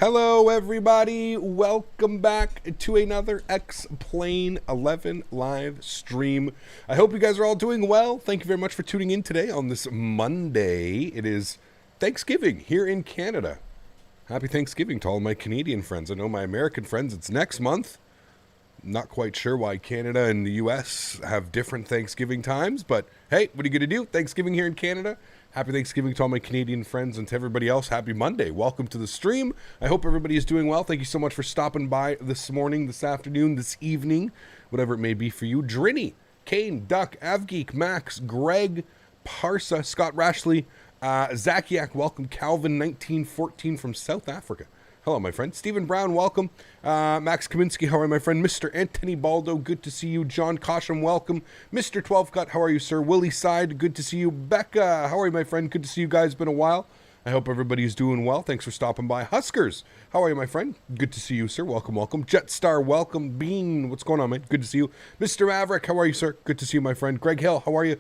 Hello everybody, welcome back to another X-Plane 11 live stream. I hope you guys are all doing well. Thank you very much for tuning in today on this Monday. It is Thanksgiving here in Canada. Happy Thanksgiving to all my Canadian friends. I know my American friends, it's next month. Not quite sure why Canada and the US have different Thanksgiving times, but hey, what are you going to do? Thanksgiving here in Canada. Happy Thanksgiving to all my Canadian friends, and to everybody else, happy Monday. Welcome to the stream. I hope everybody is doing well. Thank you so much for stopping by this morning, this afternoon, this evening, whatever it may be for you. Drini, Kane, Duck, Avgeek, Max, Greg, Parsa, Scott Rashley, Zakiak, welcome. Calvin, 1914 from South Africa. Hello, my friend. Stephen Brown, welcome. Max Kaminsky, how are you, my friend? Mr. Anthony Baldo, good to see you. John Cosham, welcome. Mr. 12 Cut, how are you, sir? Willie Side, good to see you. Becca, how are you, my friend? Good to see you guys. Been a while. I hope everybody's doing well. Thanks for stopping by. Huskers, how are you, my friend? Good to see you, sir. Welcome, welcome. Jetstar, welcome. Bean, what's going on, man? Good to see you. Mr. Maverick, how are you, sir? Good to see you, my friend. Greg Hill, how are you?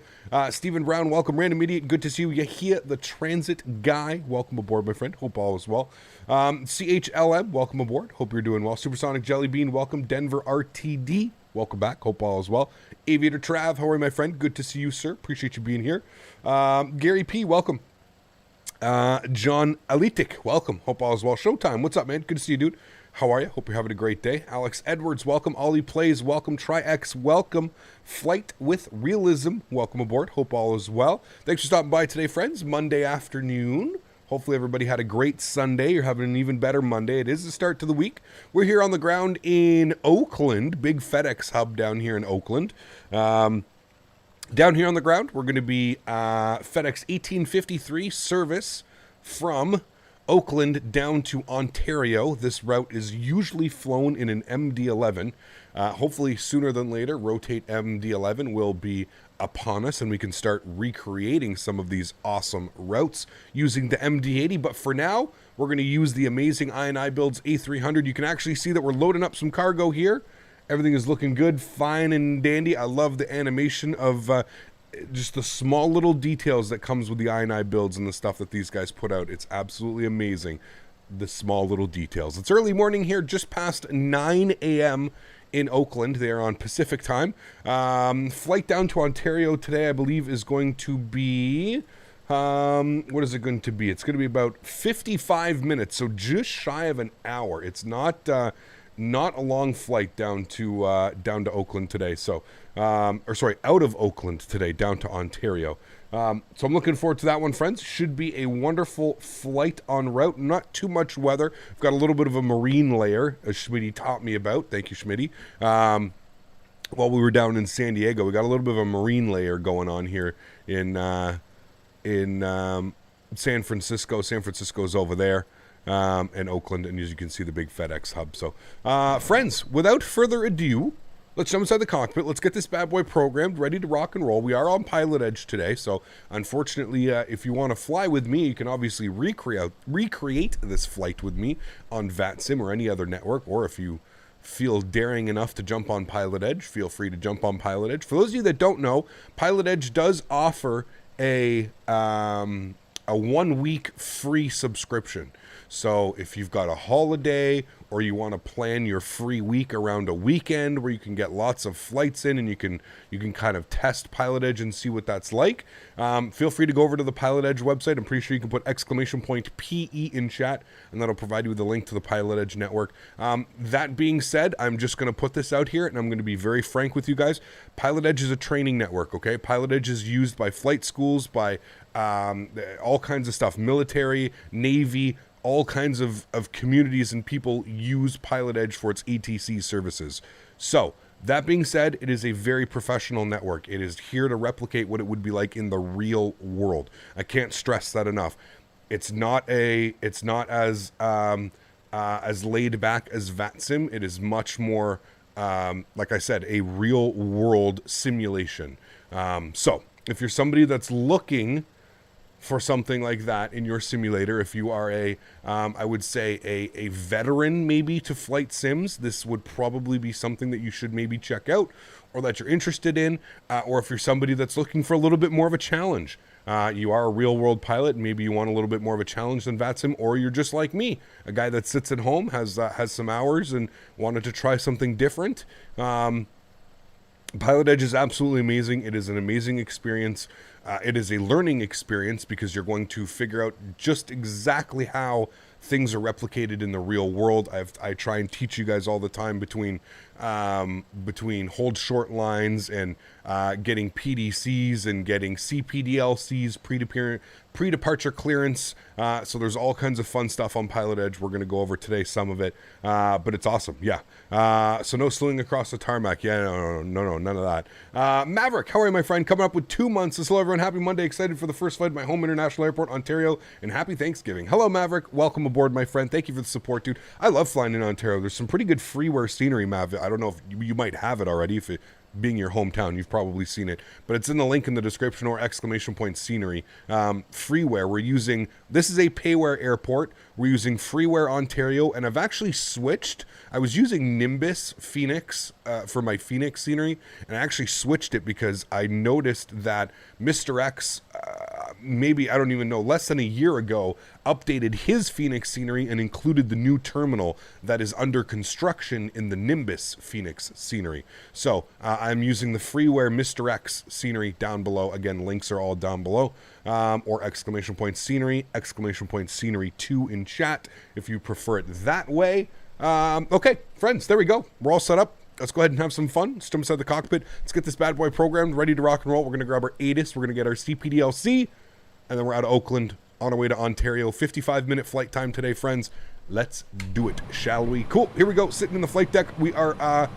Stephen Brown, welcome. Random Idiot, good to see you. Yahia, the Transit Guy, welcome aboard, my friend. Hope all is well. CHLM, welcome aboard. Hope you're doing well. Supersonic Jelly Bean, welcome. Denver RTD, welcome back. Hope all is well. Aviator Trav, how are you, my friend? Good to see you, sir. Appreciate you being here. Gary P, welcome. John Alitic, welcome. Hope all is well. Showtime, what's up, man? Good to see you, dude. How are you? Hope you're having a great day. Alex Edwards, welcome. Ollie Plays, welcome. TriX, welcome. Flight with Realism, welcome aboard. Hope all is well. Thanks for stopping by today, friends. Monday afternoon. Hopefully everybody had a great Sunday. You're having an even better Monday. It is the start to the week. We're here on the ground in Oakland, big Fedex hub down here in Oakland. Down here on the ground, we're going to be FedEx 1853 service from Oakland down to Ontario. This route is usually flown in an MD-11. Hopefully sooner than later, Rotate MD-11 will be upon us and we can start recreating some of these awesome routes using the MD-80. But for now, we're going to use the amazing iniBuilds A300. You can actually see that we're loading up some cargo here. Everything is looking good, fine and dandy. I love the animation of just the small little details that comes with the iniBuilds and the stuff that these guys put out. It's absolutely amazing, the small little details. It's early morning here, just past 9 a.m. in Oakland. They are on Pacific time. Flight down to Ontario today, I believe, is going to be... what is it going to be? It's going to be about 55 minutes, so just shy of an hour. It's not a long flight down to Oakland today. So, out of Oakland today, down to Ontario. So I'm looking forward to that one, friends. Should be a wonderful flight en route. Not too much weather. I've got a little bit of a marine layer, as Smitty taught me about. Thank you, Smitty. While we were down in San Diego, we got a little bit of a marine layer going on here in San Francisco. San Francisco's over there. And Oakland, and as you can see, the big FedEx hub. So, friends, without further ado, let's jump inside the cockpit. Let's get this bad boy programmed, ready to rock and roll. We are on Pilotedge today, so unfortunately, if you want to fly with me, you can obviously recreate this flight with me on VATSIM or any other network, or if you feel daring enough to jump on Pilotedge, feel free to jump on Pilotedge. For those of you that don't know, Pilotedge does offer a 1 week free subscription. So if you've got a holiday or you want to plan your free week around a weekend where you can get lots of flights in and you can kind of test Pilotedge and see what that's like, feel free to go over to the Pilotedge website. I'm pretty sure you can put !PE in chat and that'll provide you with a link to the Pilotedge network. That being said, I'm just going to put this out here and I'm going to be very frank with you guys. Pilotedge is a training network, okay? Pilotedge is used by flight schools, by all kinds of stuff, military, Navy, all kinds of communities and people use Pilotedge for its ATC services. So, that being said, it is a very professional network. It is here to replicate what it would be like in the real world. I can't stress that enough. It's not as laid back as VATSIM. It is much more, like I said, a real world simulation. So, if you're somebody that's looking for something like that in your simulator, if you are I would say a veteran maybe to flight sims, this would probably be something that you should maybe check out or that you're interested in, or if you're somebody that's looking for a little bit more of a challenge, you are a real-world pilot, and maybe you want a little bit more of a challenge than VATSIM, or you're just like me, a guy that sits at home, has some hours, and wanted to try something different. Pilotedge is absolutely amazing. It is an amazing experience. It is a learning experience because you're going to figure out just exactly how things are replicated in the real world. I try and teach you guys all the time between hold short lines and getting PDCs and getting CPDLCs, pre-departure clearance. So there's all kinds of fun stuff on Pilotedge. We're going to go over today some of it, but it's awesome. Yeah. So no slewing across the tarmac. Yeah, no, none of that. Maverick, how are you, my friend? Coming up with 2 months. Hello, everyone. Happy Monday. Excited for the first flight at my home international airport, Ontario, and happy Thanksgiving. Hello, Maverick. Welcome aboard, my friend. Thank you for the support, dude. I love flying in Ontario. There's some pretty good freeware scenery, Mav. I don't know if you might have it already. If it being your hometown, you've probably seen it, but it's in the link in the description, or ! Scenery. Freeware, we're using, this is a payware airport. We're using Freeware Ontario, and I've actually switched. I was using Nimbus Phoenix for my Phoenix scenery, and I actually switched it because I noticed that Mr. X, maybe, I don't even know, less than a year ago, updated his Phoenix scenery and included the new terminal that is under construction in the Nimbus Phoenix scenery. So I'm using the Freeware Mr. X scenery down below. Again, links are all down below. Or ! Scenery, ! Scenery 2 in chat if you prefer it that way. Okay, friends, there we go. We're all set up. Let's go ahead and have some fun. Let's jump inside the cockpit. Let's get this bad boy programmed, ready to rock and roll. We're going to grab our ATIS. We're going to get our CPDLC. And then we're out of Oakland, on our way to Ontario. 55-minute flight time today, friends. Let's do it, shall we? Cool. Here we go. Sitting in the flight deck. We are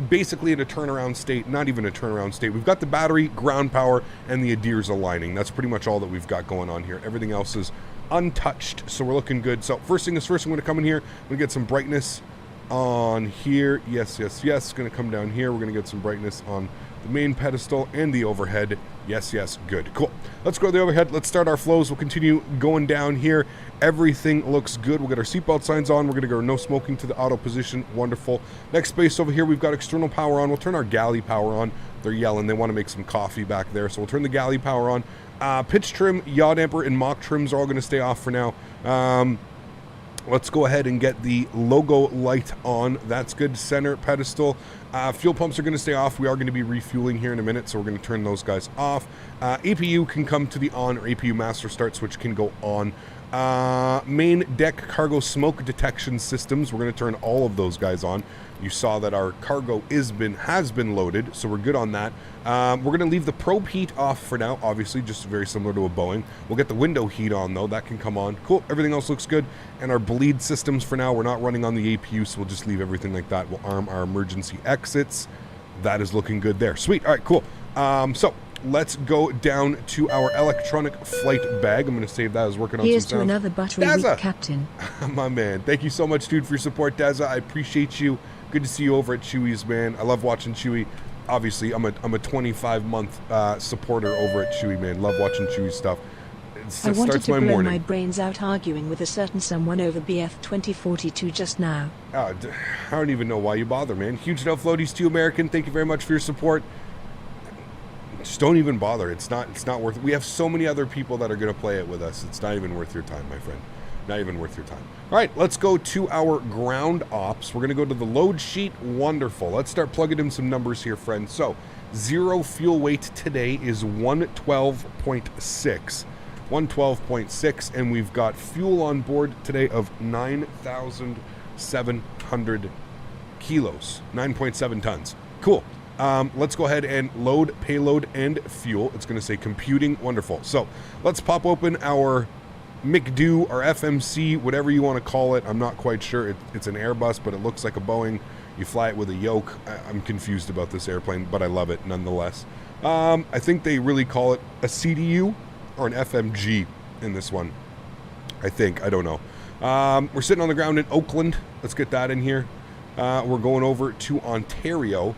basically in a turnaround state. Not even a turnaround state. We've got the battery, ground power, and the ADIRS aligning. That's pretty much all that we've got going on here. Everything else is untouched, so we're looking good. So first thing is first, I'm going to come in here. I'm going to get some brightness on here. Yes. Going to come down here. We're going to get some brightness on the main pedestal and the overhead. Yes, good, cool. Let's go to the overhead. Let's start our flows. We'll continue going down here. Everything looks good. We'll get our seatbelt signs on. We're going to go no smoking to the auto position. Wonderful. Next space over here, we've got external power on. We'll turn our galley power on. They're yelling. They want to make some coffee back there, so we'll turn the galley power on. Pitch trim, yaw damper, and mock trims are all going to stay off for now. Let's go ahead and get the logo light on. That's good. Center pedestal. Fuel pumps are going to stay off. We are going to be refueling here in a minute, so we're going to turn those guys off. APU can come to the on, or APU master start switch can go on. Main deck cargo smoke detection systems, we're going to turn all of those guys on. You saw that our cargo has been loaded, so we're good on that. We're going to leave the probe heat off for now, obviously, just very similar to a Boeing. We'll get the window heat on, though. That can come on. Cool. Everything else looks good. And our bleed systems for now, we're not running on the APU, so we'll just leave everything like that. We'll arm our emergency exits. That is looking good there. Sweet. All right, cool. So let's go down to our electronic flight bag. I'm going to save that as working on Here's some to sounds. another buttery week, Captain. My man. Thank you so much, dude, for your support, Dazza. I appreciate you. Good to see you over at Chewy's, man. I love watching Chewy. Obviously, I'm a 25-month supporter over at Chewy, man. Love watching Chewy stuff. I wanted to blow my brains out arguing with a certain someone over BF 2042 just now. I don't even know why you bother, man. Huge no floaties to you, American. Thank you very much for your support. Just don't even bother. It's not worth it. We have so many other people that are going to play it with us. It's not even worth your time, my friend. Not even worth your time. All right, let's go to our ground ops. We're going to go to the load sheet. Wonderful. Let's start plugging in some numbers here, friends. So, zero fuel weight today is 112.6. 112.6, and we've got fuel on board today of 9,700 kilos. 9.7 tons. Cool. Let's go ahead and load, payload, and fuel. It's going to say computing. Wonderful. So, let's pop open our McDo or FMC, whatever you want to call it. I'm not quite sure. It's an Airbus, but it looks like a Boeing. You fly it with a yoke. I'm confused about this airplane, but I love it nonetheless. I think they really call it a CDU or an FMG in this one. I think. I don't know. We're sitting on the ground in Oakland. Let's get that in here. We're going over to Ontario.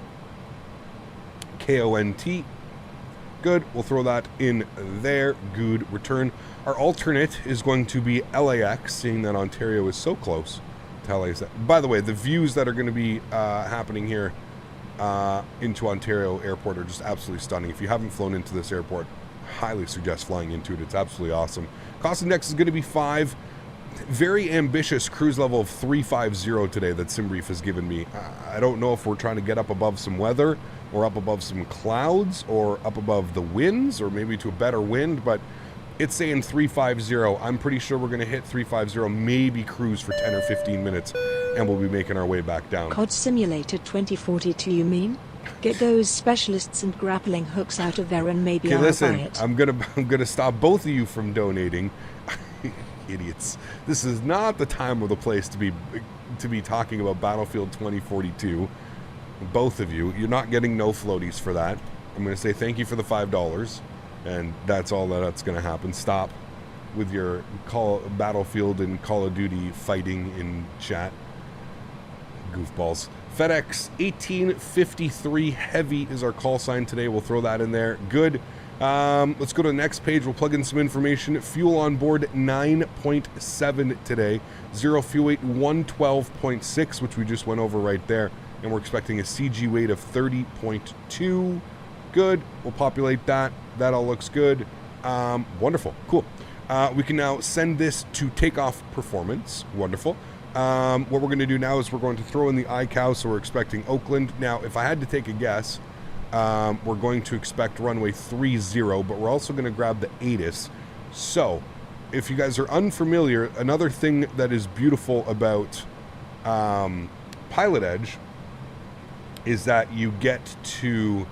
KONT. Good. We'll throw that in there. Good. Return. Our alternate is going to be LAX, seeing that Ontario is so close to LAX. By the way, the views that are going to be happening here into Ontario Airport are just absolutely stunning. If you haven't flown into this airport, highly suggest flying into it. It's absolutely awesome. Cost index is going to be 5. Very ambitious cruise level of 350 today that SimBrief has given me. I don't know if we're trying to get up above some weather or up above some clouds or up above the winds or maybe to a better wind, but it's saying 350. I'm pretty sure we're going to hit 350, maybe cruise for 10 or 15 minutes, and we'll be making our way back down. COD Simulator 2042, you mean? Get those specialists and grappling hooks out of there and maybe I'll buy it. I'm gonna stop both of you from donating. Idiots. This is not the time or the place to be talking about Battlefield 2042. Both of you. You're not getting no floaties for that. I'm going to say thank you for the $5, and that's all that's going to happen. Stop with your Battlefield and Call of Duty fighting in chat. Goofballs. Fedex 1853 Heavy is our call sign today. We'll throw that in there. Good. Let's go to the next page. We'll plug in some information. Fuel on board 9.7 today. Zero fuel weight 112.6, which we just went over right there. And we're expecting a CG weight of 30.2. Good. We'll populate that. That all looks good. Wonderful. Cool. We can now send this to Takeoff Performance. Wonderful. What we're going to do now is we're going to throw in the iCow, so we're expecting Oakland. Now, if I had to take a guess, we're going to expect runway 30, but we're also going to grab the ATIS. So, if you guys are unfamiliar, another thing that is beautiful about Pilotedge is that you get to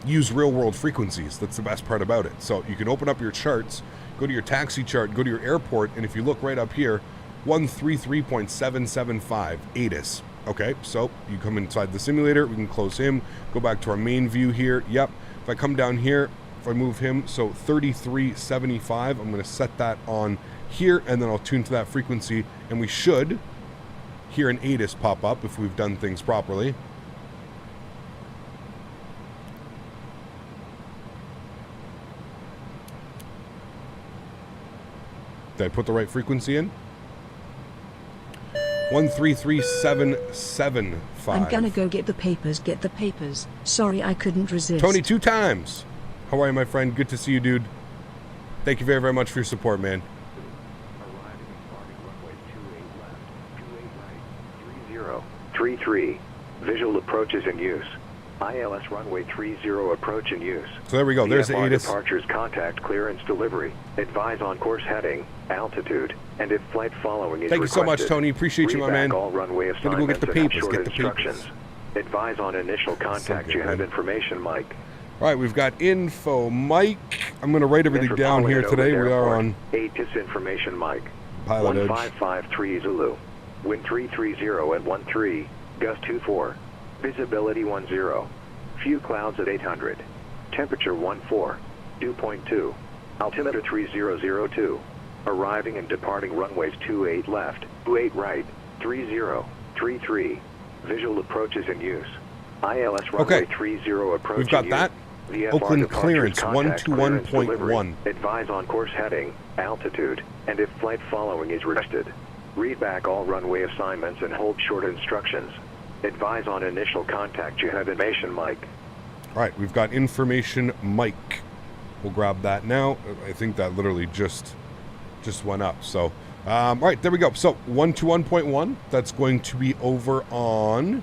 use real-world frequencies. That's the best part about it. So, you can open up your charts, go to your taxi chart, go to your airport, and if you look right up here, 133.775 ATIS. Okay, so you come inside the simulator, we can close him, go back to our main view here. Yep, if I come down here, if I move him, so 3375, I'm going to set that on here, and then I'll tune to that frequency, and we should hear an ATIS pop up if we've done things properly. Did I put the right frequency in? 133.775. I'm gonna go get the papers. Sorry, I couldn't resist. Tony, 2 times. How are you, my friend? Good to see you, dude. Thank you very, very much for your support, man. Arriving and starting runway 28 left, 28 right, 30, 33. Visual approaches in use. ILS runway 30 approach in use. So there we go. There's the ATIS. Departures, contact, clearance, delivery. Advise on course heading, altitude, and if flight following is Thank you so much, requested. Tony. Appreciate you, my man. All runway Gonna go get the papers. Get the instructions. papers. Advise on initial contact. So good, you have man. Information, Mike. All right, we've got info, Mike. I'm going to write everything down here today. We are on ATIS information, Mike. Pilotedge. 1553 Zulu. Wind 330 at 13. Gust 24. Visibility 10. Few clouds at 800. Temperature 14. Dew point 2. Altimeter 3002. Arriving and departing runways 28 left, 28 right, 30, 33. Visual approaches in use. ILS runway 30 approach. We've got in that. use. Oakland clearance 121.1. Advise on course heading, altitude, and if flight following is requested. Read back all runway assignments and hold short instructions. Advise on initial contact. You have information, Mike. All right, we've got information, Mike. We'll grab that now. I think that literally just went up. So, all right, there we go. So 121.1. That's going to be over on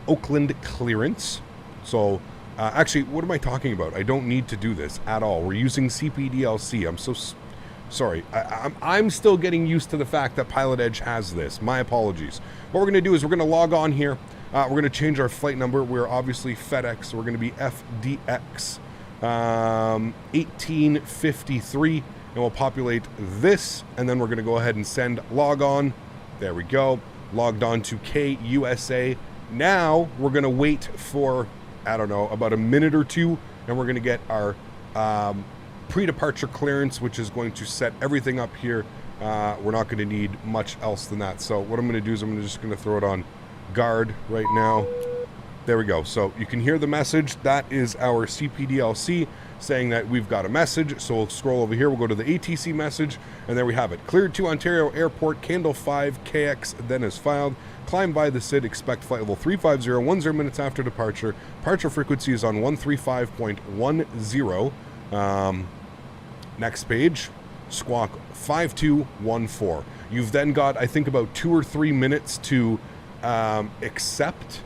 Oakland clearance. So, actually, what am I talking about? I don't need to do this at all. We're using CPDLC. I'm so sorry. I'm still getting used to the fact that Pilotedge has this. My apologies. What we're going to do is we're going to log on here. We're going to change our flight number. We're obviously FedEx. So we're going to be FDX 1853. And we'll populate this. And then we're going to go ahead and send log on. There we go. Logged on to KUSA. Now we're going to wait for, I don't know, about a minute or two. And we're going to get our pre-departure clearance, which is going to set everything up here. We're not going to need much else than that. So what I'm going to do is I'm just going to throw it on guard right now. there we go. So you can hear the message. That is our CPDLC saying that we've got a message. So we'll scroll over here. We'll go to the ATC message, and there we have it. Cleared to Ontario Airport, Candle 5, KX, then is filed. Climb by the SID, expect flight level 350, 10 minutes after departure. Departure frequency is on 135.10. Next page, squawk 5214. You've then got, I think, about 2 or 3 minutes to accept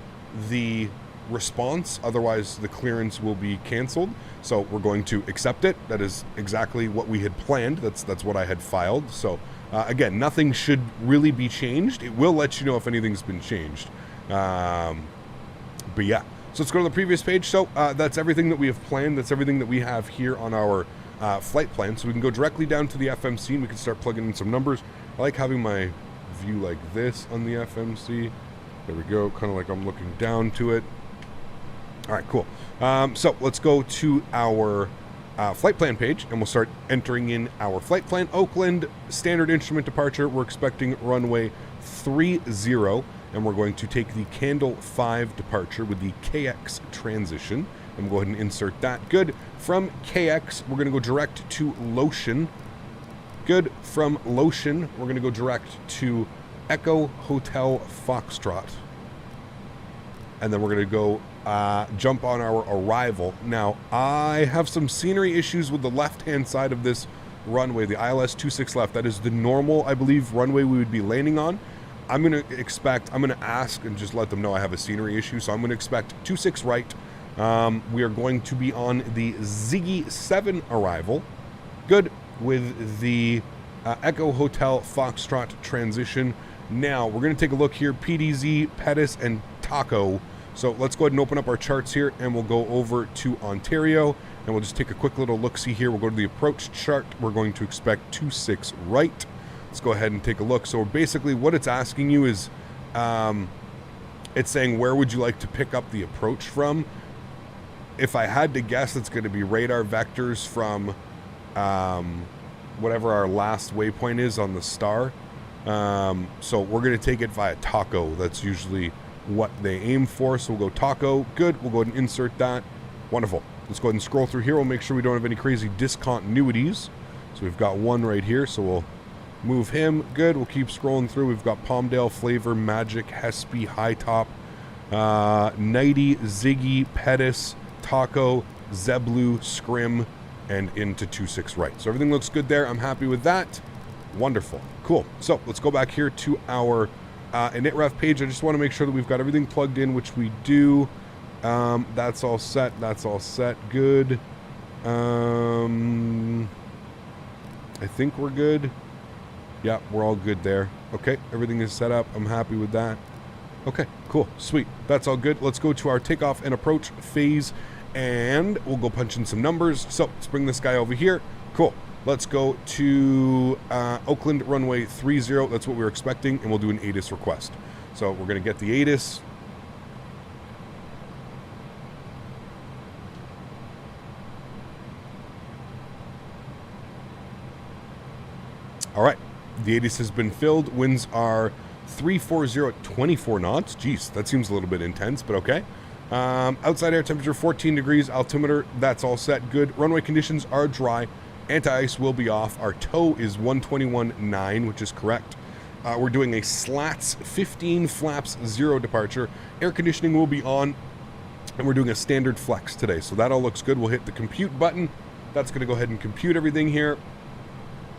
the response, otherwise the clearance will be canceled. So we're going to accept it. That is exactly what we had planned. That's what I had filed. So again, nothing should really be changed. It will let you know if anything's been changed. But yeah, so let's go to the previous page. So that's everything that we have planned. That's everything that we have here on our flight plan. So we can go directly down to the FMC and we can start plugging in some numbers. I like having my view like this on the FMC. There we go, kind of like I'm looking down to it. All right, cool. So let's go to our flight plan page and we'll start entering in our flight plan. Oakland, standard instrument departure. We're expecting runway 30, and we're going to take the Candle 5 departure with the KX transition. And we'll go ahead and insert that. Good. From KX, we're going to go direct to Lotion. Good. From Lotion, we're going to go direct to Echo Hotel Foxtrot. And then we're going to go jump on our arrival. Now, I have some scenery issues with the left-hand side of this runway, the ILS 26 left. That is the normal, I believe, runway we would be landing on. I'm going to ask and just let them know I have a scenery issue. So I'm going to expect 26 right. We are going to be on the Ziggy 7 arrival. Good. With the Echo Hotel Foxtrot transition. Now, we're going to take a look here. PDZ, Pettis, and Taco. So let's go ahead and open up our charts here, and we'll go over to Ontario, and we'll just take a quick little look-see here. We'll go to the approach chart. We're going to expect 26 right. Let's go ahead and take a look. So basically what it's asking you is, it's saying, where would you like to pick up the approach from? If I had to guess, it's going to be radar vectors from whatever our last waypoint is on the star. So we're going to take it via Taco. That's usually what they aim for. So we'll go Taco. Good. We'll go ahead and insert that. Wonderful. Let's go ahead and scroll through here. We'll make sure we don't have any crazy discontinuities. So we've got one right here. So we'll move him. Good. We'll keep scrolling through. We've got Palmdale, Flavor, Magic, Hespe, High Top, Nighty, Ziggy, Pettis, Taco, Zeblu, Scrim, and into 26 right. So everything looks good there. I'm happy with that. Wonderful. Cool. So let's go back here to our initref page. I just want to make sure that we've got everything plugged in, which we do. That's all set. That's all set. Good. I think we're good. Yeah, we're all good there. Okay, everything is set up. I'm happy with that. Okay, cool. Sweet. That's all good. Let's go to our takeoff and approach phase, and we'll go punch in some numbers. So let's bring this guy over here. Cool. Let's go to Oakland runway 30. That's what we're expecting, and we'll do an ATIS request. So we're going to get the ATIS. All right. The ATIS has been filled. Winds are 340 at 24 knots. Jeez, that seems a little bit intense, but okay. Outside air temperature 14 degrees. Altimeter, that's all set. Good. Runway conditions are dry. Anti-ice will be off. Our tow is 121.9, which is correct. We're doing a slats 15 flaps 0 departure. Air conditioning will be on, and we're doing a standard flex today. So that all looks good. We'll hit the compute button. That's going to go ahead and compute everything here.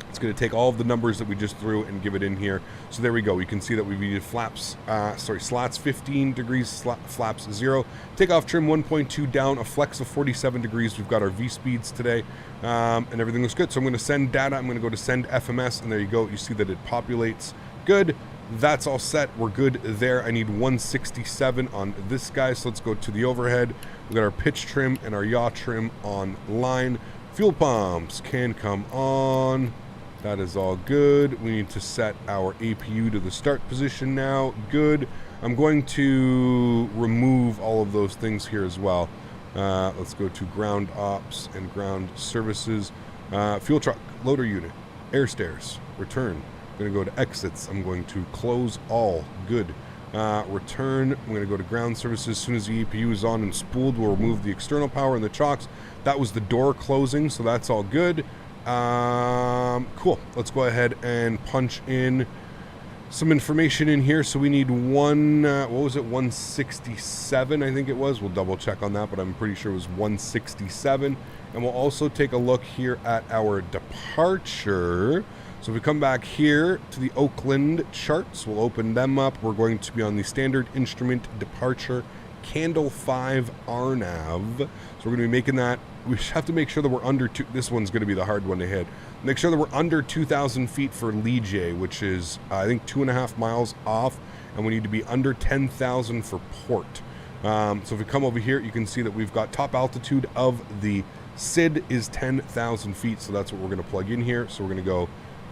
It's going to take all of the numbers that we just threw and give it in here. So there we go. You can see that we've needed slats 15 degrees, flaps 0. Takeoff trim 1.2 down, a flex of 47 degrees. We've got our V speeds today, and everything looks good. So I'm going to send data. I'm going to go to send FMS, and there you go. You see that it populates. Good. That's all set. We're good there. I need 167 on this guy. So let's go to the overhead. We've got our pitch trim and our yaw trim online. Fuel pumps can come on. That is all good. We need to set our APU to the start position now. Good. I'm going to remove all of those things here as well. Let's go to ground ops and ground services. Fuel truck, loader unit, air stairs, return. I'm going to go to exits. I'm going to close all. Good. Return. I'm going to go to ground services. As soon as the EPU is on and spooled, we'll remove the external power and the chocks. That was the door closing, so that's all good. Cool. Let's go ahead and punch in some information in here. So we need one, what was it, 167, I think it was. We'll double check on that, but I'm pretty sure it was 167. And we'll also take a look here at our departure. So if we come back here to the Oakland charts, we'll open them up. We're going to be on the standard instrument departure candle 5 RNAV. So we're going to be making that. We have to make sure that we're under this one's going to be the hard one to hit. Make sure that we're under 2,000 feet for Liege, which is, I think, 2.5 miles off. And we need to be under 10,000 for port. So if we come over here, you can see that we've got top altitude of the SID is 10,000 feet. So that's what we're going to plug in here. So we're going to go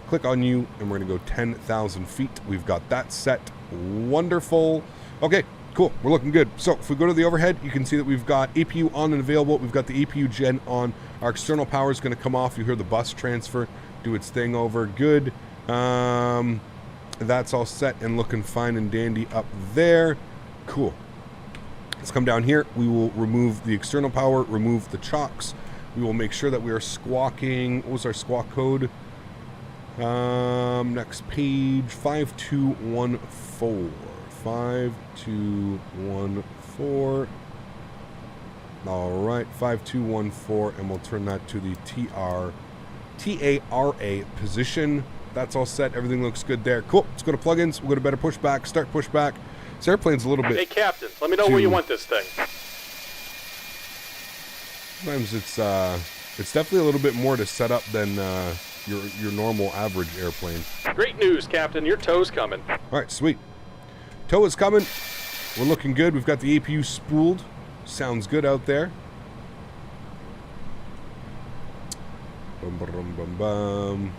click on you, and we're going to go 10,000 feet. We've got that set. Wonderful. Okay, cool. We're looking good. So if we go to the overhead, you can see that we've got APU on and available. We've got the APU gen on. Our external power is going to come off. You hear the bus transfer do its thing over. Good. That's all set and looking fine and dandy up there. Cool. Let's come down here. We will remove the external power, remove the chocks. We will make sure that we are squawking. What was our squawk code? Next page, 5214. 5214. All right, 5214, and we'll turn that to the TARA position. That's all set. Everything looks good there. Cool. Let's go to plugins. We'll go to better pushback. Start pushback. This airplane's a little bit. Hey, Captain, let me know where you want this thing. Sometimes it's definitely a little bit more to set up than your normal average airplane. Great news, Captain. Your tow's coming. All right, sweet. Tow is coming. We're looking good. We've got the APU spooled. Sounds good out there. Bum, bum, bum, bum.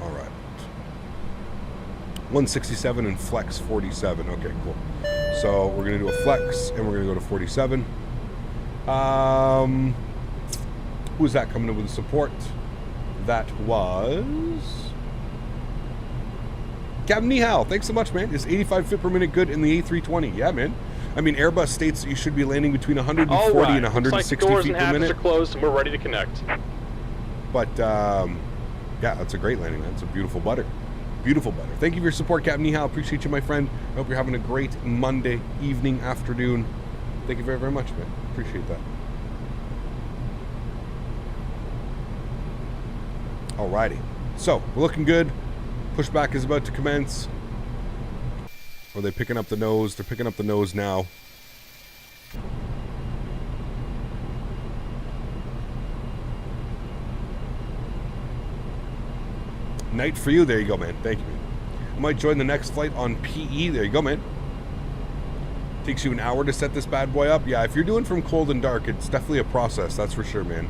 All right. 167 and flex 47. Okay, cool. So we're going to do a flex, and we're going to go to 47. Who's that coming in with the support? That was Captain Nihal. Thanks so much, man. Is 85 feet per minute good in the A320? Yeah, man. I mean, Airbus states that you should be landing between 140 and 160 feet per minute. Doors and hatches are closed, and we're ready to connect. But yeah, that's a great landing, man. It's a beautiful butter. Beautiful butter. Thank you for your support, Captain Nihal. Appreciate you, my friend. I hope you're having a great Monday evening, afternoon. Thank you very, very much, man. Appreciate that. Alrighty. So, we're looking good. Pushback is about to commence. Are they picking up the nose? They're picking up the nose now. Night for you. There you go, man. Thank you. I might join the next flight on PE. There you go, man. Takes you an hour to set this bad boy up. Yeah, if you're doing from cold and dark, it's definitely a process. That's for sure, man.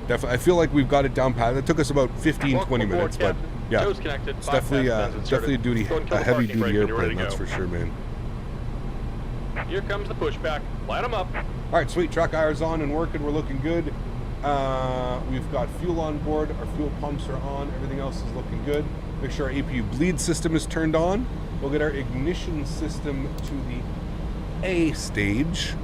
Definitely. I feel like we've got it down pat. It took us about 15, 20 minutes, but yeah, it's definitely a heavy duty airplane. That's for sure, man. Here comes the pushback. Light them up. All right, sweet. Track irons on and working. We're looking good. We've got fuel on board. Our fuel pumps are on. Everything else is looking good. Make sure our APU bleed system is turned on. We'll get our ignition system to the A stage.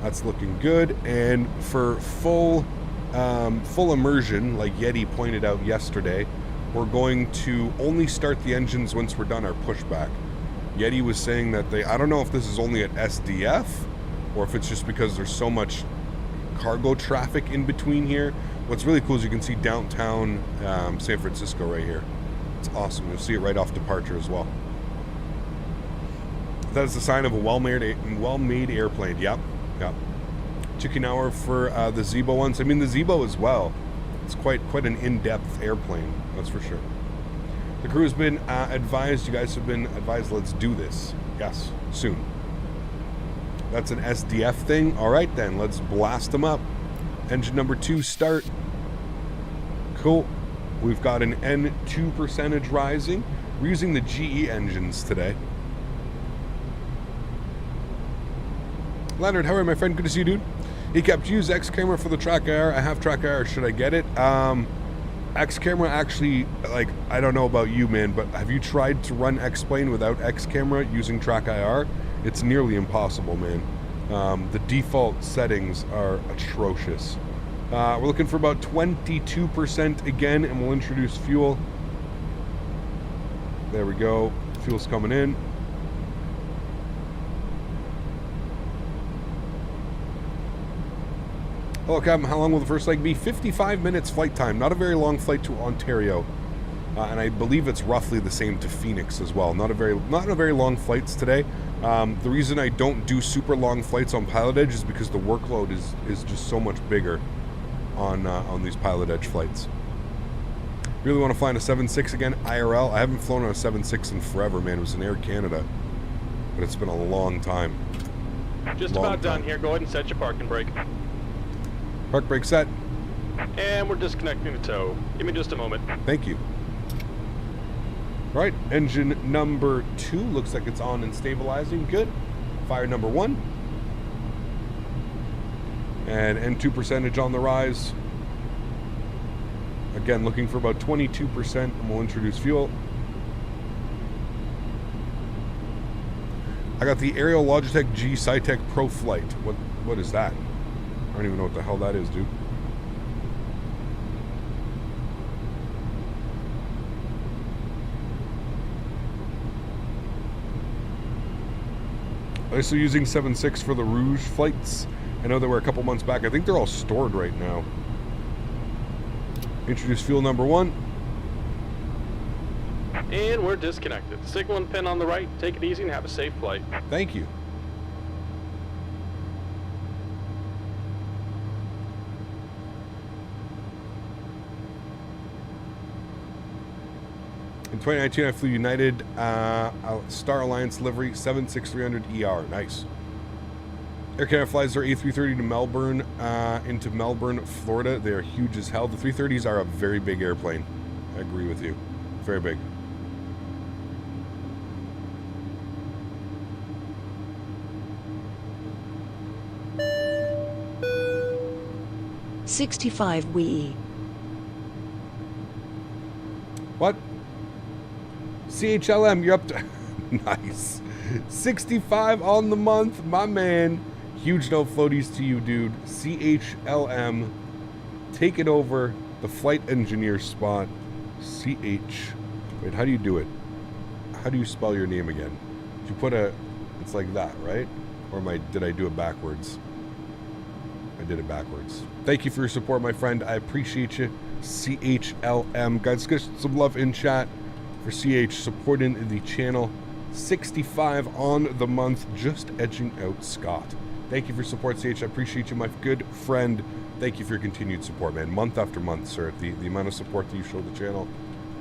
That's looking good. And for full immersion, like Yeti pointed out yesterday, we're going to only start the engines once we're done our pushback. Yeti was saying that I don't know if this is only at SDF or if it's just because there's so much cargo traffic in between here. What's really cool is you can see downtown San Francisco right here. It's awesome. You'll see it right off departure as well. That is the sign of a well-made airplane. Yep. Chicken hour for the Zebo ones. I mean, the Zebo as well. It's quite an in-depth airplane. That's for sure. The crew has been advised. You guys have been advised. Let's do this. Yes, soon. That's an SDF thing. All right, then. Let's blast them up. Engine number 2, start. Cool. We've got an N2 percentage rising. We're using the GE engines today. Leonard, how are you, my friend? Good to see you, dude. He kept use X camera for the track IR. I have track IR. Should I get it? X camera actually, like, I don't know about you, man, but have you tried to run X-Plane without X camera using track IR? It's nearly impossible, man. The default settings are atrocious. We're looking for about 22% again, and we'll introduce fuel. There we go. Fuel's coming in. Hello, Captain. How long will the first leg be? 55 minutes flight time. Not a very long flight to Ontario. And I believe it's roughly the same to Phoenix as well. Not a very long flights today. The reason I don't do super long flights on Pilotedge is because the workload is just so much bigger on these Pilotedge flights. Really want to fly in a 7.6 again, IRL. I haven't flown on a 7.6 in forever, man. It was in Air Canada, but it's been a long time. Just about done here. Go ahead and set your parking brake. Park brake set. And we're disconnecting the tow. Give me just a moment. Thank you. All right, engine number 2 looks like it's on and stabilizing. Good. Fire number 1. And N2 percentage on the rise. Again, looking for about 22%, and we'll introduce fuel. I got the Aerial Logitech G Cytec Pro Flite. What is that? I don't even know what the hell that is, dude. Also using 7.6 for the Rouge flights. I know they were a couple months back. I think they're all stored right now. Introduce fuel number 1. And we're disconnected. Signal and pin on the right. Take it easy and have a safe flight. Thank you. In 2019, I flew United Star Alliance livery 76300 ER. Nice. Air Canada flies their A330 to Melbourne, into Melbourne, Florida. They are huge as hell. The 330s are a very big airplane. I agree with you. Very big. $65 WE. What? CHLM, you're up to... Nice. 65 on the month, my man. Huge no floaties to you, dude. CHLM. Take it over. The flight engineer spot. Wait, how do you do it? How do you spell your name again? Did you put a... It's like that, right? Or did I do it backwards? I did it backwards. Thank you for your support, my friend. I appreciate you. CHLM. Guys, get some love in chat for CH supporting the channel. 65 on the month, just edging out Scott. Thank you for your support, CH. I appreciate you, my good friend. Thank you for your continued support, man. Month after month, sir. The amount of support that you show the channel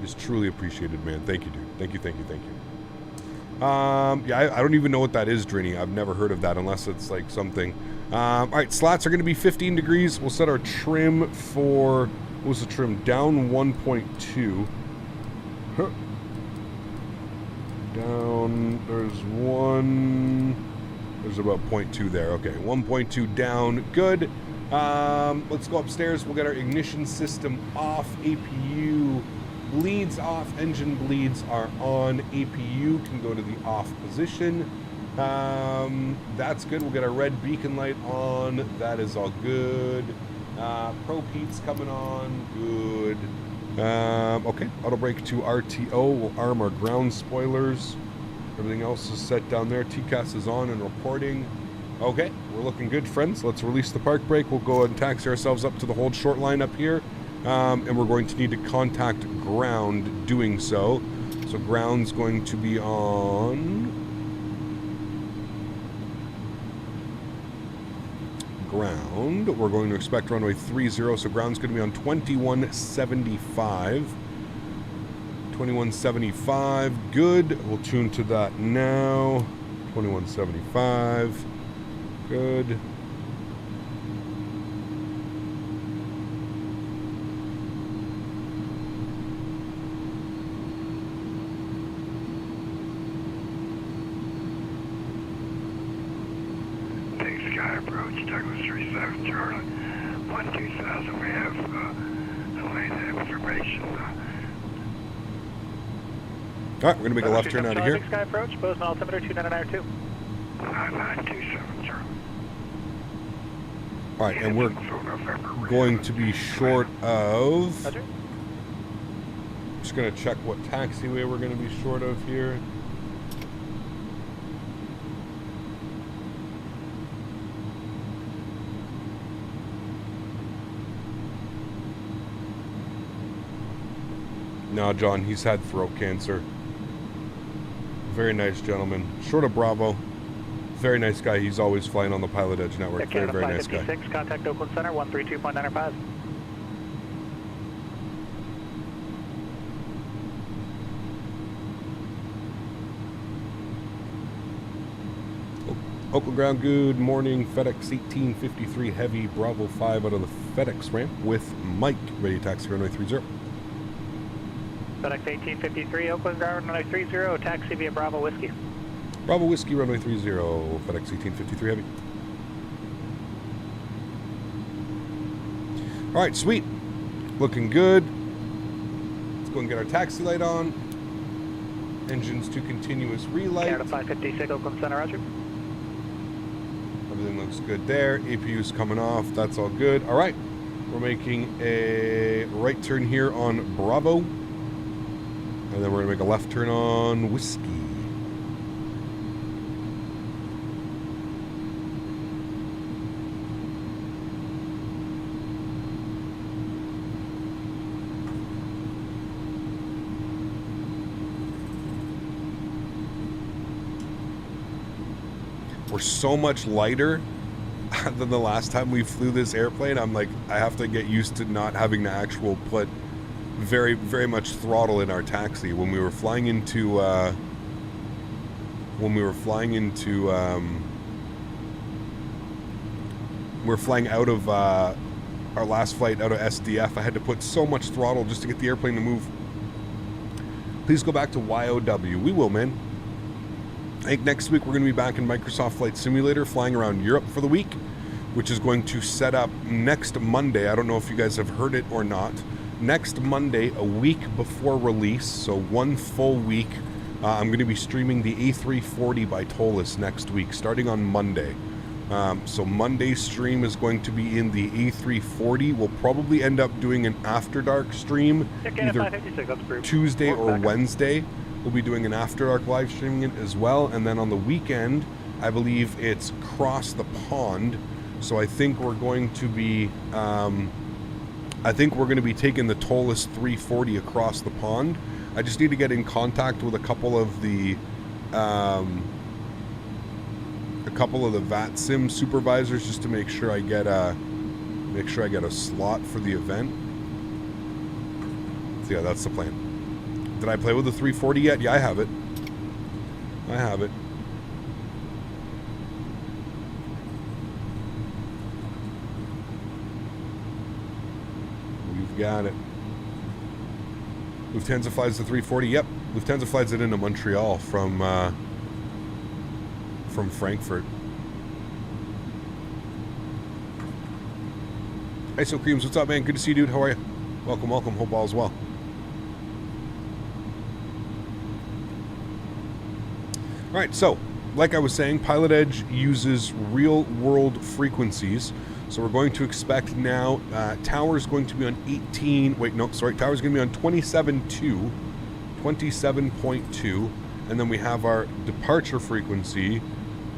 is truly appreciated, man. Thank you, dude. Thank you, thank you, thank you. Yeah, I don't even know what that is, Drini. I've never heard of that unless it's like something. All right, slats are going to be 15 degrees. We'll set our trim for, what was the trim? Down 1.2. Huh. Down, there's about 0.2 there. Okay, 1.2 down, good. Let's go upstairs. We'll get our ignition system off. APU bleeds off. Engine bleeds are on. APU can go to the off position. That's good. We'll get our red beacon light on. That is all good. Pro Pete's coming on. Good. Okay, auto brake to RTO. We'll arm our ground spoilers. Everything else is set down there. TCAS is on and reporting. Okay, we're looking good, friends. Let's release the park brake. We'll go ahead and taxi ourselves up to the hold short line up here. And we're going to need to contact ground doing so. So ground's going to be on... ground. We're going to expect runway 30, so ground's going to be on 2175. 2175, good. We'll tune to that now. 2175, good. approach, Douglas 37 Charlie. 12000, we have line information. All right, we're going to make a left turn out of here. Sky approach, Bozeman altimeter 299.2. 9927, Charlie. All right, and we're going to be short of... Roger. Just going to check what taxiway we're going to be short of here. No, John, he's had throat cancer. Very nice gentleman. Short of Bravo. Very nice guy. He's always flying on the Pilotedge network. Very, very nice guy. Contact Oakland Center 132.95. Oakland ground, good morning. Fedex 1853 Heavy Bravo 5 out of the Fedex ramp with Mike. Ready to taxi runway 30. FedEx 1853, Oakland ground runway 30, taxi via Bravo Whiskey. Bravo Whiskey runway 30, FedEx 1853 Heavy. All right, sweet. Looking good. Let's go and get our taxi light on. Engines to continuous relight. Canada 556, Oakland Center, roger. Everything looks good there. APU's coming off. That's all good. All right. We're making a right turn here on Bravo. And then we're going to make a left turn on Whiskey. We're so much lighter than the last time we flew this airplane. I'm like, I have to get used to not having to actual put very, very much throttle in our taxi. When we were flying into we're flying out of our last flight out of SDF, I had to put so much throttle just to get the airplane to move. Please go back to YOW. We will, man. I think next week we're going to be back in Microsoft Flight Simulator flying around Europe for the week, which is going to set up next Monday. I don't know if you guys have heard it or not. Next Monday, a week before release, so one full week, I'm going to be streaming the A340 by Toliss next week, starting on Monday. So Monday's stream is going to be in the A340. We'll probably end up doing an After Dark stream, either Tuesday or Wednesday. We'll be doing an After Dark live streaming it as well, and then on the weekend, I believe it's Cross the Pond. So I think we're going to be, taking the Toliss 340 across the pond. I just need to get in contact with a couple of the VATSIM supervisors just to make sure I get a slot for the event. So yeah, that's the plan. Did I play with the 340 yet? Yeah, I have it. We've got it. Lufthansa flies the 340. Yep, Lufthansa flies it into Montreal from Frankfurt. Hey, So Creams, what's up, man? Good to see you, dude. How are you? Welcome. Hope all's well. All right, so like I was saying, Pilotedge uses real-world frequencies. So we're going to expect now, tower's going to be on tower's going to be on 27.2, and then we have our departure frequency,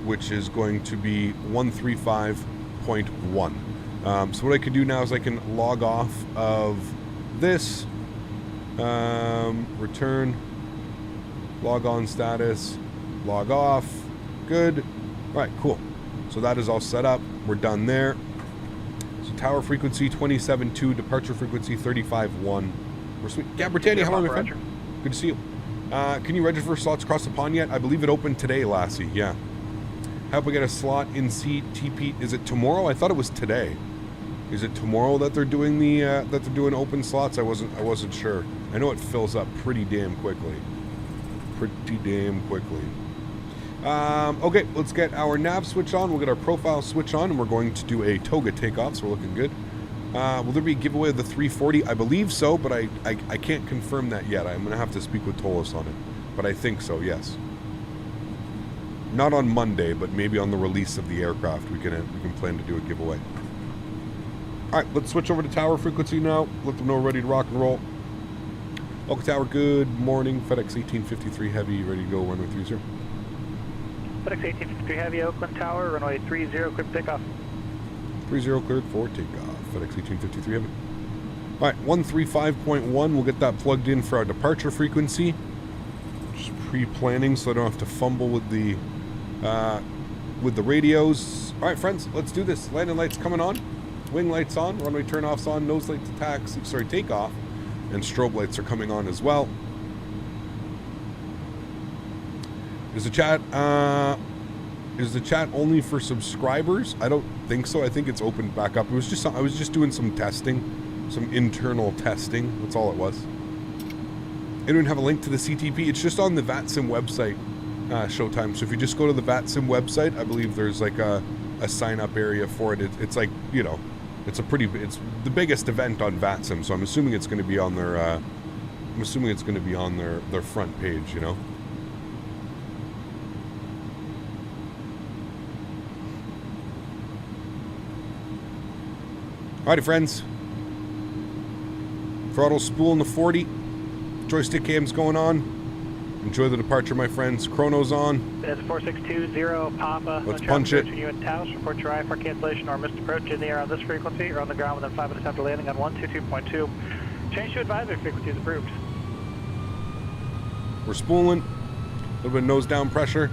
which is going to be 135.1. So what I can do now is I can log off of this, return, log on status, log off, good. All right, cool. So that is all set up. We're done there. So tower frequency 27.2, departure frequency 35.1. We're sweet. Yeah, Britannia, how are you, my friend? Good to see you. Can you register for slots across the pond yet? I believe it opened today, Lassie. Yeah. How about we get a slot in CTP? Is it tomorrow? I thought it was today. Is it tomorrow that they're doing the open slots? I wasn't sure. I know it fills up pretty damn quickly. Okay, let's get our nav switch on. We'll get our profile switch on, and we're going to do a toga takeoff, so we're looking good. Will there be a giveaway of the 340? I believe so, but I can't confirm that yet. I'm going to have to speak with Toliss on it. But I think so, yes. Not on Monday, but maybe on the release of the aircraft, we can plan to do a giveaway. All right, let's switch over to tower frequency now. Let them know we're ready to rock and roll. Oakland Tower, good morning. Fedex 1853 Heavy, ready to go, runway 30. Fedex 1853 Heavy, Oakland Tower, runway 30, cleared for takeoff. 30 cleared for takeoff. FedEx 1853 Heavy. All right, 135.1. We'll get that plugged in for our departure frequency. Just pre-planning so I don't have to fumble with the radios. All right, friends, let's do this. Landing lights coming on. Wing lights on. Runway turn-offs on. Nose lights takeoff. And strobe lights are coming on as well. Is the chat only for subscribers? I don't think so. I think it's opened back up. I was just doing some testing, some internal testing. That's all it was. Anyone have a link to the CTP? It's just on the VATSIM website, Showtime. So if you just go to the VATSIM website, I believe there's like a sign-up area for it. It's like, you know, it's the biggest event on VATSIM. So I'm assuming it's going to be on their their front page, you know. Alrighty, friends. Throttle spool in the 40. Joystick cam's going on. Enjoy the departure, my friends. Chrono's on. It's 4620 Papa. Let's punch it. You and Taos, report your IFR cancellation or missed approach in the air on this frequency or on the ground within 5 minutes after landing on 122.2. Change to advisory frequency is approved. We're spooling. A little bit of nose down pressure.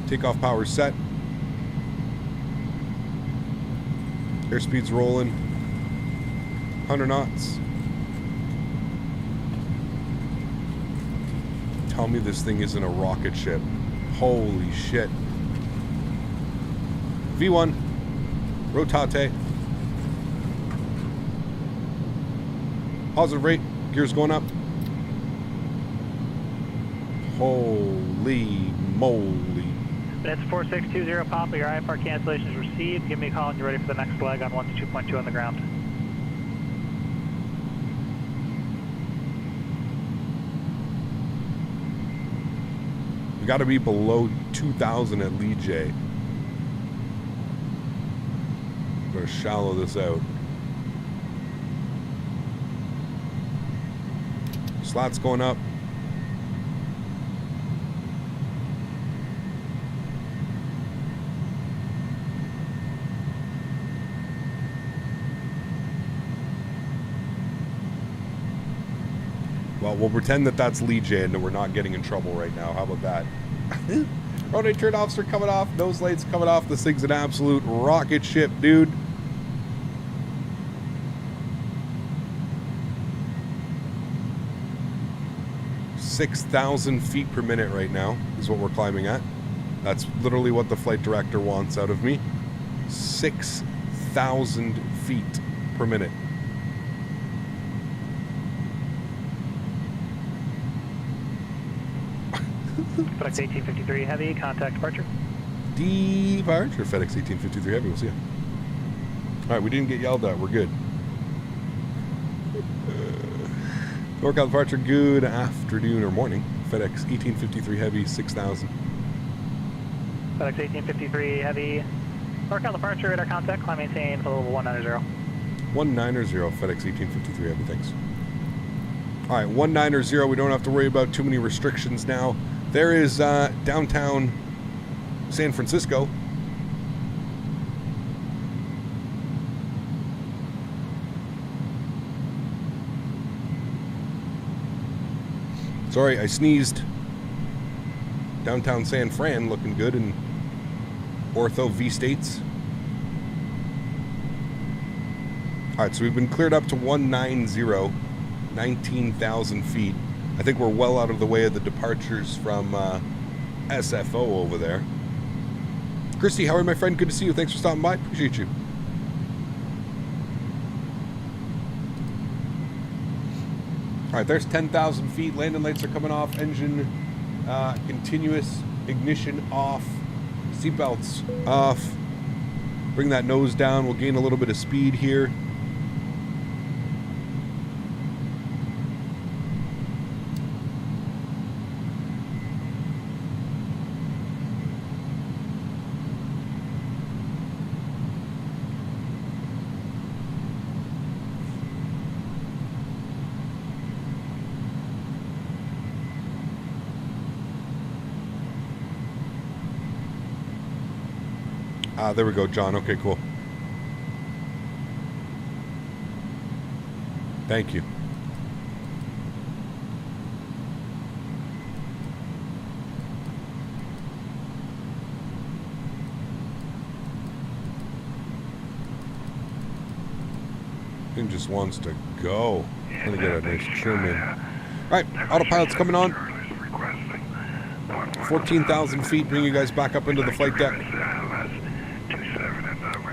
Takeoff power set. Airspeed's rolling. 100 knots. Tell me this thing isn't a rocket ship. Holy shit. V1. Rotate. Positive rate. Gears going up. Holy moly. It's 4620 Papa. Your IFR cancellation is received. Give me a call and you're ready for the next leg on 122.2 on the ground. We got to be below 2,000 at Lee J. I'm going to shallow this out. Slot's going up. Well, we'll pretend that that's Lee J and that we're not getting in trouble right now. How about that? Runway turn-offs are coming off. Nose lights coming off. This thing's an absolute rocket ship, dude. (6,000 feet per minute right now is what we're climbing at. That's literally what the flight director wants out of me. 6,000 feet per minute. FedEx 1853 Heavy, contact departure. Departure, FedEx 1853 Heavy, we'll see you. Alright, we didn't get yelled at, we're good. NorCal departure, good afternoon or morning. FedEx 1853 Heavy, 6,000. FedEx 1853 Heavy, NorCal departure, radar contact, climb maintain for level 190. 190, FedEx 1853 Heavy, thanks. Alright, 190, we don't have to worry about too many restrictions now. There is downtown San Francisco. Sorry, I sneezed. Downtown San Fran looking good in Ortho V-States. Alright, so we've been cleared up to 190, 19,000 feet. I think we're well out of the way of the departures from SFO over there. Christy, how are you, my friend? Good to see you. Thanks for stopping by. Appreciate you. All right, there's 10,000 feet. Landing lights are coming off. Engine continuous. Ignition off. Seatbelts off. Bring that nose down. We'll gain a little bit of speed here. There we go, John. Okay, cool. Thank you. Thing just wants to go. I'm gonna get a nice trim in. All right, autopilot's coming on. 14,000 feet, bring you guys back up into the flight deck.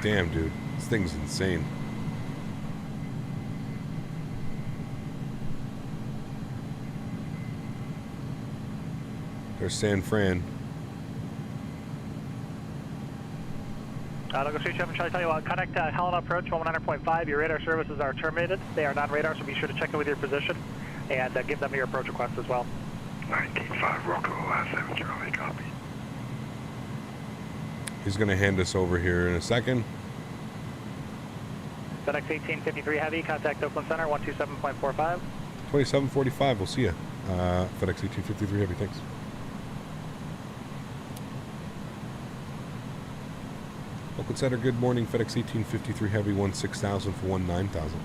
Damn, dude. This thing's insane. There's San Fran. Lacasse 7, shall I tell you what? Contact Helena approach 119.5. Your radar services are terminated. They are non-radar, so be sure to check in with your position and give them your approach request as well. 19.5, Rocco, last 7 Charlie, copy. He's going to hand us over here in a second. Fedex 1853 Heavy, contact Oakland Center 127.45. 2745, we'll see you. Fedex 1853 Heavy, thanks. Oakland Center, good morning. Fedex 1853 Heavy, 16,000 for 19,000.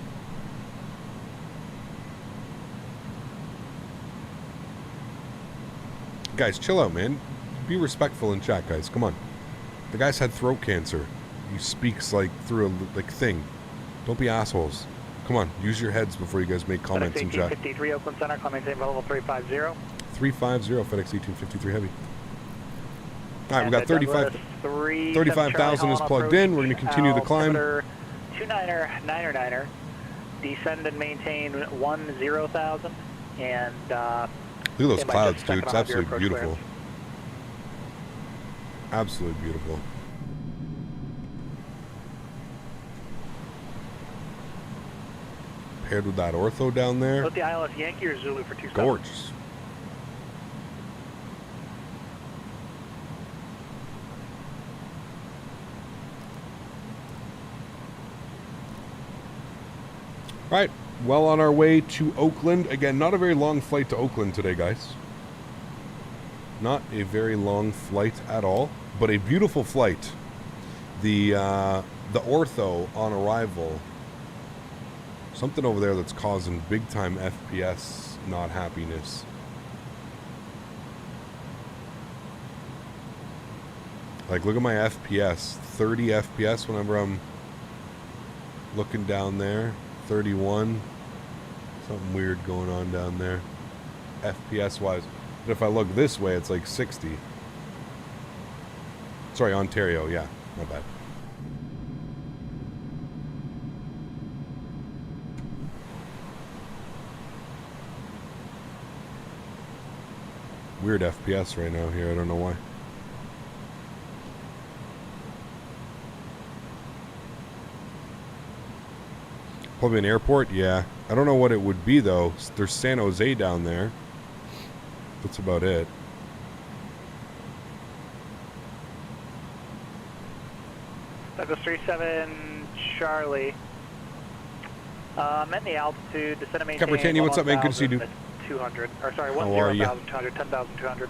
Guys, chill out, man. Be respectful in chat, guys. Come on. The guy's had throat cancer. He speaks like through a thing. Don't be assholes. Come on, use your heads before you guys make comments in chat. 1853 Oakland Center, call maintain level 350. 350, FedEx 1853 Heavy. All right, we got 35,000 is plugged in. We're going to continue the climb. 29er, descend and maintain 10,000. And look at those clouds, dude. It's absolutely beautiful. Absolutely beautiful. Paired with that ortho down there. Put the ILS Yankee or Zulu for 27. Gorgeous. Right, well on our way to Oakland. Again, not a very long flight to Oakland today, guys. Not a very long flight at all, but a beautiful flight. The ortho on arrival, something over there that's causing big time FPS not happiness. Like, look at my FPS, 30 FPS whenever I'm looking down there. 31, something weird going on down there FPS wise, but if I look this way it's like 60. Sorry, Ontario, yeah, my bad. Weird FPS right now here, I don't know why. Probably an airport, yeah. I don't know what it would be though. There's San Jose down there. That's about it. Douglas 37 Charlie. I'm at the altitude, descend and maintain. Captain, what's up, man? Good to see you, dude. 200, or sorry, how are you? 10,200, 10,200.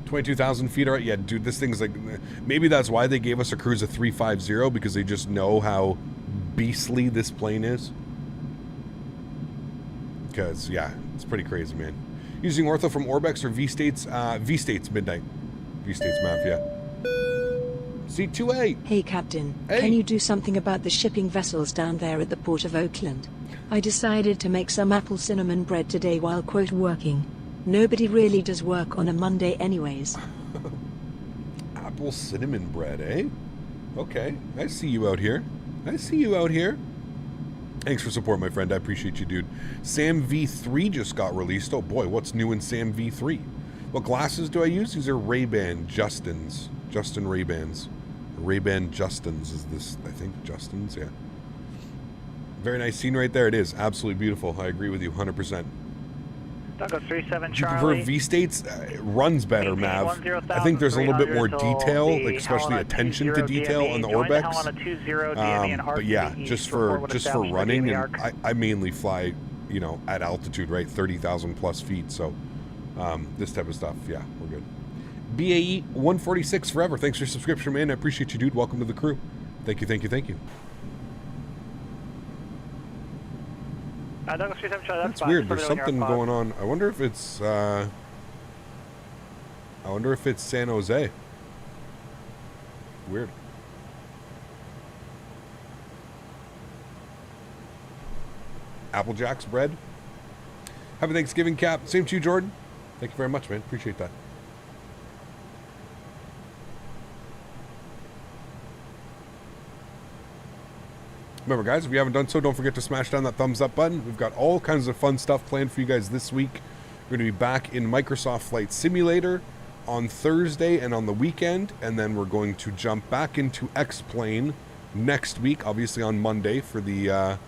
22,000 feet, all right? Yeah, dude, this thing's like, maybe that's why they gave us a cruise of 350, because they just know how beastly this plane is. Because, yeah, it's pretty crazy, man. Using ortho from Orbex or V-States? V-States, midnight. V-States map, yeah. C2A. Hey Captain, Hey. can you do something about the shipping vessels down there at the port of Oakland? I decided to make some apple cinnamon bread today while quote working. Nobody really does work on a Monday anyways. Apple cinnamon bread, eh? Okay, I see you out here. I see you out here. Thanks for support, my friend. I appreciate you, dude. Sam V3 just got released. Oh boy, what's new in Sam V3? What glasses do I use? These are Ray-Ban Justins. Justin Ray-Bans. Ray-Ban Justins is this, I think. Justins, yeah. Very nice scene right there. It is. Absolutely beautiful. I agree with you 100%. Douglas 37 Do you Charlie. prefer V-States? It runs better, Mav. I think there's a little bit more detail, like especially attention to detail on the Orbex. But yeah, just for running, and I mainly fly, you know, at altitude, right, 30,000 plus feet. So this type of stuff, yeah, we're good. BAE 146 forever. Thanks for your subscription, man. I appreciate you, dude. Welcome to the crew. Thank you, thank you, thank you. Douglas 37 Charlie, That's weird. There's something going on. I wonder if it's San Jose. Weird. Apple Jacks bread. Happy Thanksgiving, Cap. Same to you, Jordan. Thank you very much, man. Appreciate that. Remember, guys, if you haven't done so, don't forget to smash down that thumbs up button. We've got all kinds of fun stuff planned for you guys this week. We're going to be back in Microsoft Flight Simulator on Thursday and on the weekend, and then we're going to jump back into X-Plane next week, obviously on Monday, for the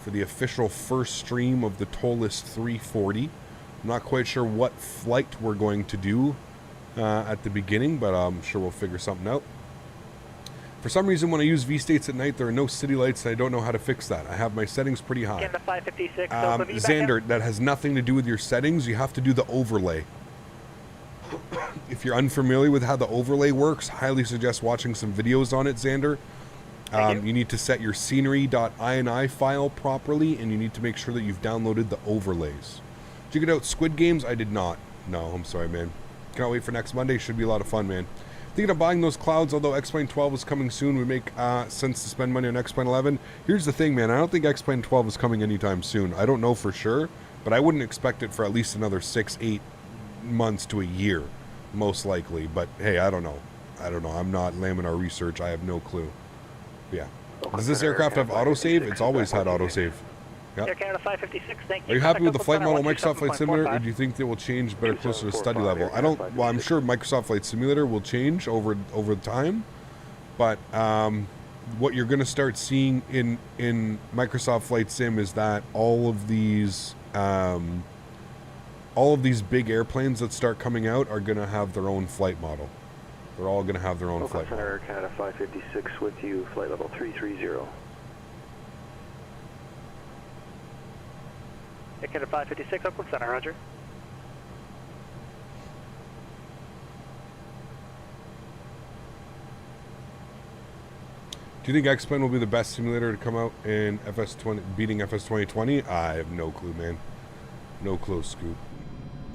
official first stream of the Toliss 340. I'm not quite sure what flight we're going to do at the beginning, but I'm sure we'll figure something out. For some reason, when I use V-States at night, there are no city lights, and I don't know how to fix that. I have my settings pretty high. Again, the 556, Xander, that has nothing to do with your settings. You have to do the overlay. If you're unfamiliar with how the overlay works, highly suggest watching some videos on it, Xander. You need to set your scenery.ini file properly, and you need to make sure that you've downloaded the overlays. Did you get out Squid Games? I did not. No, I'm sorry, man. Cannot wait for next Monday. Should be a lot of fun, man. Thinking of buying those clouds, although X-Plane 12 is coming soon. Would make sense to spend money on X-Plane 11. Here's the thing, man. I don't think X-Plane 12 is coming anytime soon. I don't know for sure, but I wouldn't expect it for at least another 6-8 months to a year, most likely. But hey, I don't know. I'm not laminar research. I have no clue. Yeah. Does this aircraft have autosave? It's always had autosave. Yep. Air Canada 556, thank you. Are you happy with the flight model Microsoft Flight Simulator, or do you think they will change better closer to study level? Well, I'm sure Microsoft Flight Simulator will change over time, but what you're going to start seeing in Microsoft Flight Sim is that all of these big airplanes that start coming out are going to have their own flight model. They're all going to have their own flight model. Air Canada 556 with you, flight level 330. Air Canada 556, Oakland Center, roger. Do you think X-Plane will be the best simulator to come out in beating FS 2020? I have no clue, man. No clue, Scoop.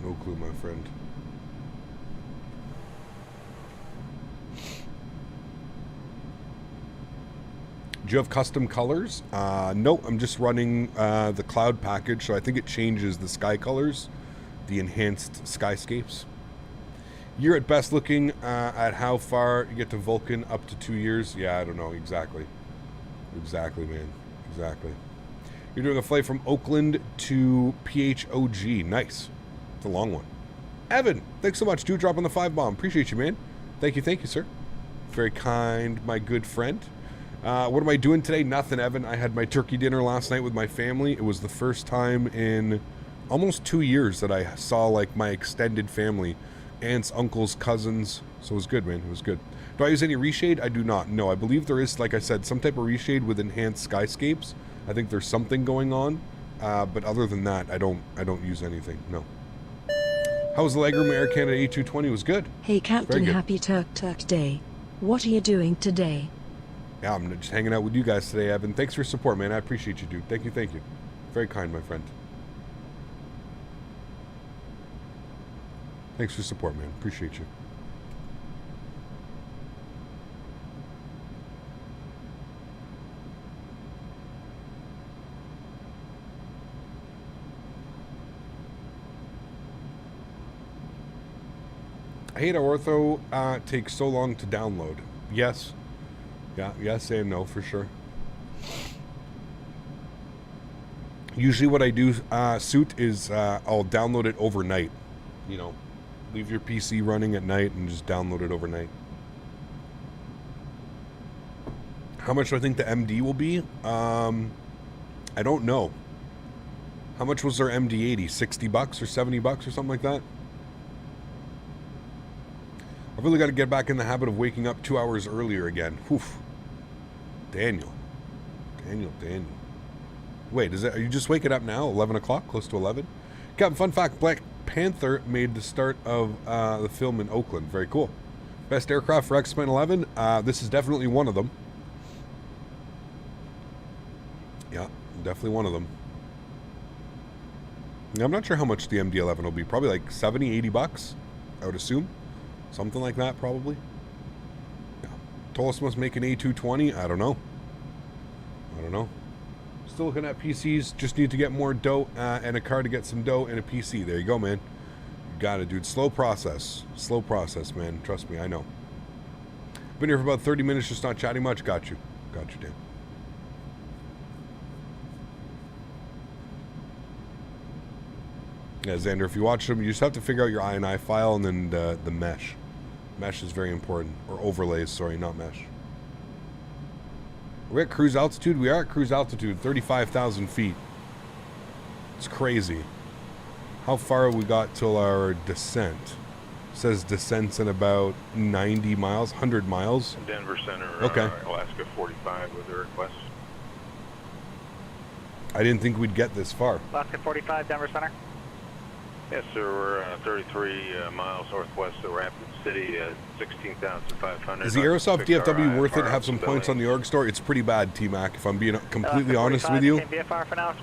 No clue, my friend. Do you have custom colors? No, I'm just running the cloud package, so I think it changes the sky colors, the enhanced skyscapes. You're at best looking at how far you get to Vulcan, up to 2 years. Yeah, I don't know exactly. Exactly, man. Exactly. You're doing a flight from Oakland to PHOG. Nice. It's a long one. Evan, thanks so much. Dropping the 5-bomb. Appreciate you, man. Thank you, sir. Very kind, my good friend. What am I doing today? Nothing, Evan. I had my turkey dinner last night with my family. It was the first time in almost 2 years that I saw, like, my extended family. Aunts, uncles, cousins. So it was good, man. It was good. Do I use any reshade? I do not. No, I believe there is, like I said, some type of reshade with enhanced skyscapes. I think there's something going on. But other than that, I don't use anything. No. How was the legroom Air Canada A220? It was good. Hey, Captain, happy Turk Day. What are you doing today? Yeah, I'm just hanging out with you guys today, Evan. Thanks for your support, man. I appreciate you, dude. Thank you. Very kind, my friend. Thanks for your support, man. Appreciate you. I hate how ortho takes so long to download. Yes. Yeah, yes and no for sure. Usually what I do, suit, is I'll download it overnight. You know, leave your PC running at night and just download it overnight. How much do I think the MD will be? I don't know. How much was their MD80? 60 bucks or 70 bucks or something like that? I've really got to get back in the habit of waking up 2 hours earlier again. Oof. Daniel. Wait, are you just waking up now? 11 o'clock? Close to 11? Captain, fun fact, Black Panther made the start of the film in Oakland. Very cool. Best aircraft for X-Men 11? This is definitely one of them. Yeah, definitely one of them. I'm not sure how much the MD-11 will be. Probably like 70, 80 bucks, I would assume. Something like that, probably. Yeah. Toliss must make an A220. I don't know. Still looking at PCs. Just need to get more dough and a car to get some dough and a PC. There you go, man. You got it, dude. Slow process, man. Trust me, I know. Been here for about 30 minutes, just not chatting much. Got you, Dan. Yeah, Xander, if you watch them, you just have to figure out your INI file and then the mesh. Mesh is very important. Or overlays, sorry, not mesh. We're at cruise altitude? We are at cruise altitude, 35,000 feet. It's crazy. How far have we got till our descent? It says descent's in about 90 miles, 100 miles. Denver Center, okay. Alaska 45 with the request. I didn't think we'd get this far. Alaska 45, Denver Center. Yes, sir. We're 33 miles northwest of Rapid City, 16,500. Is the Aerosoft DFW worth it? Have some points on the org store? It's pretty bad, T-Mac, if I'm being completely honest with you.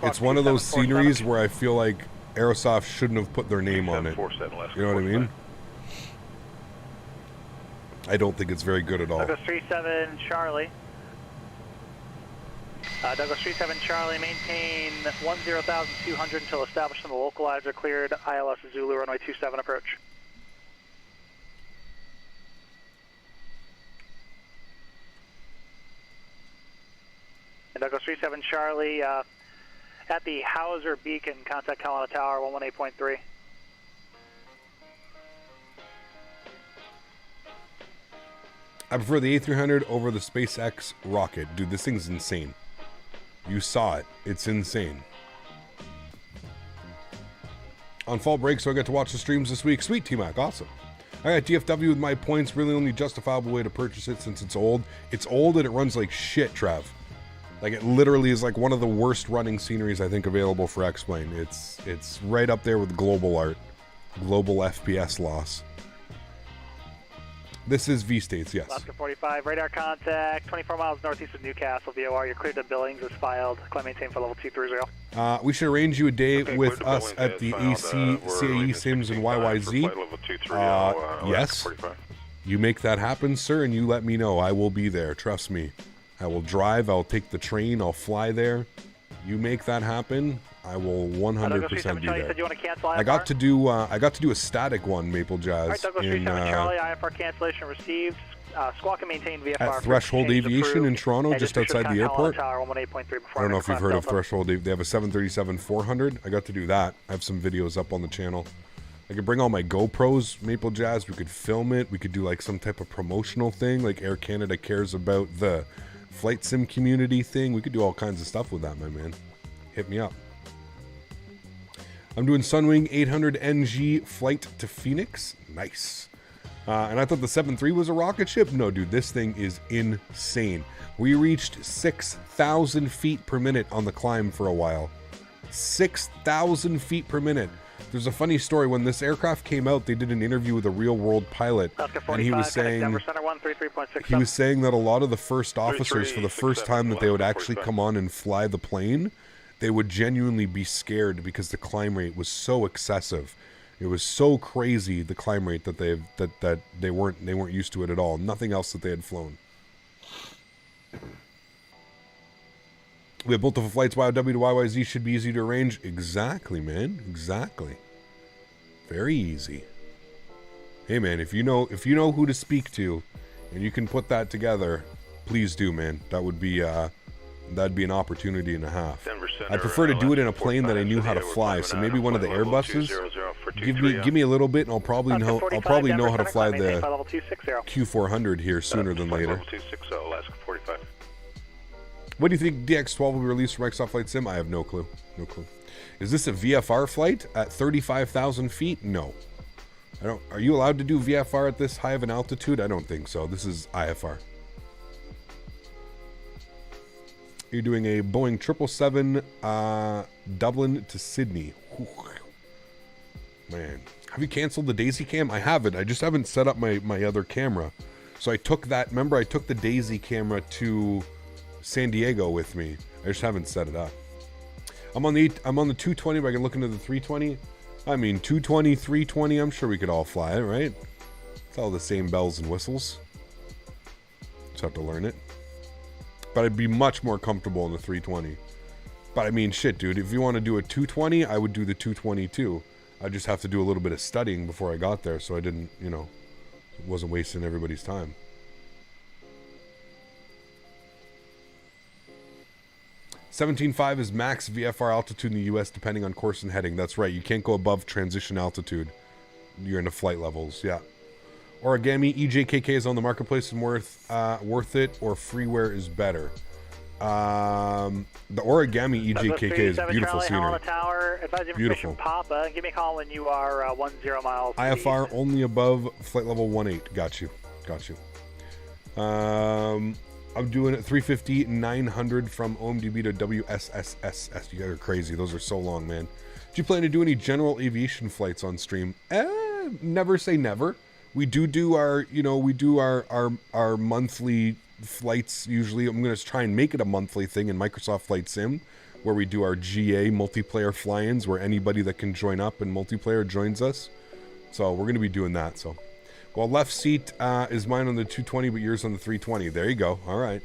It's one of those sceneries where I feel like Aerosoft shouldn't have put their name on it. You know what I mean? I don't think it's very good at all. Douglas 37 Charlie. Douglas 37 Charlie, maintain 10,200 until established and the localizer cleared. ILS Zulu, runway 27 approach. And Douglas 37 Charlie, at the Hauser Beacon, contact Helena Tower, 118.3. I prefer the A300 over the SpaceX rocket. Dude, this thing's insane. You saw it. It's insane. On fall break, so I get to watch the streams this week. Sweet, T-Mac. Awesome. I got DFW with my points. Really only justifiable way to purchase it since it's old. It's old and it runs like shit, Trav. Like, it literally is like one of the worst running sceneries I think available for X-Plane. It's right up there with global art. Global FPS loss. This is V-States, yes. Alaska 45, radar contact, 24 miles northeast of Newcastle, VOR. You're cleared to Billings, is filed. Climb maintain for level 230. We should arrange you a day with us at the AC, CAE, Sims, and YYZ. Yes. You make that happen, sir, and you let me know. I will be there. Trust me. I will drive. I'll take the train. I'll fly there. You make that happen, I will 100% be there. I got to do a static one, Maple Jazz. Right, Douglas 37 Charlie, IFR cancellation received. Squawk and maintain VFR. At Threshold Aviation in Toronto, just outside the airport. I don't know if you've heard of Threshold. They have a 737-400. I got to do that. I have some videos up on the channel. I could bring all my GoPros, Maple Jazz. We could film it. We could do like some type of promotional thing, like Air Canada cares about the flight sim community thing. We could do all kinds of stuff with that, my man. Hit me up. I'm doing Sunwing 800 NG flight to Phoenix. Nice. And I thought the 7.3 was a rocket ship. No, dude, this thing is insane. We reached 6,000 feet per minute on the climb for a while. 6,000 feet per minute. There's a funny story. When this aircraft came out, they did an interview with a real-world pilot, and he was saying that a lot of the first officers, for the first time that they would actually come on and fly the plane, they would genuinely be scared because the climb rate was so excessive. It was so crazy, the climb rate, that they weren't used to it at all. Nothing else that they had flown. We have multiple flights. YW to YYZ should be easy to arrange. Exactly, man. Exactly. Very easy. hey man, if you know who to speak to, and you can put that together, please do, man. That would be that'd be an opportunity and a half. I prefer to do it in a plane that I knew how to fly. So maybe one of the Airbuses. Give me a little bit, and I'll probably know how to fly the Q400 here sooner than later. What do you think DX12 will be released for Microsoft Flight Sim? I have no clue. No clue. Is this a VFR flight at 35,000 feet? No. I don't. Are you allowed to do VFR at this high of an altitude? I don't think so. This is IFR. You're doing a Boeing 777 Dublin to Sydney. Whew. Man, have you canceled the Daisy Cam? I haven't. I just haven't set up my other camera. So I took that. Remember, I took the Daisy camera to San Diego with me. I just haven't set it up. I'm on the 220, but I can look into the 320. I mean, 220, 320, I'm sure we could all fly it, right? It's all the same bells and whistles. Just have to learn it. But I'd be much more comfortable in the 320. But I mean, shit, dude, if you want to do a 220, I would do the 220 too. I just have to do a little bit of studying before I got there, so I didn't, wasn't wasting everybody's time. $17.5 is max VFR altitude in the US depending on course and heading. That's right. You can't go above transition altitude. You're into flight levels. Yeah. Origami EJKK is on the marketplace and worth it, or freeware is better. The Origami EJKK is beautiful scenery. Beautiful. Papa, give me a call when you are 10 miles. IFR only above flight level 18. Got you. I'm doing it 350, 900 from OMDB to WSSSS. You guys are crazy. Those are so long, man. Do you plan to do any general aviation flights on stream? Never say never. We do our monthly flights usually. I'm going to try and make it a monthly thing in Microsoft Flight Sim, where we do our GA multiplayer fly-ins, where anybody that can join up in multiplayer joins us. So we're going to be doing that, so. Well, left seat is mine on the 220, but yours on the 320. There you go. All right.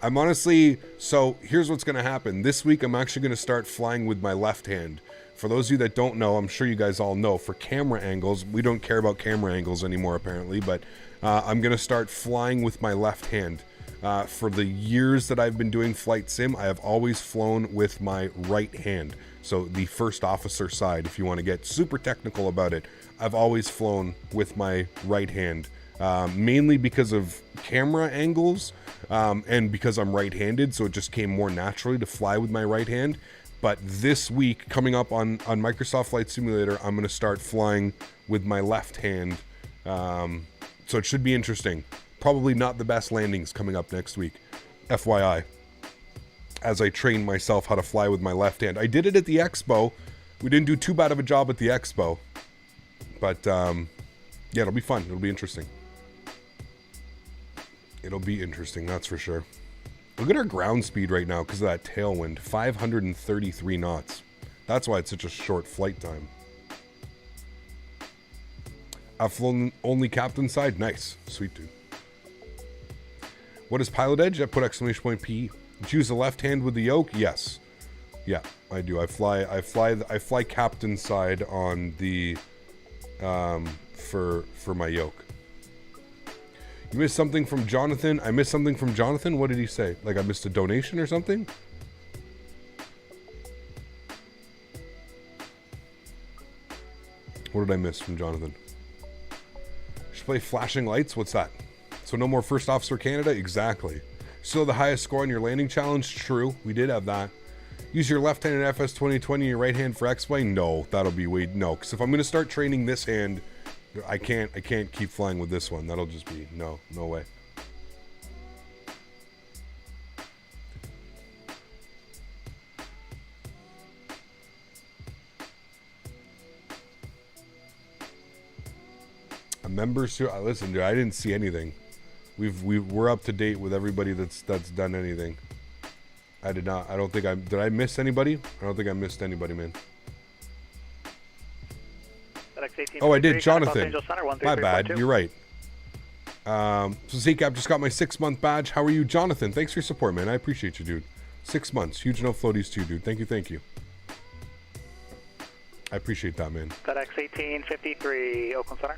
I'm honestly, so here's what's going to happen. This week, I'm actually going to start flying with my left hand. For those of you that don't know, I'm sure you guys all know, for camera angles, we don't care about camera angles anymore, apparently, but I'm going to start flying with my left hand. For the years that I've been doing Flight Sim, I have always flown with my right hand. So the first officer side, if you want to get super technical about it, I've always flown with my right hand, mainly because of camera angles and because I'm right-handed, so it just came more naturally to fly with my right hand. But this week, coming up on Microsoft Flight Simulator, I'm going to start flying with my left hand, so it should be interesting. Probably not the best landings coming up next week, FYI, as I train myself how to fly with my left hand. I did it at the Expo. We didn't do too bad of a job at the Expo. But, yeah, it'll be fun. It'll be interesting. It'll be interesting, that's for sure. Look at our ground speed right now because of that tailwind. 533 knots. That's why it's such a short flight time. I've flown only captain side. Nice. Sweet, dude. What is Pilotedge? I put exclamation point P. Choose the left hand with the yoke? Yes. Yeah, I do. I fly captain side on the... for my yoke. You missed something from Jonathan? I missed something from Jonathan? What did he say? Like I missed a donation or something? What did I miss from Jonathan? Should play flashing lights? What's that? So no more First Officer Canada? Exactly. Still the highest score on your landing challenge? True. We did have that. Use your left hand in FS 2020 and your right hand for X-Plane? No, that'll be way... No, because if I'm going to start training this hand, I can't keep flying with this one. That'll just be... No way. A member... Listen, dude, I didn't see anything. We're up to date with everybody that's done anything. I did not. I don't think did I miss anybody? I don't think I missed anybody, man. Oh, I did. Jonathan. My bad. You're right. So ZCAP just got my 6-month badge. How are you, Jonathan? Thanks for your support, man. I appreciate you, dude. 6 months. Huge enough floaties too, dude. Thank you. I appreciate that, man. FedEx 1853, Oakland Center.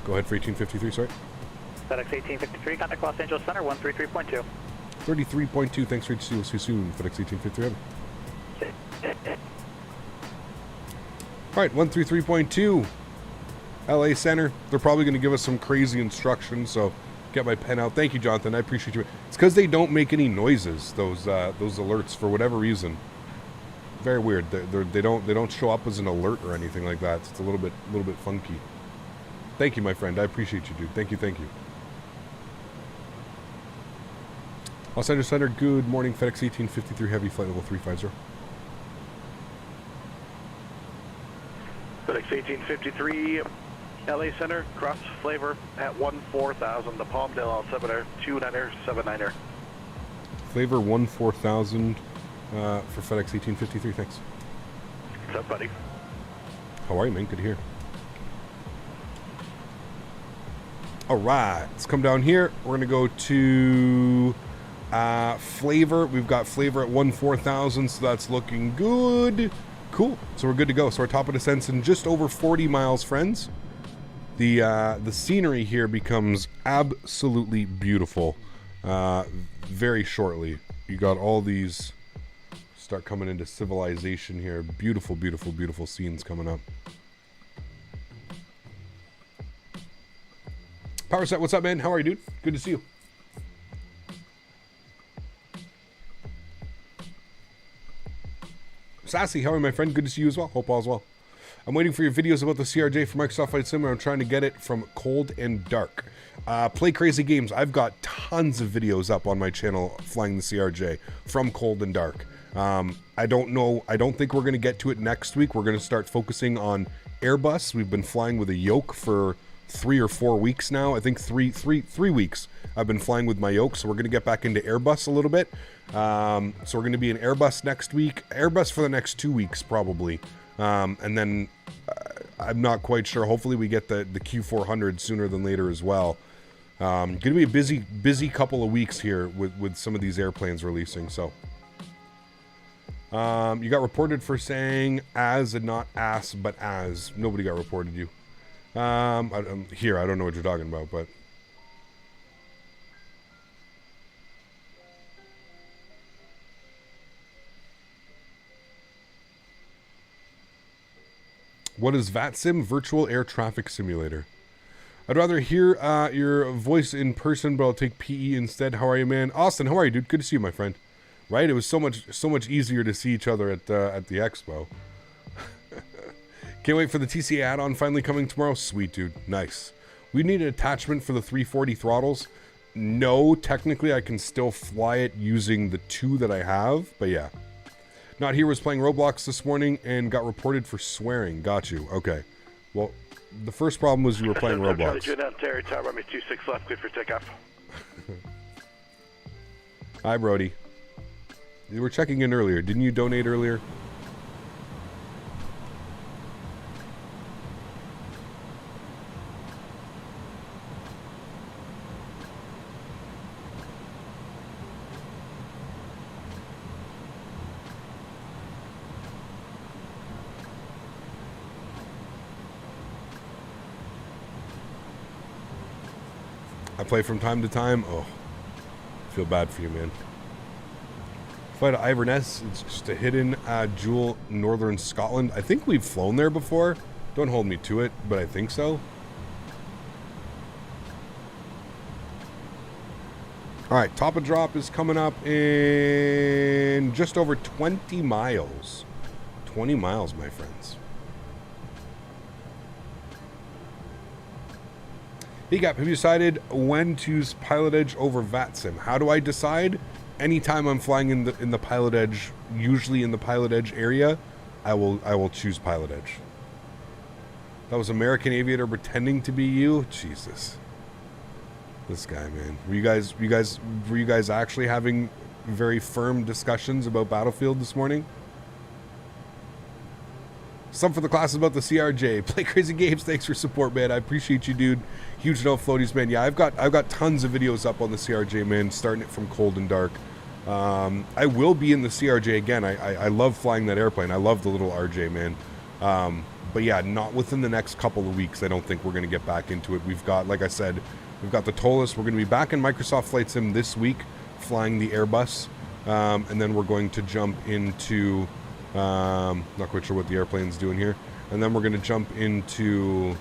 Go ahead for 1853, sorry. FedEx 1853, contact Los Angeles Center, 133.2. 33.2, thanks for HC. We'll see you soon, FedEx 1853. All right, 133.2, LA Center. They're probably going to give us some crazy instructions, so get my pen out. Thank you, Jonathan. I appreciate you. It's because they don't make any noises, those alerts, for whatever reason. Very weird. They don't show up as an alert or anything like that. It's a little bit funky. Thank you, my friend. I appreciate you, dude. Thank you. Los Angeles Center, good morning. FedEx 1853 Heavy, flight level 350. FedEx 1853, LA Center, cross flavor at 14,000, the Palmdale altimeter, 29er, 79er. Flavor 14,000 for FedEx 1853, thanks. What's up, buddy? How are you, man? Good to hear. All right, let's come down here. We're going to go to flavor. We've got flavor at 14,000, so that's looking good. Cool. So we're good to go. So our top of descent's in just over 40 miles, friends. The scenery here becomes absolutely beautiful very shortly. You got all these start coming into civilization here. Beautiful, beautiful, beautiful scenes coming up. Power Set, what's up, man? How are you, dude? Good to see you. Sassy, how are you, my friend? Good to see you as well. Hope all's well. I'm waiting for your videos about the CRJ for Microsoft Flight Sim. I'm trying to get it from cold and dark. Play crazy games. I've got tons of videos up on my channel flying the CRJ from cold and dark. I don't know. I don't think we're going to get to it next week. We're going to start focusing on Airbus. We've been flying with a yoke for 3 or 4 weeks now. I think three weeks I've been flying with my yoke. So we're going to get back into Airbus a little bit. So we're going to be in Airbus next week. Airbus for the next 2 weeks probably. And then I'm not quite sure. Hopefully we get the Q400 sooner than later as well. Going to be a busy couple of weeks here with some of these airplanes releasing. So you got reported for saying as and not ass, but as. Nobody got reported you. Here, I don't know what you're talking about, but what is VATSIM? Virtual Air Traffic Simulator. I'd rather hear your voice in person, but I'll take PE instead. How are you, man? Austin, how are you, dude? Good to see you, my friend. Right? It was so much easier to see each other at the expo. Can't wait for the TCA add-on finally coming tomorrow. Sweet, dude. Nice. We need an attachment for the 340 throttles. No, technically I can still fly it using the 2 that I have, but yeah. Not Here was playing Roblox this morning and got reported for swearing. Got you. Okay. Well, the first problem was you were playing Roblox. Terry, tower runway 26 left, good for takeoff. Hi, Brody. You were checking in earlier. Didn't you donate earlier? I play from time to time. Oh, I feel bad for you, man. Fly to Iverness. It's just a hidden jewel, northern Scotland. I think we've flown there before. Don't hold me to it, but I think so. All right, top of drop is coming up in just over 20 miles. 20 miles, my friends. Hey, Gap, have you decided when to use Pilotedge over VATSIM? How do I decide? Anytime I'm flying in the Pilotedge, usually in the Pilotedge area, I will choose Pilotedge. That was American Aviator pretending to be you? Jesus. This guy, man. Were you guys actually having very firm discussions about Battlefield this morning? Some for the classes about the CRJ. Play crazy games. Thanks for support, man. I appreciate you, dude. Huge no floaties, man. Yeah, I've got tons of videos up on the CRJ, man. Starting it from cold and dark. I will be in the CRJ again. I love flying that airplane. I love the little RJ, man. But yeah, not within the next couple of weeks. I don't think we're going to get back into it. We've got, like I said, we've got the Toliss. We're going to be back in Microsoft Flight Sim this week, flying the Airbus. And then we're going to jump into, not quite sure what the airplane's doing here. And then we're going to jump into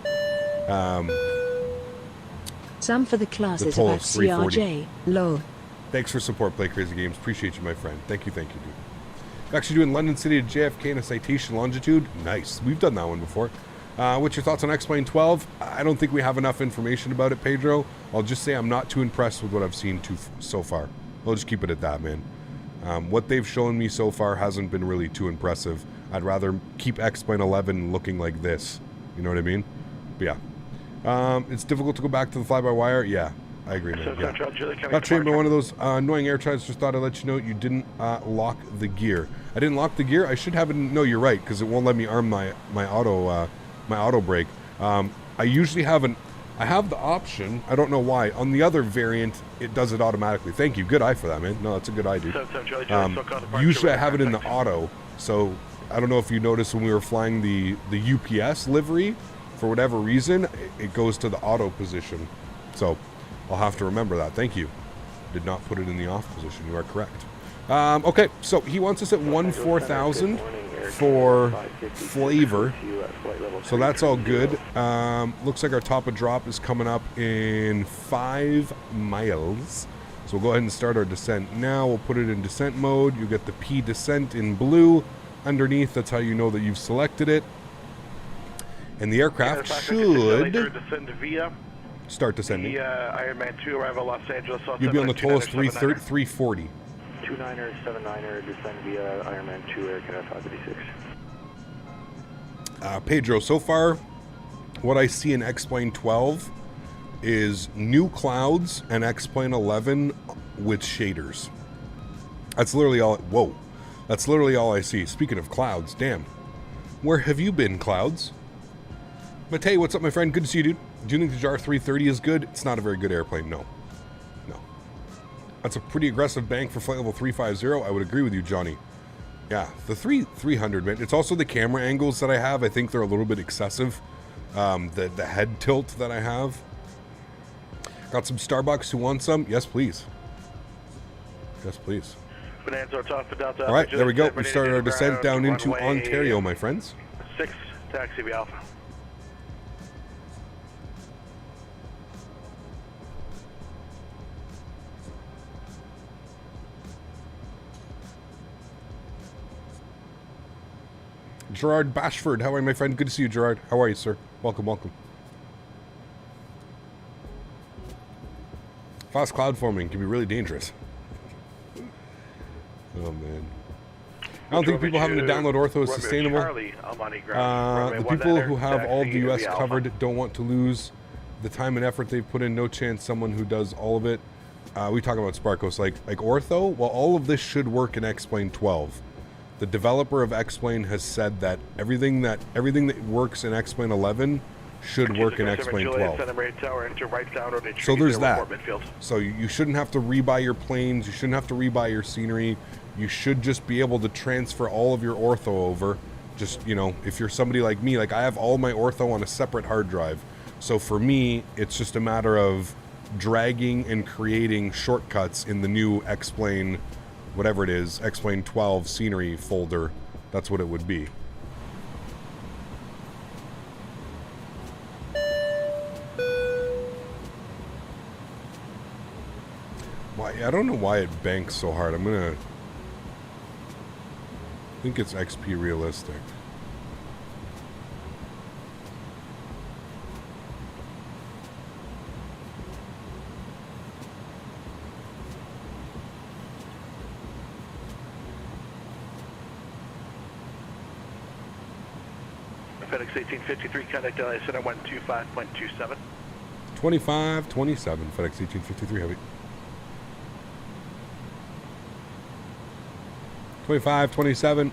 some for the classes the about Toliss 340. CRJ. Lol. Thanks for support, Play Crazy Games. Appreciate you, my friend. Thank you, dude. We're actually doing London City to JFK in a citation longitude. Nice. We've done that one before. What's your thoughts on X-Plane 12? I don't think we have enough information about it, Pedro. I'll just say I'm not too impressed with what I've seen so far. I'll just keep it at that, man. What they've shown me so far hasn't been really too impressive. I'd rather keep X-Plane 11 looking like this. You know what I mean? But yeah. It's difficult to go back to the fly-by-wire. Yeah, I agree, man. Yeah. Got trained by one of those annoying air tribes. Just thought I'd let you know you didn't lock the gear. I didn't lock the gear. I should have it. No, you're right, because it won't let me arm my auto brake. I usually have I have the option. I don't know why. On the other variant, it does it automatically. Thank you. Good eye for that, man. No, that's a good eye, dude. Usually I have it in the auto. So I don't know if you noticed when we were flying the UPS livery, for whatever reason, it goes to the auto position. So I'll have to remember that. Thank you. Did not put it in the off position. You are correct. Okay, so he wants us at 1,4,000 for flavor. So that's all good. Looks like our top of drop is coming up in 5 miles. So we'll go ahead and start our descent now. We'll put it in descent mode. You get the P descent in blue underneath. That's how you know that you've selected it. And the aircraft should start descending. Ironman 2 arrival Los Angeles. You'll be on the Toliss 340. 29er, 79er, descend via Ironman 2 aircraft 536. Pedro, so far, what I see in X-Plane 12 is new clouds and X-Plane 11 with shaders. That's literally all. Whoa. That's literally all I see. Speaking of clouds, damn. Where have you been, clouds? Matei, what's up, my friend? Good to see you, dude. Do you think the JAR 330 is good? It's not a very good airplane, no. No. That's a pretty aggressive bank for flight level 350. I would agree with you, Johnny. Yeah, the 300, man. It's also the camera angles that I have. I think they're a little bit excessive. The head tilt that I have. Got some Starbucks who want some? Yes, please. Yes, please. All right, there we go. We started our descent down into Ontario, my friends. 6, taxi V Alpha. Gerard Bashford, how are you, my friend? Good to see you, Gerard. How are you, sir? Welcome, welcome. Fast cloud forming can be really dangerous. Oh, man. I don't think people having to download Ortho is sustainable. The people who have all the U.S. covered don't want to lose the time and effort they've put in. No chance someone who does all of it. We talk about Sparkos. Like Ortho, well, all of this should work in X-Plane 12. The developer of X-Plane has said that everything that works in X-Plane 11 should work in X-Plane 12. So there's that. So you shouldn't have to rebuy your planes. You shouldn't have to rebuy your scenery. You should just be able to transfer all of your ortho over. Just, you know, if you're somebody like me, like I have all my ortho on a separate hard drive. So for me, it's just a matter of dragging and creating shortcuts in the new X-Plane, whatever it is, X-Plane 12 scenery folder. That's what it would be. Why? I don't know why it banks so hard. I think it's XP realistic. FedEx 1853, contact LA Center 125.27. 2527, FedEx 1853 heavy. 2527.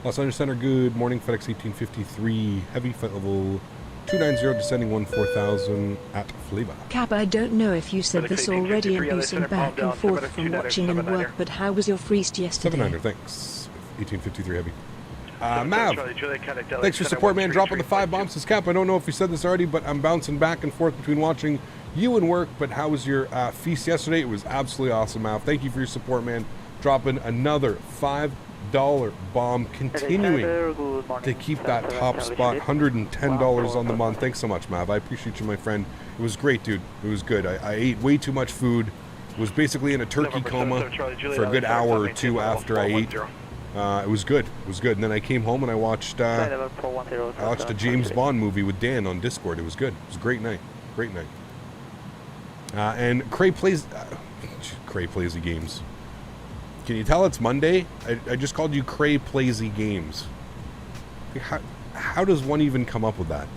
Los Angeles Center, good morning. FedEx 1853 heavy, flight level 290, descending 14,000 at Flavor. Cap, I don't know if you said this already and pacing back and forth from watching and work, but how was your freest yesterday? 700, thanks. 1853 heavy. Mav, thanks for support, man. Dropping the 5 bombs. Says Cap, I don't know if you said this already, but I'm bouncing back and forth between watching you and work. But how was your feast yesterday? It was absolutely awesome, Mav. Thank you for your support, man. Dropping another $5 bomb, continuing to keep that top spot. $110 on the month. Thanks so much, Mav. I appreciate you, my friend. It was great, dude. It was good. I ate way too much food. Was basically in a turkey coma for a good hour or two after I ate. It was good. It was good. And then I came home and I watched a James Bond movie with Dan on Discord. It was good. It was a great night. Great night. And Cray plays the games. Can you tell it's Monday? I just called you Cray Playsy Games. How does one even come up with that?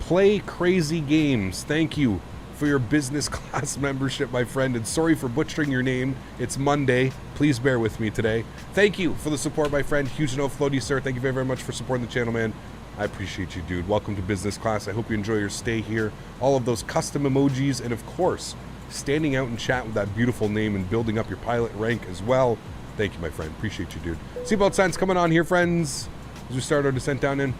Play Crazy Games. Thank you for your business class membership, my friend, and sorry for butchering your name. It's Monday. Please bear with me today. Thank you for the support, my friend. Huge no floaty, sir. Thank you very, very much for supporting the channel, man. I appreciate you, dude. Welcome to business class. I hope you enjoy your stay here. All of those custom emojis, and of course, standing out in chat with that beautiful name and building up your pilot rank as well. Thank you, my friend. Appreciate you, dude. Seatbelt signs coming on here, friends. As we start our descent down in. You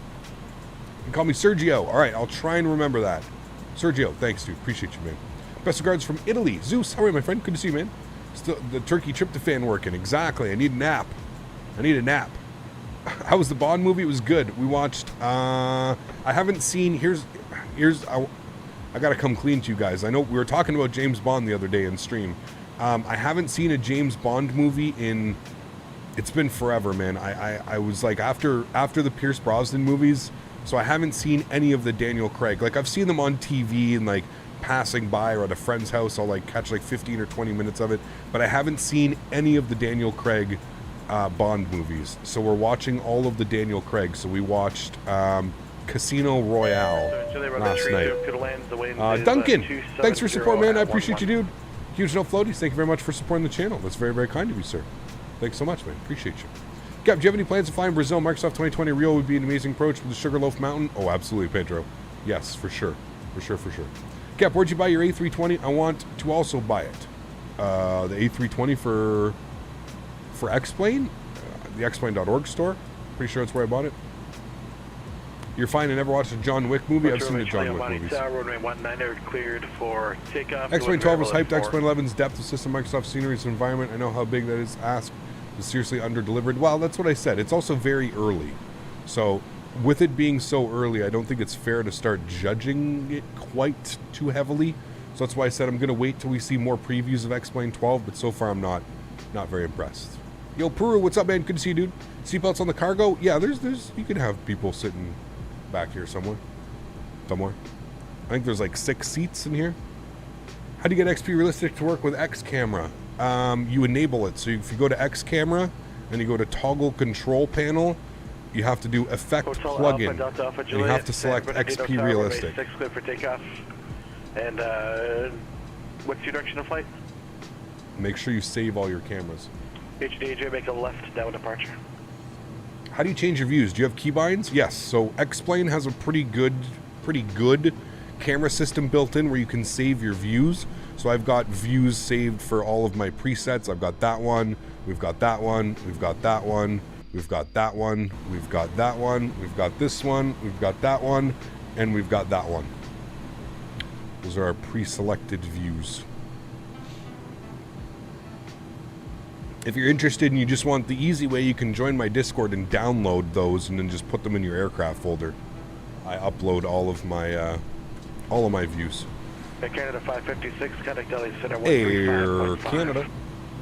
can call me Sergio. All right, I'll try and remember that. Sergio, thanks, dude. Appreciate you, man. Best regards from Italy. Zeus, how are you, my friend? Good to see you, man. Still the turkey tryptophan working. Exactly. I need a nap. How was the Bond movie? It was good. We watched, I haven't seen, I gotta come clean to you guys. I know we were talking about James Bond the other day in stream. I haven't seen a James Bond movie in, it's been forever, man. I was like, after the Pierce Brosnan movies, so I haven't seen any of the Daniel Craig. Like, I've seen them on TV and, like, passing by or at a friend's house. I'll, like, catch, like, 15 or 20 minutes of it. But I haven't seen any of the Daniel Craig Bond movies. So we're watching all of the Daniel Craig. So we watched Casino Royale last night. Duncan, thanks for support, man. I appreciate you, dude. Huge no floaties. Thank you very much for supporting the channel. That's very, very kind of you, sir. Thanks so much, man. Appreciate you. Cap, do you have any plans to fly in Brazil? Microsoft 2020 Rio would be an amazing approach with the Sugarloaf Mountain. Oh, absolutely, Pedro. Yes, for sure. For sure. Cap, where'd you buy your A320? I want to also buy it. The A320 for X-Plane? The Xplane.org store. Pretty sure that's where I bought it. You're fine. I never watched a John Wick movie. I've seen the John Wick movies. Runway 19 cleared for takeoff. X-Plane 12 was hyped. X-Plane 11's depth of system, Microsoft scenery, environment. I know how big that is. Ask. Seriously under-delivered. Well, that's what I said. It's also very early. So with it being so early, I don't think it's fair to start judging it quite too heavily. So that's why I said I'm going to wait till we see more previews of X-Plane 12, but so far I'm not very impressed. Yo, Puru, what's up, man? Good to see you, dude. Seatbelts on the cargo? Yeah, there's you can have people sitting back here somewhere. I think there's like 6 seats in here. How do you get XP Realistic to work with X camera? You enable it. So if you go to X camera and you go to toggle control panel, you have to do effect plugin. And you have to select XP Realistic. 6 clear for takeoff. And what's your direction of flight? Make sure you save all your cameras. HDJ, make a left down departure. How do you change your views? Do you have keybinds? Yes. So X-Plane has a pretty good camera system built in where you can save your views. So I've got views saved for all of my presets. I've got that one, we've got that one, we've got that one, we've got that one, we've got that one, we've got this one, we've got that one, and we've got that one. Those are our pre-selected views. If you're interested and you just want the easy way, you can join my Discord and download those and then just put them in your aircraft folder. I upload all of my views. Canada 556, contact LA Center 135.5. Air Canada.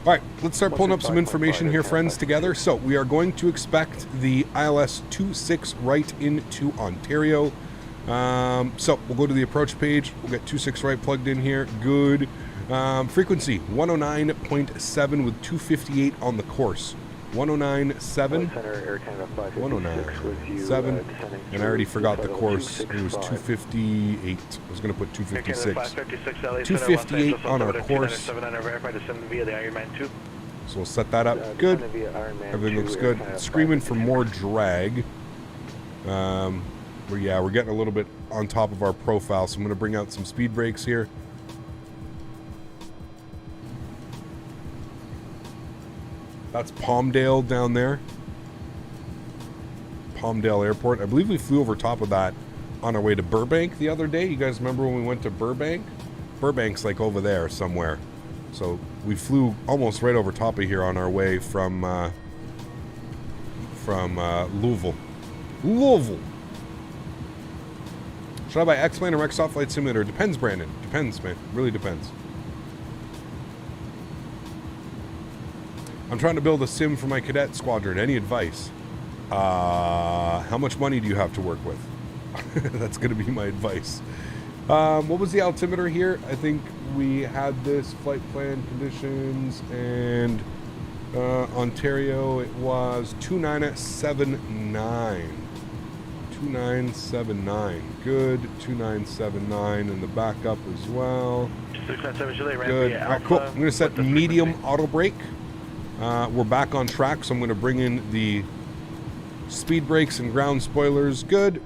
All right, let's start pulling up some information here, friends, together. So we are going to expect the ILS 26 right into Ontario. So we'll go to the approach page. We'll get 26 right plugged in here. Good. Frequency 109.7 with 258 on the course. 109.7, 109.7, and I already forgot the course. It was 258. I was going to put 256. 258 on our course. So we'll set that up. Good. Everything looks good. Screaming for more drag. We're getting a little bit on top of our profile, so I'm going to bring out some speed brakes here. That's Palmdale down there. Palmdale Airport. I believe we flew over top of that on our way to Burbank the other day. You guys remember when we went to Burbank? Burbank's like over there somewhere. So we flew almost right over top of here on our way from Louisville. Should I buy X-Plane or Microsoft Flight Simulator? Depends, Brandon. Depends, man. Really depends. I'm trying to build a sim for my cadet squadron. Any advice? How much money do you have to work with? That's going to be my advice. What was the altimeter here? I think we had this flight plan conditions and Ontario, it was 2979. 2979. Good. 2979 and the backup as well. 697 Good. All right, cool. I'm going to set medium auto brake. We're back on track, so I'm going to bring in the speed brakes and ground spoilers. Good.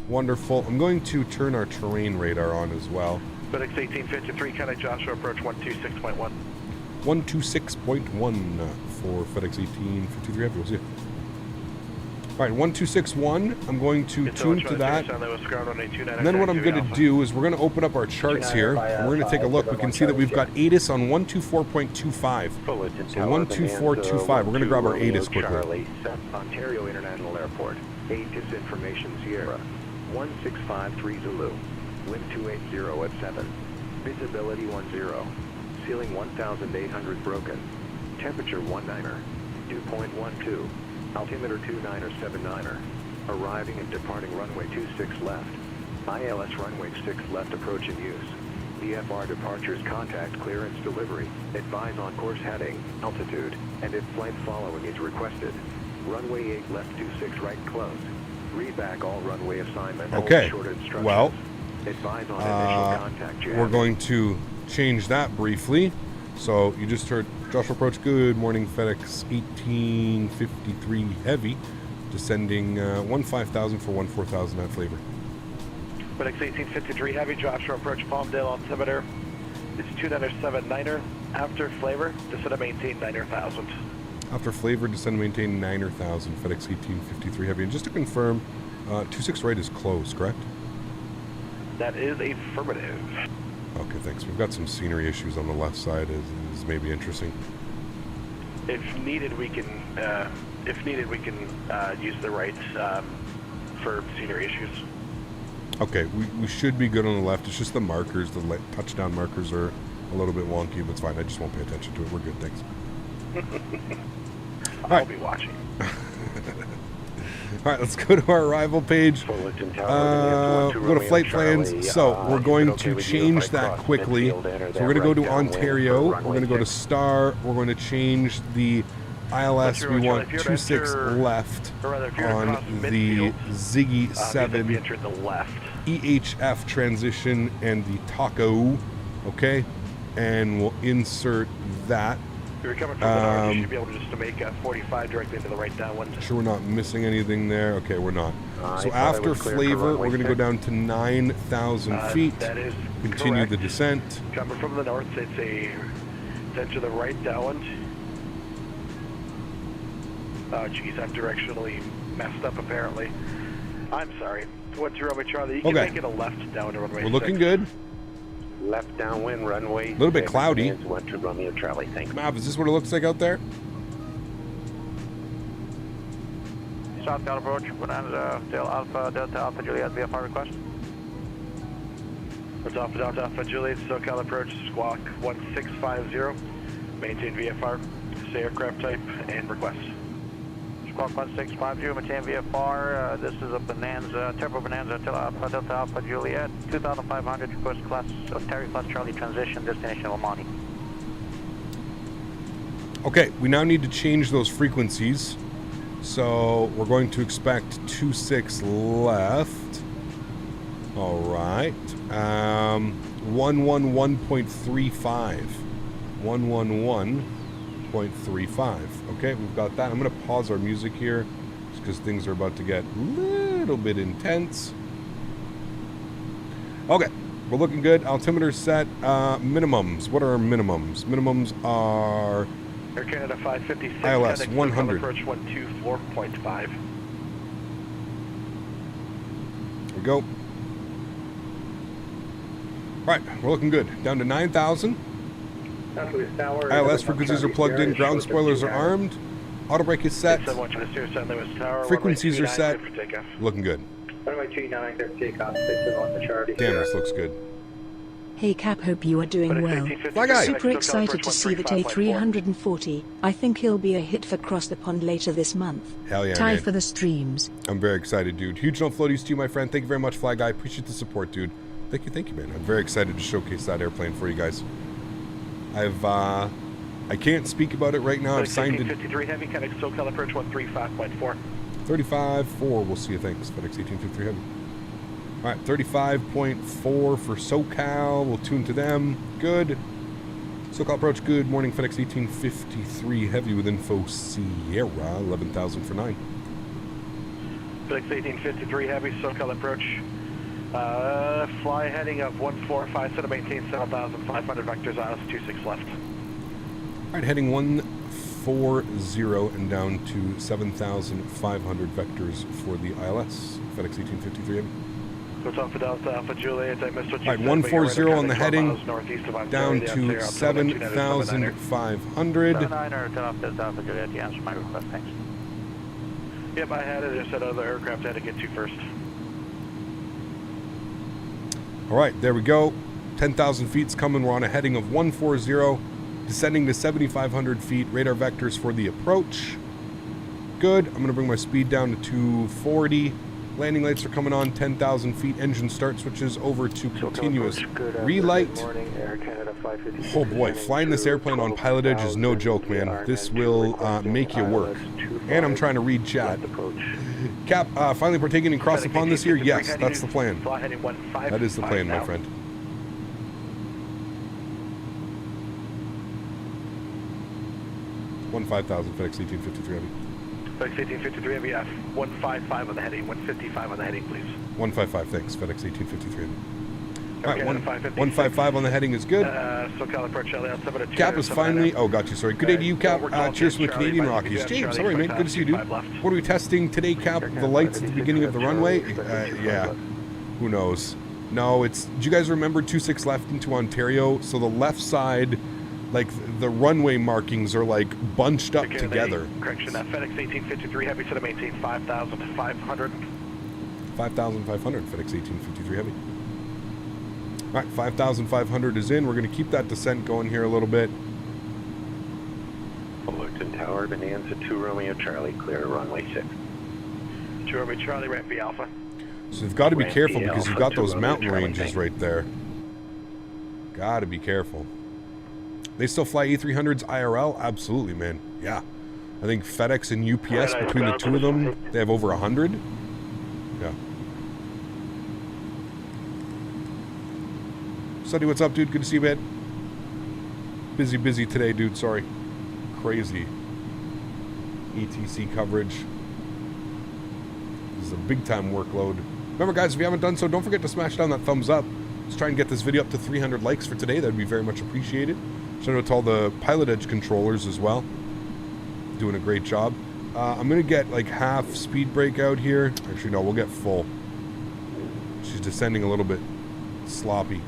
Wonderful. I'm going to turn our terrain radar on as well. Fedex 1853, contact Joshua, approach 126.1. 126.1 for Fedex 1853 Heavy. We'll see. All right, 1261. I'm going to tune to that. And then what I'm going to do is we're going to open up our charts here. And we're going to take a look. We can see that we've got ATIS on 124.25. So 124.25. We're going to grab our ATIS quickly. Ontario International Airport. ATIS information Sierra. 1653 Zulu. Wind 280 at 7. Visibility 10. Ceiling 1,800 broken. Temperature 19er. Dew point 12. Altimeter 29er. Arriving and departing runway 26 left. ILS runway 6 left approach in use. VFR departures contact clearance delivery. Advise on course heading, altitude, and if flight following is requested. Runway 8 left 26 right closed. Read back all runway assignment. Okay. Short instructions. Well, advise on initial contact. We're going to change that briefly. So you just heard Joshua approach. Good morning, FedEx 1853 Heavy, descending 15,000 for 14,000 at Flavor. FedEx 1853 Heavy, Joshua approach Palmdale altimeter. It's 2979er. After Flavor, descend and maintain 9,000. After Flavor, descend and maintain 9,000. FedEx 1853 Heavy. And just to confirm, 26 right is closed, correct? That is affirmative. Okay, thanks. We've got some scenery issues on the left side. Is maybe interesting. If needed, we can use the right for scenery issues. Okay, we should be good on the left. It's just the markers, the touchdown markers are a little bit wonky, but it's fine. I just won't pay attention to it. We're good, thanks. I'll be watching. All right, let's go to our arrival page. We'll go to flight plans. So we're going to change that quickly. So we're going to go to Ontario. We're going to go to Star. We're going to change the ILS. We want 26 left on the Ziggy 7 EHF transition and the Taco. Okay, and we'll insert that. If you're coming from the north, you should be able to just to make 45 directly into the right downwind. Sure we're not missing anything there? Okay, we're not. So after Flavor, we're going to go down to 9,000 feet. That is continue correct. The descent. Coming from the north, it's to the right downwind. Oh, geez, I'm directionally messed up, apparently. I'm sorry. What's your runway, Charlie? You can make it a left down to runway 6. We're looking good. Left downwind runway. A little bit cloudy. Went to Romeo Charlie. Thanks. Mav, is this what it looks like out there? Southbound approach, Bonanza, Alpha, Delta, Alpha, Juliet, VFR request. It's Alpha, Delta, Alpha, Juliet, SoCal approach, Squawk 1650. Maintain VFR, say aircraft type, and request. Squawk 1650, maintain VFR. This is a Bonanza, Turbo Bonanza, Delta Alpha Juliet, 2,500, request class, Ontario class Charlie transition, destination Almani. Okay, we now need to change those frequencies. So we're going to expect 26 left. All right. 111.35. 111.35. Okay, we've got that. I'm going to pause our music here just because things are about to get a little bit intense. Okay, we're looking good. Altimeter set. Minimums. What are our minimums? Minimums are Air Canada 556. ILS 100. Approach 124.5. we go. All right, we're looking good. Down to 9,000. ILS frequencies are plugged in. Ground spoilers are armed. Auto brake is set. Frequencies are set. Looking good. Damn, this looks good. Hey Cap, hope you are doing well. Fly guy. Super excited to see that A340. I think he'll be a hit for Cross the Pond later this month. Hell yeah, Tie man. for the streams. I'm very excited, dude. Huge no floaties to you, my friend. Thank you very much, Fly Guy. Appreciate the support, dude. Thank you, man. I'm very excited to showcase that airplane for you guys. I can't speak about it right now. I've signed it. 53 heavy, kind of SoCal approach 135.4. 35.4, we'll see you. Thanks, FedEx 1853 heavy. All right, 35.4 for SoCal. We'll tune to them. Good. SoCal approach, good morning, FedEx 1853 heavy with info Sierra, 11,000 for 9. FedEx 1853 heavy, SoCal approach. Fly heading of 145, set to maintain 7,500 vectors, ILS 26 left. All right, heading 140 and down to 7,500 vectors for the ILS, FedEx 1853 heavy. What's off for Delta Alpha Juliet? I missed what you said. All right, 140 on the heading, down to 7,500. 79er, Delta Alpha Juliet, you answered my request, thanks. Yep, I had it. I said other aircraft I had to get to first. All right, there we go. 10,000 feet's coming. We're on a heading of 140, descending to 7,500 feet. Radar vectors for the approach. Good. I'm going to bring my speed down to 240. Landing lights are coming on. 10,000 feet. Engine start switches over to continuous relight. Oh boy, flying this airplane on Pilotedge is no joke, man. This will make you work. And I'm trying to read chat. Cap, finally partaking in Cross the Pond this year? Yes, that's the plan. That is the plan, my friend. $15,000 FedEx 1853 heavy. FedEx 1853 heavy, 155 on the heading, 155 on the heading, please. 155, thanks, FedEx 1853 heavy. All right, Okay, 155 on the heading is good. SoCal approach, Cap is finally... Oh, got you, sorry. Good day to you, Cap. Cheers from the Canadian Rockies. James, sorry, mate. Good to see you, dude. What are we testing today, Cap? The lights at the beginning of the runway? Yeah. Who knows? No, it's... Do you guys remember 26 left into Ontario? So the left side, like, the runway markings are, like, bunched up together. Correction, FedEx 1853 heavy, set to maintain 5,500. 5,500, FedEx 1853 heavy. All right, 5,500 is in. We're going to keep that descent going here a little bit. Fullerton Tower, Bonanza 2 Romeo Charlie, clear runway 6. 2 Romeo Charlie, ramp B Alpha. So you've got to be Ramp careful B because you've Alpha, got those 2 Romeo mountain Charlie, ranges thanks. right there. Got to be careful. They still fly A300s IRL? Absolutely, man. Yeah. I think FedEx and UPS, between the two of them, they have over 100. Yeah. Suddy, what's up, dude? Good to see you, man. Busy today, dude. Sorry. Crazy. ETC coverage. This is a big-time workload. Remember, guys, if you haven't done so, don't forget to smash down that thumbs up. Let's try and get this video up to 300 likes for today. That would be very much appreciated. Shout out to all the Pilotedge controllers as well. Doing a great job. I'm going to get, like, half speed brake out here. Actually, no, we'll get full. She's descending a little bit sloppy.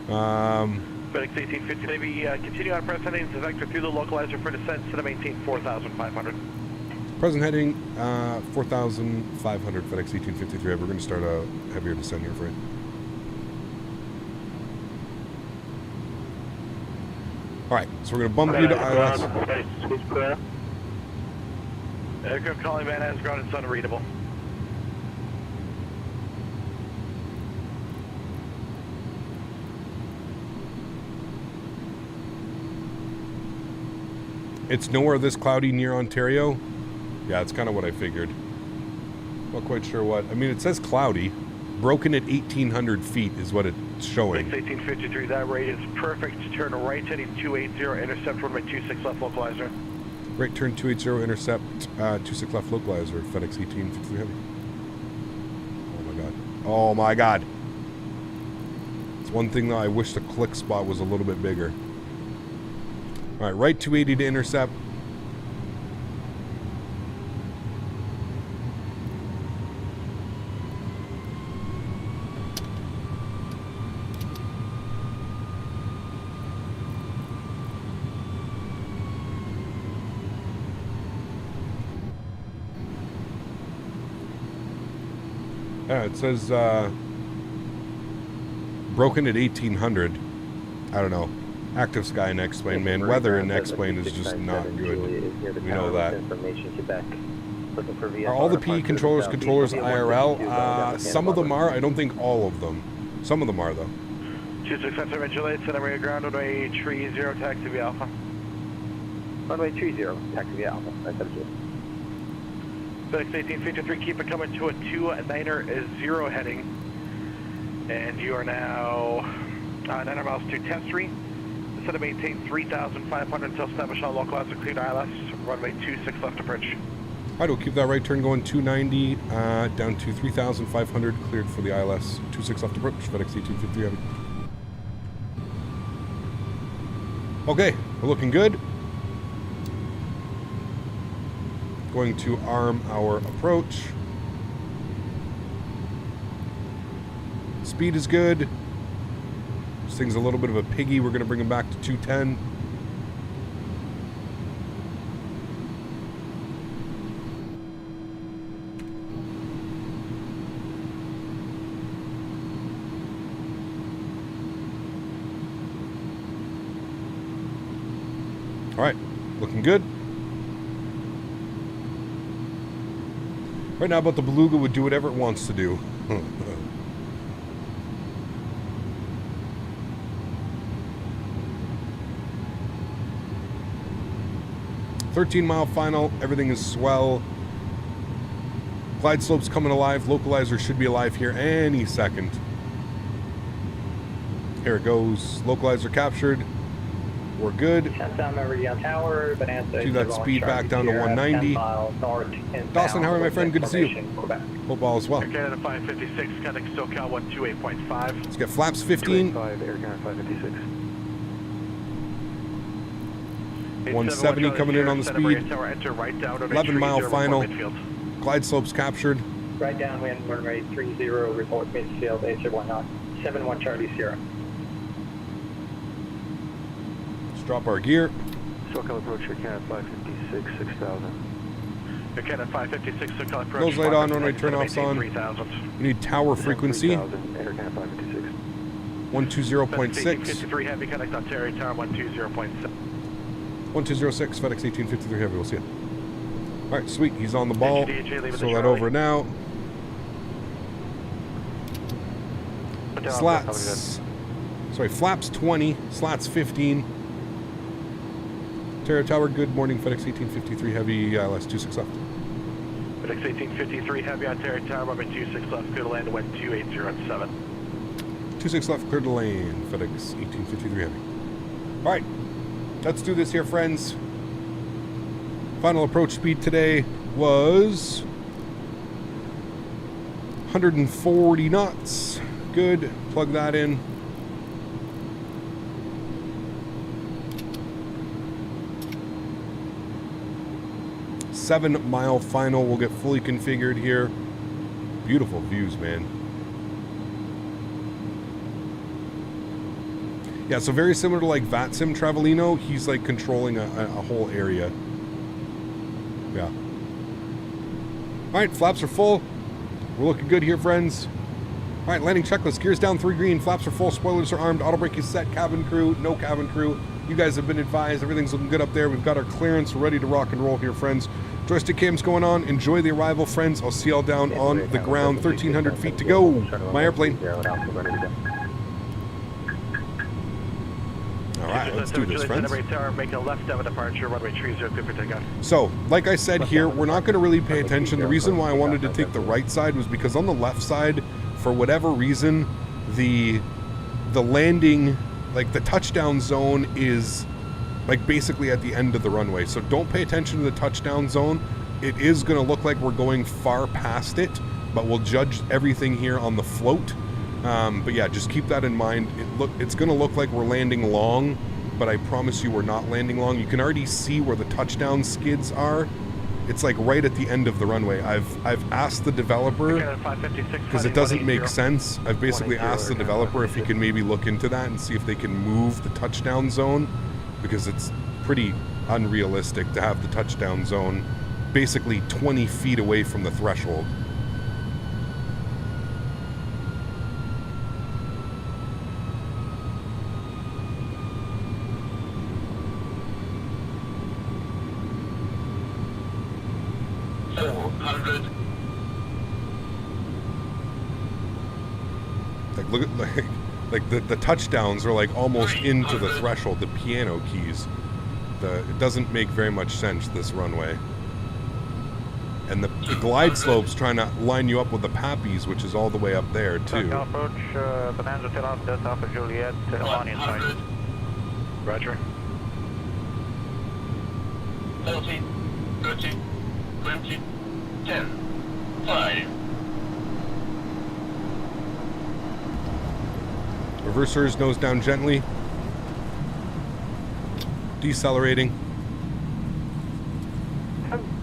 FedEx 1850 Navy, continue on present heading to vector through the localizer for descent, set to maintain 4,500. Present heading, 4,500 FedEx 1853. We're going to start a heavier descent here for it. All right, so we're going to bump you to ILS. Aircraft calling man has ground, it's unreadable. It's nowhere this cloudy near Ontario. Yeah, it's kind of what I figured. Not quite sure what. I mean, it says cloudy. Broken at 1,800 feet is what it's showing. 1853, that rate is perfect. Turn right heading 280, intercept runway 26 left localizer. Right turn 280, intercept 26 left localizer, FedEx 1853 heavy. Oh my god. Oh my god. It's one thing though, I wish the click spot was a little bit bigger. All right, right 280 to intercept. Yeah, it says broken at 1800. I don't know. Active sky in X-Plane, man. Weather in X-Plane is just not good. We know that. Are all the PE controllers IRL? Some of them are. I don't think all of them. Some of them are, though. 26 Juliet, send area ground, runway 30, taxi via Alpha. Runway 30, taxi via Alpha. Fedex 1853, keep it coming to a 29er heading. And you are now 9 miles to Testry. Set to maintain 3,500 until established all local as a cleared ILS. Runway 26 left approach. All right, we'll keep that right turn going 290 down to 3,500 cleared for the ILS. 26 left approach, FedEx 1853 heavy. Okay, we're looking good. Going to arm our approach. Speed is good. This thing's a little bit of a piggy. We're going to bring him back to 210. All right, looking good. Right now, but the Beluga would do whatever it wants to do. 13-mile final. Everything is swell. Glide slope's coming alive. Localizer should be alive here any second. Here it goes. Localizer captured. We're good. Tower, to that speed back down to 190. Dawson, how are you, my friend? Good to see you. Hope all is well. Canada 556, connecting SoCal 128.5. Let's get flaps 15. 170 coming in on the speed. 11-mile final. Glide slopes captured. Right downwind, runway 30, report midfield, A319. 71 Charlie Sierra. Let's drop our gear. SoCal approach, Canada 556, 6,000. Canada 556, SoCal approach. Nose light on, runway turn-offs on. We need tower frequency. 120.6. 53 heavy, connect Ontario Tower 120.7. 1206, FedEx 1853 heavy. We'll see you. All right, sweet. He's on the ball. So that over now. Slats. Sorry, flaps 20. Slats 15. Ontario Tower, good morning. FedEx 1853 heavy. ILS 26 left. FedEx 1853 heavy, Ontario Tower, runway 26 left, clear to land, wind 280.7. 26 left, clear to land. FedEx 1853 heavy. All right. Let's do this here, friends. Final approach speed today was 140 knots. Good. Plug that in. Seven-mile final. We'll get fully configured here. Beautiful views, man. Yeah, so very similar to like VATSIM Travelino, he's like controlling a whole area. Yeah. All right, flaps are full. We're looking good here, friends. All right, landing checklist. Gears down 3 green. Flaps are full. Spoilers are armed. Auto brake is set. Cabin crew. No cabin crew. You guys have been advised. Everything's looking good up there. We've got our clearance. We're ready to rock and roll here, friends. Joystick cam's going on. Enjoy the arrival, friends. I'll see y'all down on the ground. 1,300 feet to go. My airplane. All right, let's do this, friends. So, like I said here, we're not going to really pay attention. The reason why I wanted to take the right side was because on the left side, for whatever reason, the landing, like the touchdown zone is like basically at the end of the runway. So don't pay attention to the touchdown zone. It is going to look like we're going far past it, but we'll judge everything here on the float. But yeah, just keep that in mind. It's going to look like we're landing long, but I promise you we're not landing long. You can already see where the touchdown skids are. It's like right at the end of the runway. I've asked the developer, because it doesn't make sense. I've basically asked the developer if he can maybe look into that and see if they can move the touchdown zone, because it's pretty unrealistic to have the touchdown zone basically 20 feet away from the threshold. 100. Like look at like the touchdowns are like almost into the threshold, the piano keys. It doesn't make very much sense, this runway. And the glide slope's trying to line you up with the Pappies, which is all the way up there too. Approach, Bonanza Takeoff, Delta Alpha Juliet, on inside. Roger. 40, 30, 20, 10, 5. Reversers, nose down gently. Decelerating.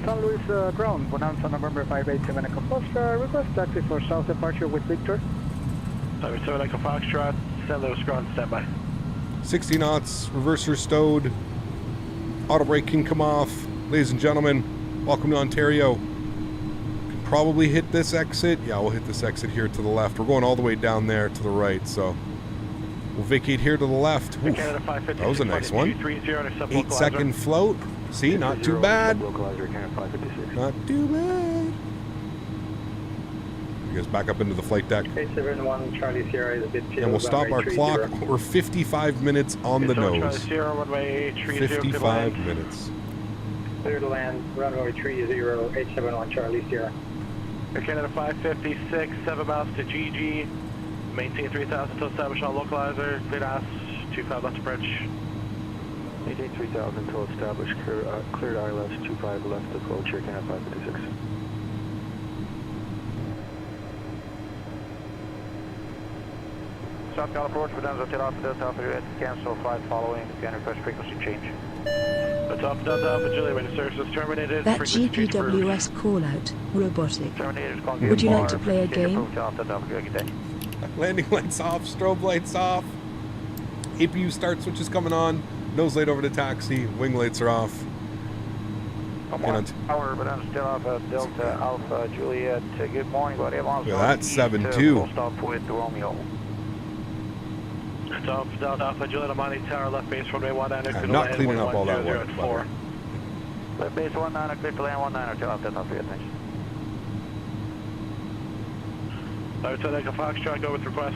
San Luis ground, Bonanza November 587 Echo Foxtrot, request taxi for south departure with Victor. 7 Echo Foxtrot, San Luis ground, standby. 60 knots, reverser stowed. Auto brake can come off. Ladies and gentlemen, welcome to Ontario. Can probably hit this exit. Yeah, we'll hit this exit here to the left. We're going all the way down there to the right, so we'll vacate here to the left. Oof, that was a nice one. 8-second float. See, not too bad. Not too bad. You guys back up into the flight deck. 871 Charlie Sierra is a bit And we'll stop our clock. We're 55 minutes on the nose. 55 minutes. Clear to land, runway 30, 871 Charlie Sierra. Air Canada 556, 7 miles to GG. Maintain 3000 till established on localizer. Vedas, 25 left approach. Maintain 3000 till established. Cleared ILS 25 left approach. Air Canada 556. Southbound approach, Bonanza Takeoff, Delta Alpha Juliet, cancel flight following and request frequency change. That's off Delta Alpha Juliet, when the service is terminated. That GPWS call-out, robotic. Would you like to play a game? Landing lights off, strobe lights off. APU start switch is coming on. Nose light over to taxi. Wing lights are off. Power, Bonanza Takeoff, Delta Alpha Juliet. Good morning, buddy. Yeah, that's 7-2. Stop with Romeo. It's off Delta Alpha Juliet, Amani Tower, left base runway 19. I'm not cleaning up all that work. Left base 19, clear to land 19, Delta Alpha Juliet, thanks. Lieutenant Echo Foxtrot, go with request.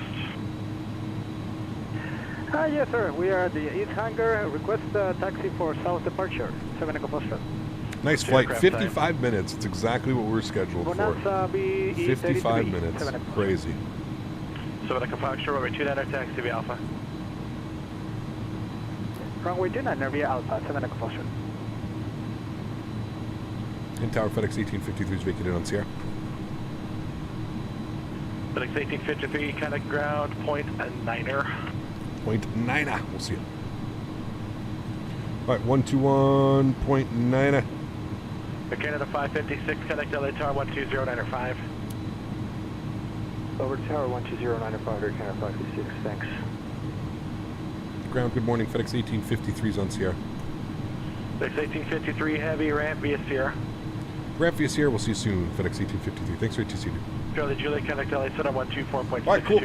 Yes, sir. We are at the East Hangar. Request taxi for south departure. 7 Echo Foxtrot. Nice flight. 55 minutes. It's exactly what we're scheduled for. 55 minutes. Crazy. 7 Echo Foxtrot, runway 29, taxi via Alpha. Runway 29 via Alpha, 7 Echo Foxtrot. In tower, Fedex 1853 is vacated on Sierra. Fedex 1853, contact ground, point a 9er. Point 9er. We'll see it. All right, 121.9er. Air Canada 556, contact LA Tower 12095. Over tower 12095, Air Canada 556, thanks. Ground, good morning. FedEx 1853 is on Sierra. FedEx 1853, heavy ramp via Sierra. Ramp via Sierra, we'll see you soon. FedEx 1853. Thanks for ATC. Charlie Juliet, contact LA Center 124.62. All right, cool.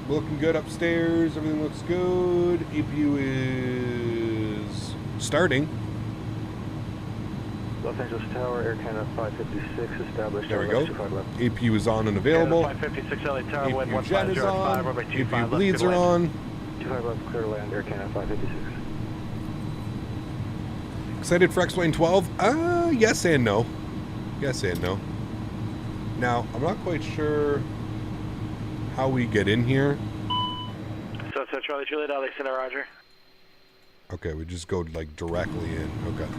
Looking good upstairs. Everything looks good. APU is starting. Los Angeles Tower, Air Canada 556, established. There we go. APU is on and available. 556 LA Tower, APU jet is on. APU bleeds are on. 25 left, clear to land, Air Canada 556. Excited for X-Plane 12? Yes and no. Yes and no. Now, I'm not quite sure how we get in here. So Charlie Juliet, LA Center, roger. Okay, we just go like directly in. Okay.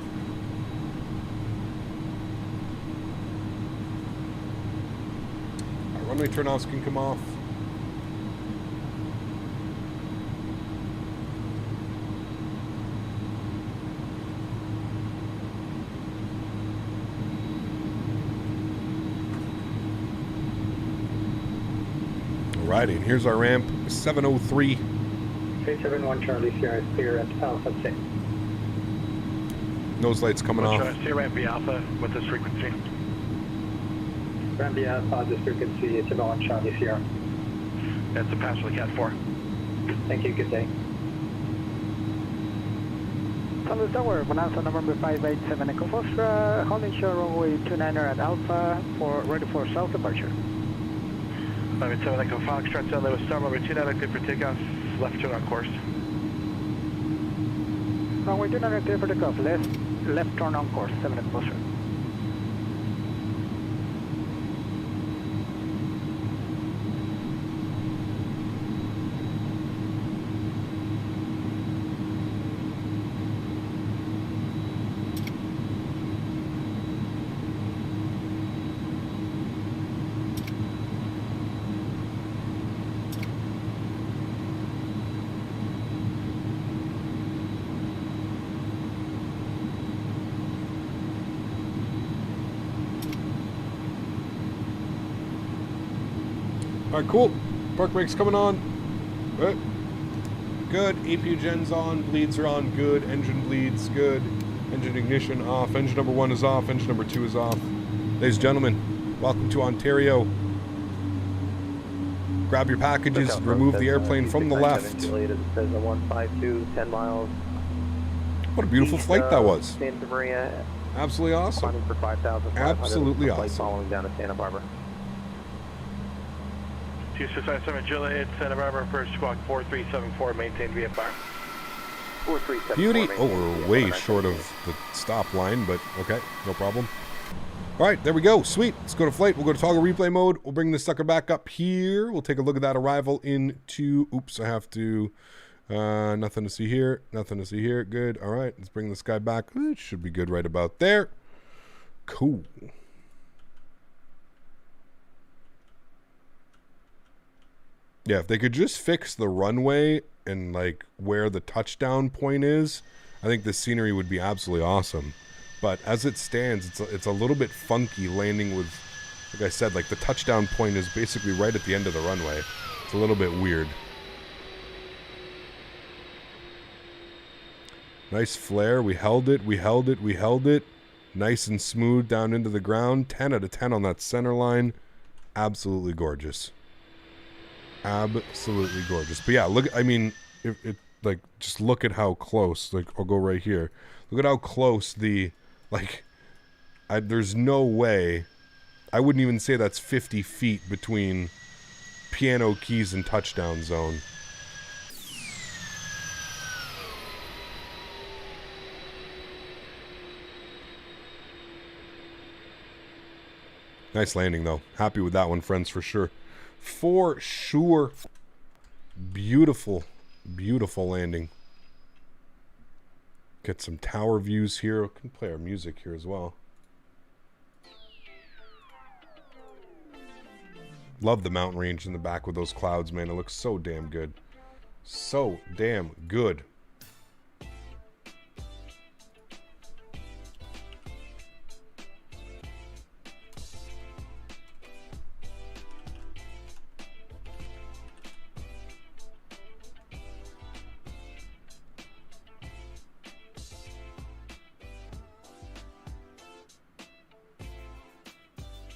Runway turnoffs can come off. Alrighty, and here's our ramp, 703. 371 Charlie Sierra is clear at Alpha 6. Nose lights coming off. See ramp via Alpha with this frequency. Ramp via Alpha, this frequency is about Charlie Sierra. That's a pass for the Cat 4. Thank you, good day. Toliss Tower, Bonanza November 587 Echo Foxtrot, holding shore runway 29er at Alpha, ready for south departure. 587 Echo Foxtrot, South Lewis Star, number 29, clear for takeoff, left turn on course. Runway 29 clear for takeoff, left turn on course, 7 Echo Foxtrot. All right, cool. Park brake's coming on. Good. APU gen's on. Bleeds are on. Good. Engine bleeds. Good. Engine ignition off. Engine number 1 is off. Engine number 2 is off. Ladies and gentlemen, welcome to Ontario. Grab your packages. Remove the airplane from the left. Juliet, says 152, 10 miles. What a beautiful flight that was. Santa Maria. Absolutely awesome. Climbing for 5,500. Absolutely awesome. Following down to Santa Barbara. 2657 Juliet, Santa Barbara, approach squawk 4374, maintain VFR. 4374. Beauty. Oh, we're way short of the stop line, but okay, no problem. All right, there we go. Sweet. Let's go to flight. We'll go to toggle replay mode. We'll bring this sucker back up here. We'll take a look at that arrival into... Oops, I have to... nothing to see here. Nothing to see here. Good. All right, let's bring this guy back. It should be good right about there. Cool. Yeah, if they could just fix the runway and like where the touchdown point is, I think the scenery would be absolutely awesome. But as it stands, it's a little bit funky landing with, like I said, like the touchdown point is basically right at the end of the runway. It's a little bit weird. Nice flare. We held it. We held it. We held it. Nice and smooth down into the ground. 10 out of 10 on that center line. Absolutely gorgeous. Absolutely gorgeous. But yeah, look, I mean, like, just look at how close, like, I'll go right here. Look at how close the, like, there's no way, I wouldn't even say that's 50 feet between piano keys and touchdown zone. Nice landing, though. Happy with that one, friends, for sure. For sure. Beautiful, beautiful landing. Get some tower views here. We can play our music here as well. Love the mountain range in the back with those clouds, man. It looks so damn good. So damn good.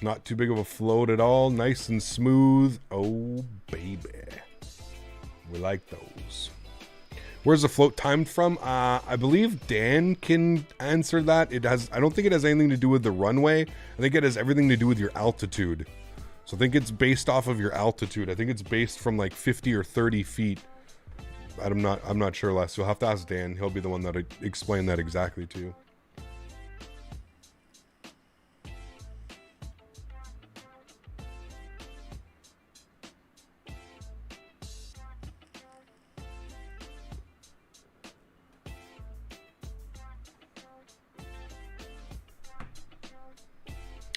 Not too big of a float at all. Nice and smooth. Oh, baby. We like those. Where's the float timed from? I believe Dan can answer that. I don't think it has anything to do with the runway. I think it has everything to do with your altitude. So I think it's based off of your altitude. I think it's based from like 50 or 30 feet. I'm not sure, Les. You'll have to ask Dan. He'll be the one that'll explain that exactly to you.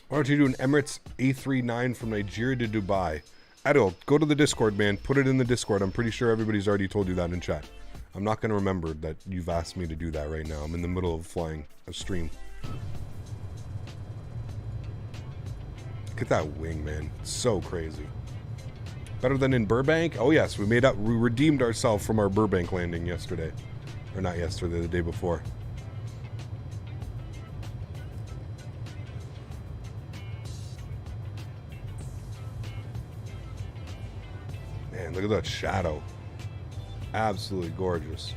Why don't you do an Emirates A300 from Nigeria to Dubai? Adil, go to the Discord, man. Put it in the Discord. I'm pretty sure everybody's already told you that in chat. I'm not going to remember that you've asked me to do that right now. I'm in the middle of flying a stream. Look at that wing, man. It's so crazy. Better than in Burbank? Oh, yes. We redeemed ourselves from our Burbank landing yesterday. Or not yesterday, the day before. Man, look at that shadow. Absolutely gorgeous.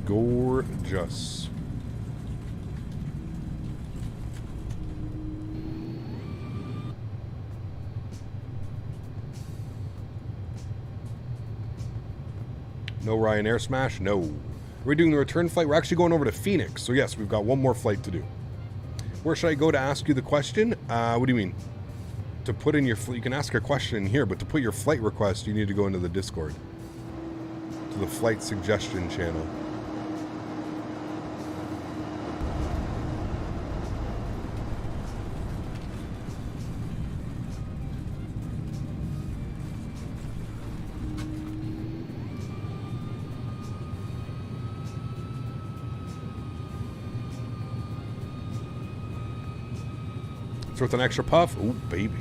gorgeous. No Ryanair smash? No. We're doing the return flight. We're actually going over to Phoenix. So yes, we've got one more flight to do. Where should I go to ask you the question? What do you mean? To put in your you can ask a question in here, but to put your flight request, you need to go into the Discord. To the flight suggestion channel. So with an extra puff, ooh, baby.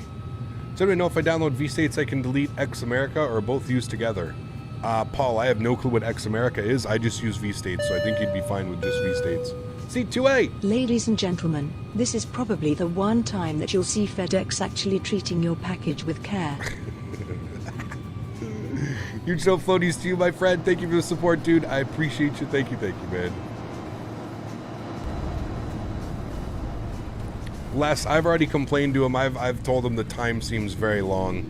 Does anybody know if I download V-States I can delete X America or both used together? Paul, I have no clue what X America is. I just use V-States, so I think you'd be fine with just V-States. C2A! Ladies and gentlemen, this is probably the one time that you'll see FedEx actually treating your package with care. Huge no floaties to you, my friend. Thank you for the support, dude. I appreciate you. Thank you, man. Les, I've already complained to him. I've told him the time seems very long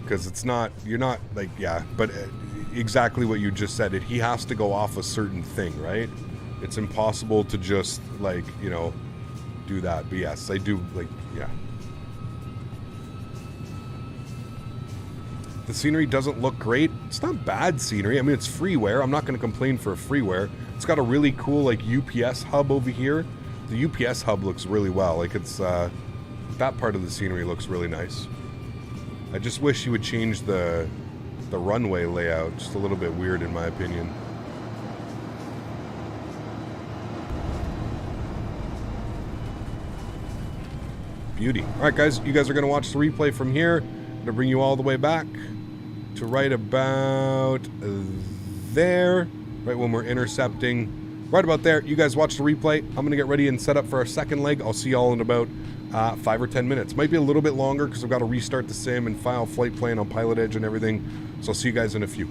because it's not. You're not like but exactly what you just said. He has to go off a certain thing, right? It's impossible to just do that. But yes, I do The scenery doesn't look great. It's not bad scenery. I mean, it's freeware. I'm not going to complain for a freeware. It's got a really cool UPS hub over here. The UPS hub looks really well. It's that part of the scenery looks really nice. I just wish you would change the runway layout. Just a little bit weird in my opinion. Beauty. All right, guys. You guys are going to watch the replay from here. I'm going to bring you all the way back to right about there. Right when we're intercepting. Right about there, you guys watch the replay. I'm going to get ready and set up for our second leg. I'll see you all in about 5 or 10 minutes. Might be a little bit longer because I've got to restart the sim and file flight plan on Pilotedge and everything. So I'll see you guys in a few.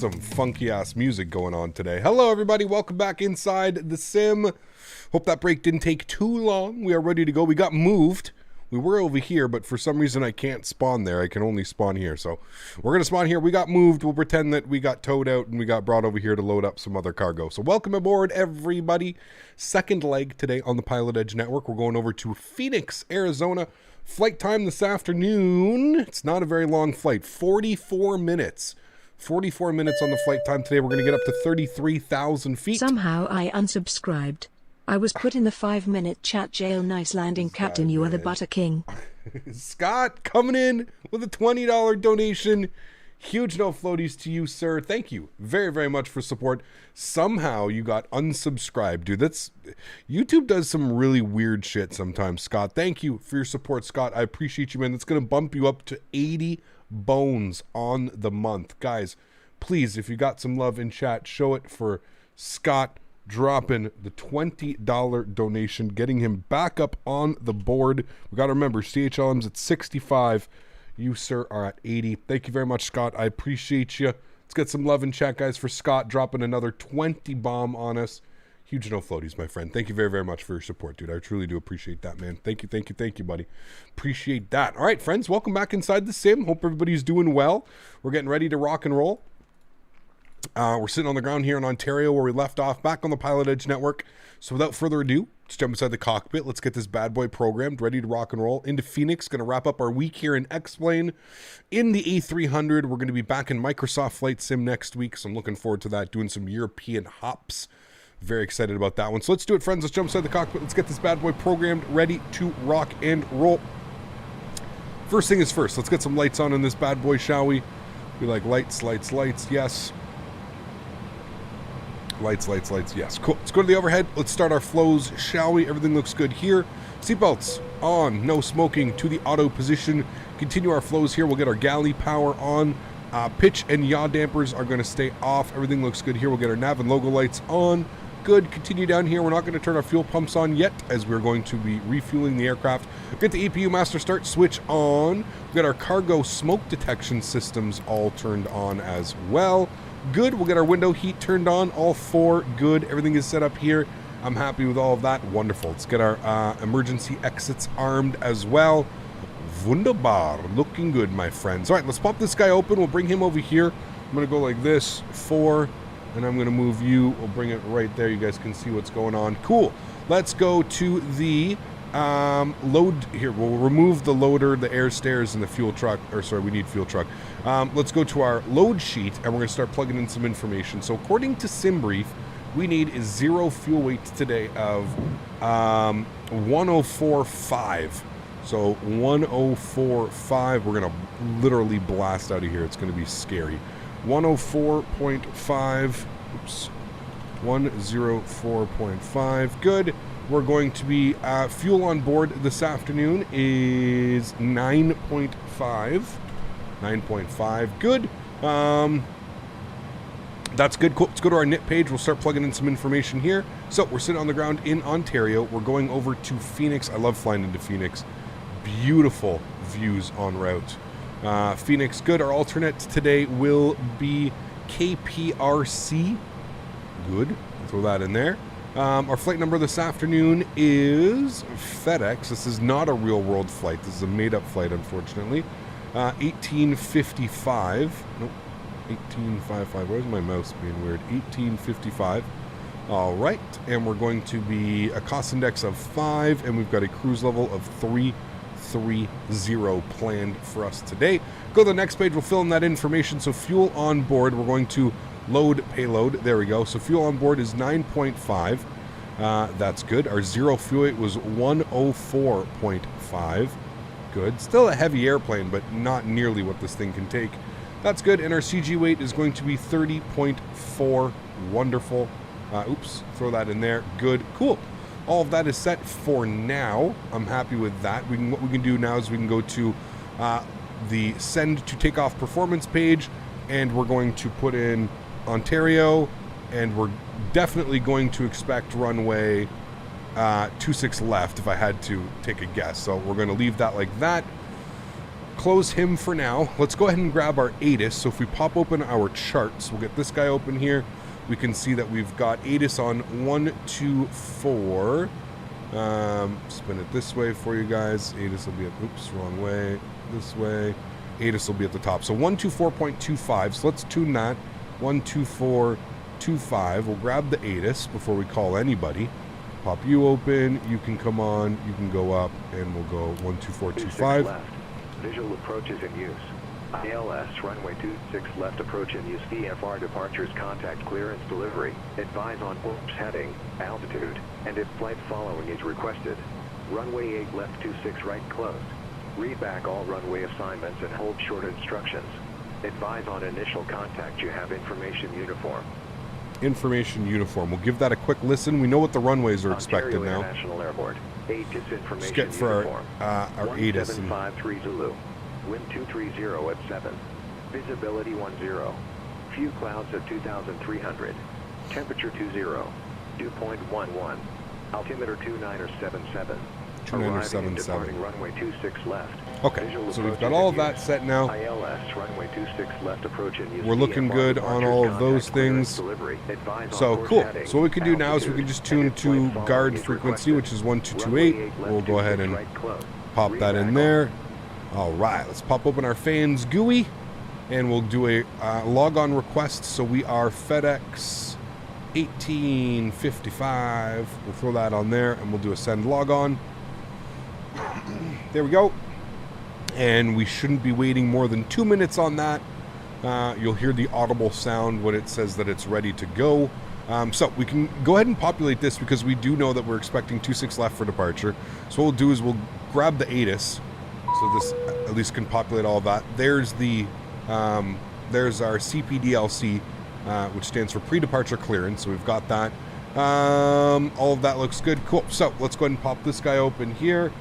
some funky ass music going on today. Hello everybody, welcome back inside the sim. Hope that break didn't take too long. We are ready to go. We got moved. We were over here, but for some reason I can't spawn there. I can only spawn here. So we're going to spawn here. We got moved. We'll pretend that we got towed out and we got brought over here to load up some other cargo. So welcome aboard, everybody. Second leg today on the Pilotedge network. We're going over to Phoenix, Arizona. Flight time this afternoon. It's not a very long flight. 44 minutes. 44 minutes on the flight time today. We're going to get up to 33,000 feet. Somehow I unsubscribed. I was put in the 5-minute chat jail. Nice landing, Captain. You are the butter king. Scott coming in with a $20 donation. Huge no floaties to you, sir. Thank you very, very much for support. Somehow you got unsubscribed, dude. That's YouTube does some really weird shit sometimes, Scott. Thank you for your support, Scott. I appreciate you, man. That's going to bump you up to 80 bones on the month. Guys, please, if you got some love in chat, show it for Scott dropping the $20 donation, getting him back up on the board. We got to remember, CHLM's at 65. You, sir, are at 80. Thank you very much, Scott. I appreciate you. Let's get some love in chat, guys, for Scott dropping another 20 bomb on us. Huge no floaties, my friend. Thank you very, very much for your support, dude. I truly do appreciate that, man. Thank you, buddy. Appreciate that. All right, friends, welcome back inside the sim. Hope everybody's doing well. We're getting ready to rock and roll. We're sitting on the ground here in Ontario where we left off, back on the Pilotedge network. So without further ado, let's jump inside the cockpit. Let's get this bad boy programmed, ready to rock and roll. Into Phoenix, going to wrap up our week here in X-Plane. In the A300, we're going to be back in Microsoft Flight Sim next week, so I'm looking forward to that, doing some European hops. Very excited about that one. So let's do it, friends. Let's jump inside the cockpit. Let's get this bad boy programmed, ready to rock and roll. First thing is first, let's get some lights on in this bad boy, shall we? We like lights, lights, lights, yes. Lights, lights, lights, yes. Cool. Let's go to the overhead. Let's start our flows, shall we? Everything looks good here. Seatbelts on, no smoking, to the auto position. Continue our flows here. We'll get our galley power on. Pitch and yaw dampers are going to stay off. Everything looks good here. We'll get our nav and logo lights on. Good. Continue down here. We're not going to turn our fuel pumps on yet, as we're going to be refueling the aircraft. Get the EPU master start switch on. We've got our cargo smoke detection systems all turned on as well. Good. We'll get our window heat turned on. All four. Good. Everything is set up here. I'm happy with all of that. Wonderful. Let's get our emergency exits armed as well. Wunderbar. Looking good, my friends. All right, let's pop this guy open. We'll bring him over here. I'm going to go like this. 4. And I'm going to move you. We'll bring it right there. You guys can see what's going on. Cool. Let's go to the load here. We'll remove the loader, the air stairs, and the fuel truck. Or sorry, we need fuel truck. Let's go to our load sheet, and we're going to start plugging in some information. So according to SimBrief, we need 0 fuel weight today of 104.5. So 104.5. We're going to literally blast out of here. It's going to be scary. 104.5. Oops. 104.5. Good. We're going to be fuel on board this afternoon is 9.5. 9.5. Good. That's good. Cool. Let's go to our NIT page. We'll start plugging in some information here. So we're sitting on the ground in Ontario. We're going over to Phoenix. I love flying into Phoenix. Beautiful views en route. Phoenix, good. Our alternate today will be KPRC. Good. I'll throw that in there. Our flight number this afternoon is Fedex. This is not a real-world flight. This is a made-up flight, unfortunately. 1855. Nope. 1855. Where's my mouse being weird? 1855. All right. And we're going to be a cost index of 5, and we've got a cruise level of 330 planned for us today. Go to the next page. We'll fill in that information. So fuel on board. We're going to load payload. There we go. So fuel on board is 9.5. That's good. Our 0 fuel weight was 104.5. Good. Still a heavy airplane, but not nearly what this thing can take. That's good. And our CG weight is going to be 30.4. Wonderful. Oops. Throw that in there. Good. Cool. All of that is set for now. I'm happy with that. What we can do now is we can go to the send to takeoff performance page, and we're going to put in Ontario, and we're definitely going to expect runway 26 left if I had to take a guess. So we're going to leave that like that. close him for now. Let's go ahead and grab our ATIS. So if we pop open our charts, we'll get this guy open here. We can see that we've got ATIS on 1, 2, 4. Spin it this way for you guys. ATIS will be at, oops, wrong way. This way. ATIS will be at the top. So 124.25. So let's tune that. 124.25. We'll grab the ATIS before we call anybody. Pop you open. You can come on. You can go up, and we'll go 124.25. Left. Visual approach is in use. ILS runway 26 left approach in use. VFR departures contact clearance delivery. Advise on course heading, altitude, and if flight following is requested. Runway 8 left 26 right closed. Read back all runway assignments and hold short instructions. Advise on initial contact. You have information uniform. Information uniform. We'll give that a quick listen. We know what the runways are expected Ontario now. International Airport. ATIS information Let's get for uniform. our ATIS. 1753 Zulu. Wind 230 at 7. Visibility 10. Few clouds at 2,300. Temperature 20. Dew point 11. Altimeter 2977. 2977. Runway 26 left. Okay, Visual so we've approach got is all in of that use. set now. ILS runway 26 left approach in use. We're looking VFR good on all of those departures, contact, things. delivery. Advise So on course cool. heading, So what we can do now is we can altitude, just tune and if flight to following guard is frequency, requested. which is 1228. Runway 8 left We'll go ahead 26 and right close. pop that in there. All right, let's pop open our fans GUI, and we'll do a log-on request. So we are Fedex 1855. We'll throw that on there, and we'll do a send log-on. There we go. And we shouldn't be waiting more than 2 minutes on that. You'll hear the audible sound when it says that it's ready to go. So we can go ahead and populate this because we do know that we're expecting 26 left for departure. So what we'll do is we'll grab the ATIS. So this at least can populate all of that. There's the there's our CPDLC, which stands for pre-departure clearance. So we've got that. All of that looks good. Cool. So let's go ahead and pop this guy open here.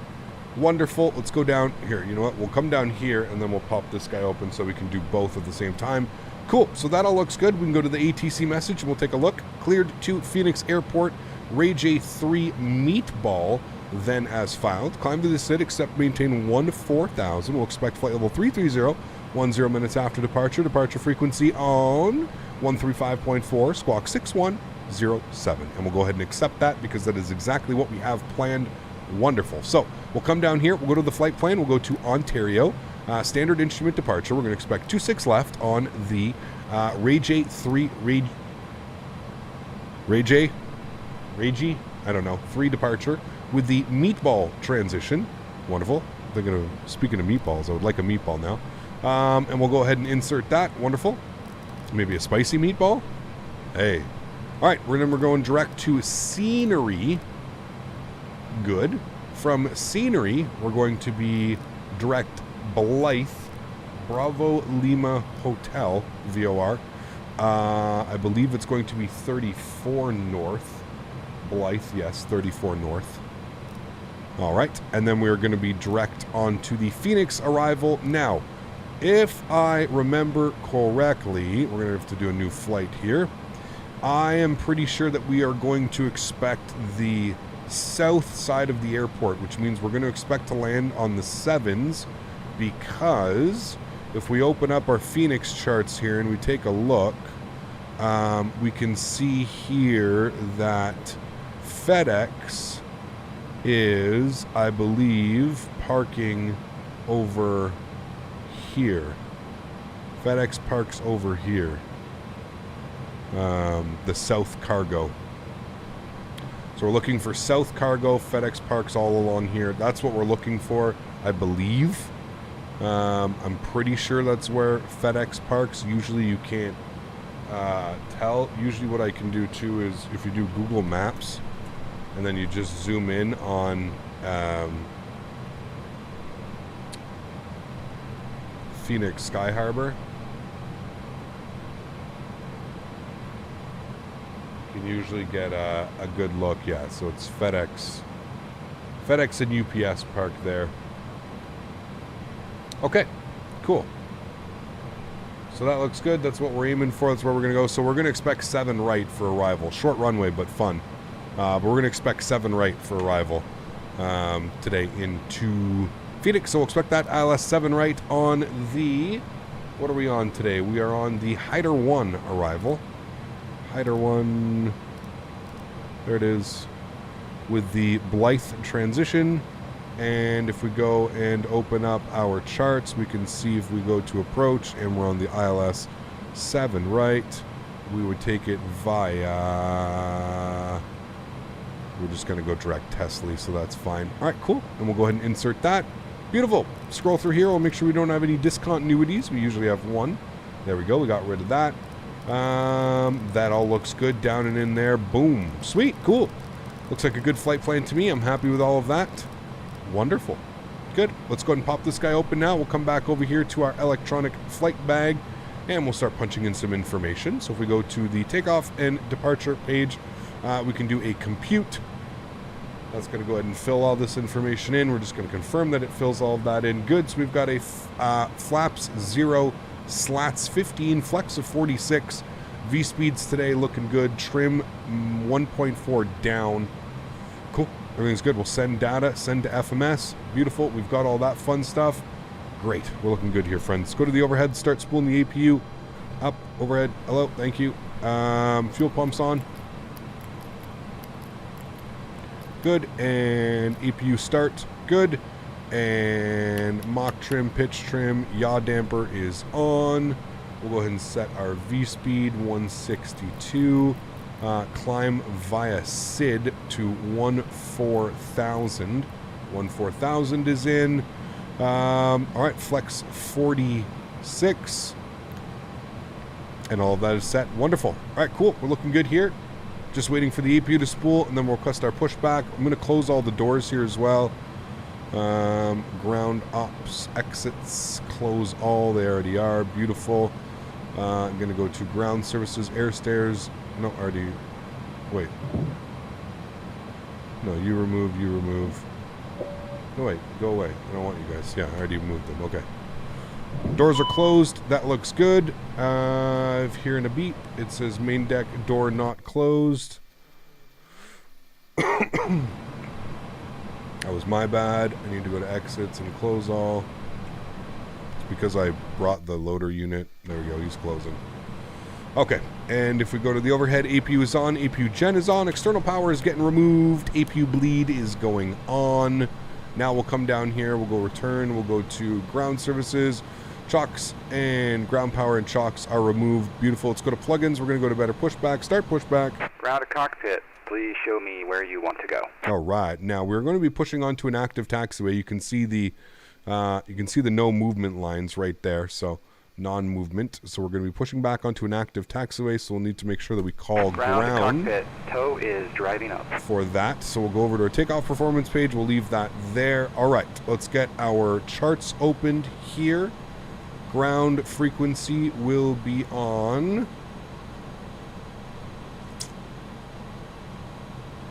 Wonderful. Let's go down here. You know what? We'll come down here and then we'll pop this guy open so we can do both at the same time. Cool. So that all looks good. We can go to the ATC message and we'll take a look. Cleared to Phoenix Airport. Ray J3 meatball. Then as filed. Climb to the SID. Accept maintain 14,000. We'll expect flight level 330. 10 minutes after departure. Departure frequency on 135.4. Squawk 6107. And we'll go ahead and accept that because that is exactly what we have planned. Wonderful. So we'll come down here. We'll go to the flight plan. We'll go to Ontario. Standard instrument departure. We're going to expect 26 left on the Ray J3. Ray J? I don't know. 3 departure with the meatball transition. Wonderful. Thinking of speaking of meatballs, I would like a meatball now. And we'll go ahead and insert that. Wonderful. Maybe a spicy meatball. Hey. All right. We're going direct to Scenery. Good. From Scenery, we're going to be direct Blythe, Bravo Lima Hotel, VOR. I believe it's going to be 34 North. Blythe, yes, 34 North. All right. And then we're going to be direct onto the Phoenix arrival. Now, if I remember correctly, we're going to have to do a new flight here. I am pretty sure that we are going to expect the south side of the airport, which means we're going to expect to land on the 7s, because if we open up our Phoenix charts here and we take a look, we can see here that Fedex is, I believe, parking over here. Fedex parks over here. The South Cargo. So we're looking for South Cargo. FedEx parks all along here. That's what we're looking for, I believe. I'm pretty sure that's where FedEx parks. Usually you can't tell. Usually what I can do too is if you do Google Maps and then you just zoom in on Phoenix Sky Harbor, you can usually get a good look. Yeah, so it's FedEx and UPS park there. Okay, cool. So that looks good. That's what we're aiming for. That's where we're going to go. So we're going to expect 7 right for arrival. Short runway, but fun. But we're going to expect 7 right for arrival today into Fedex, so we'll expect that ILS 7 right on the, what are we on today? We are on the Hyder 1 arrival. Hyder 1, there it is, with the Blythe transition. And if we go and open up our charts, we can see if we go to approach and we're on the ILS 7 right, we would take it via, we're just going to go direct Tesla, so that's fine. All right, cool. And we'll go ahead and insert that. Beautiful. Scroll through here. We'll make sure we don't have any discontinuities. We usually have one. There we go. We got rid of that. That all looks good down and in there. Boom. Sweet. Cool. Looks like a good flight plan to me. I'm happy with all of that. Wonderful. Good. Let's go ahead and pop this guy open now. We'll come back over here to our electronic flight bag and we'll start punching in some information. So if we go to the takeoff and departure page, we can do a compute. That's going to go ahead and fill all this information in. We're just going to confirm that it fills all of that in. Good. So we've got a flaps 0, slats 15, flex of 46. V-speeds today looking good. Trim 1.4 down. Cool. Everything's good. We'll send data, send to FMS. Beautiful. We've got all that fun stuff. Great. We're looking good here, friends. Go to the overhead. Start spooling the APU. Up. Overhead. Hello. Thank you. Fuel pumps on. Good. And APU start. Good. And mock trim, pitch trim, yaw damper is on. We'll go ahead and set our V-speed 162. Climb via SID to 14,000. 14,000 is in. All right, flex 46. And all of that is set. Wonderful. All right, cool. We're looking good here. Just waiting for the APU to spool, and then we'll request our pushback. I'm going to close all the doors here as well. Ground ops, exits, close all. They already are. Beautiful. I'm going to go to ground services, air stairs. No, already. Wait. No, you remove. No, wait. Go away. I don't want you guys. Yeah, I already moved them. Okay. Doors are closed. That looks good. Here in a beat, it says main deck door not closed. That was my bad. I need to go to exits and close all. It's because I brought the loader unit. There we go. He's closing. Okay. And if we go to the overhead, APU is on. APU gen is on. External power is getting removed. APU bleed is going on. Now we'll come down here. We'll go return. We'll go to ground services. Chocks and ground power and chocks are removed. Beautiful. Let's go to plugins. We're going to go to better pushback. Start pushback. Ground to cockpit. Please show me where you want to go. All right. Now we're going to be pushing onto an active taxiway. You can see the no movement lines right there. So non-movement. So we're going to be pushing back onto an active taxiway. So we'll need to make sure that we call ground. To cockpit. Tow is driving up. For that. So we'll go over to our takeoff performance page. We'll leave that there. All right. Let's get our charts opened here. Ground frequency will be on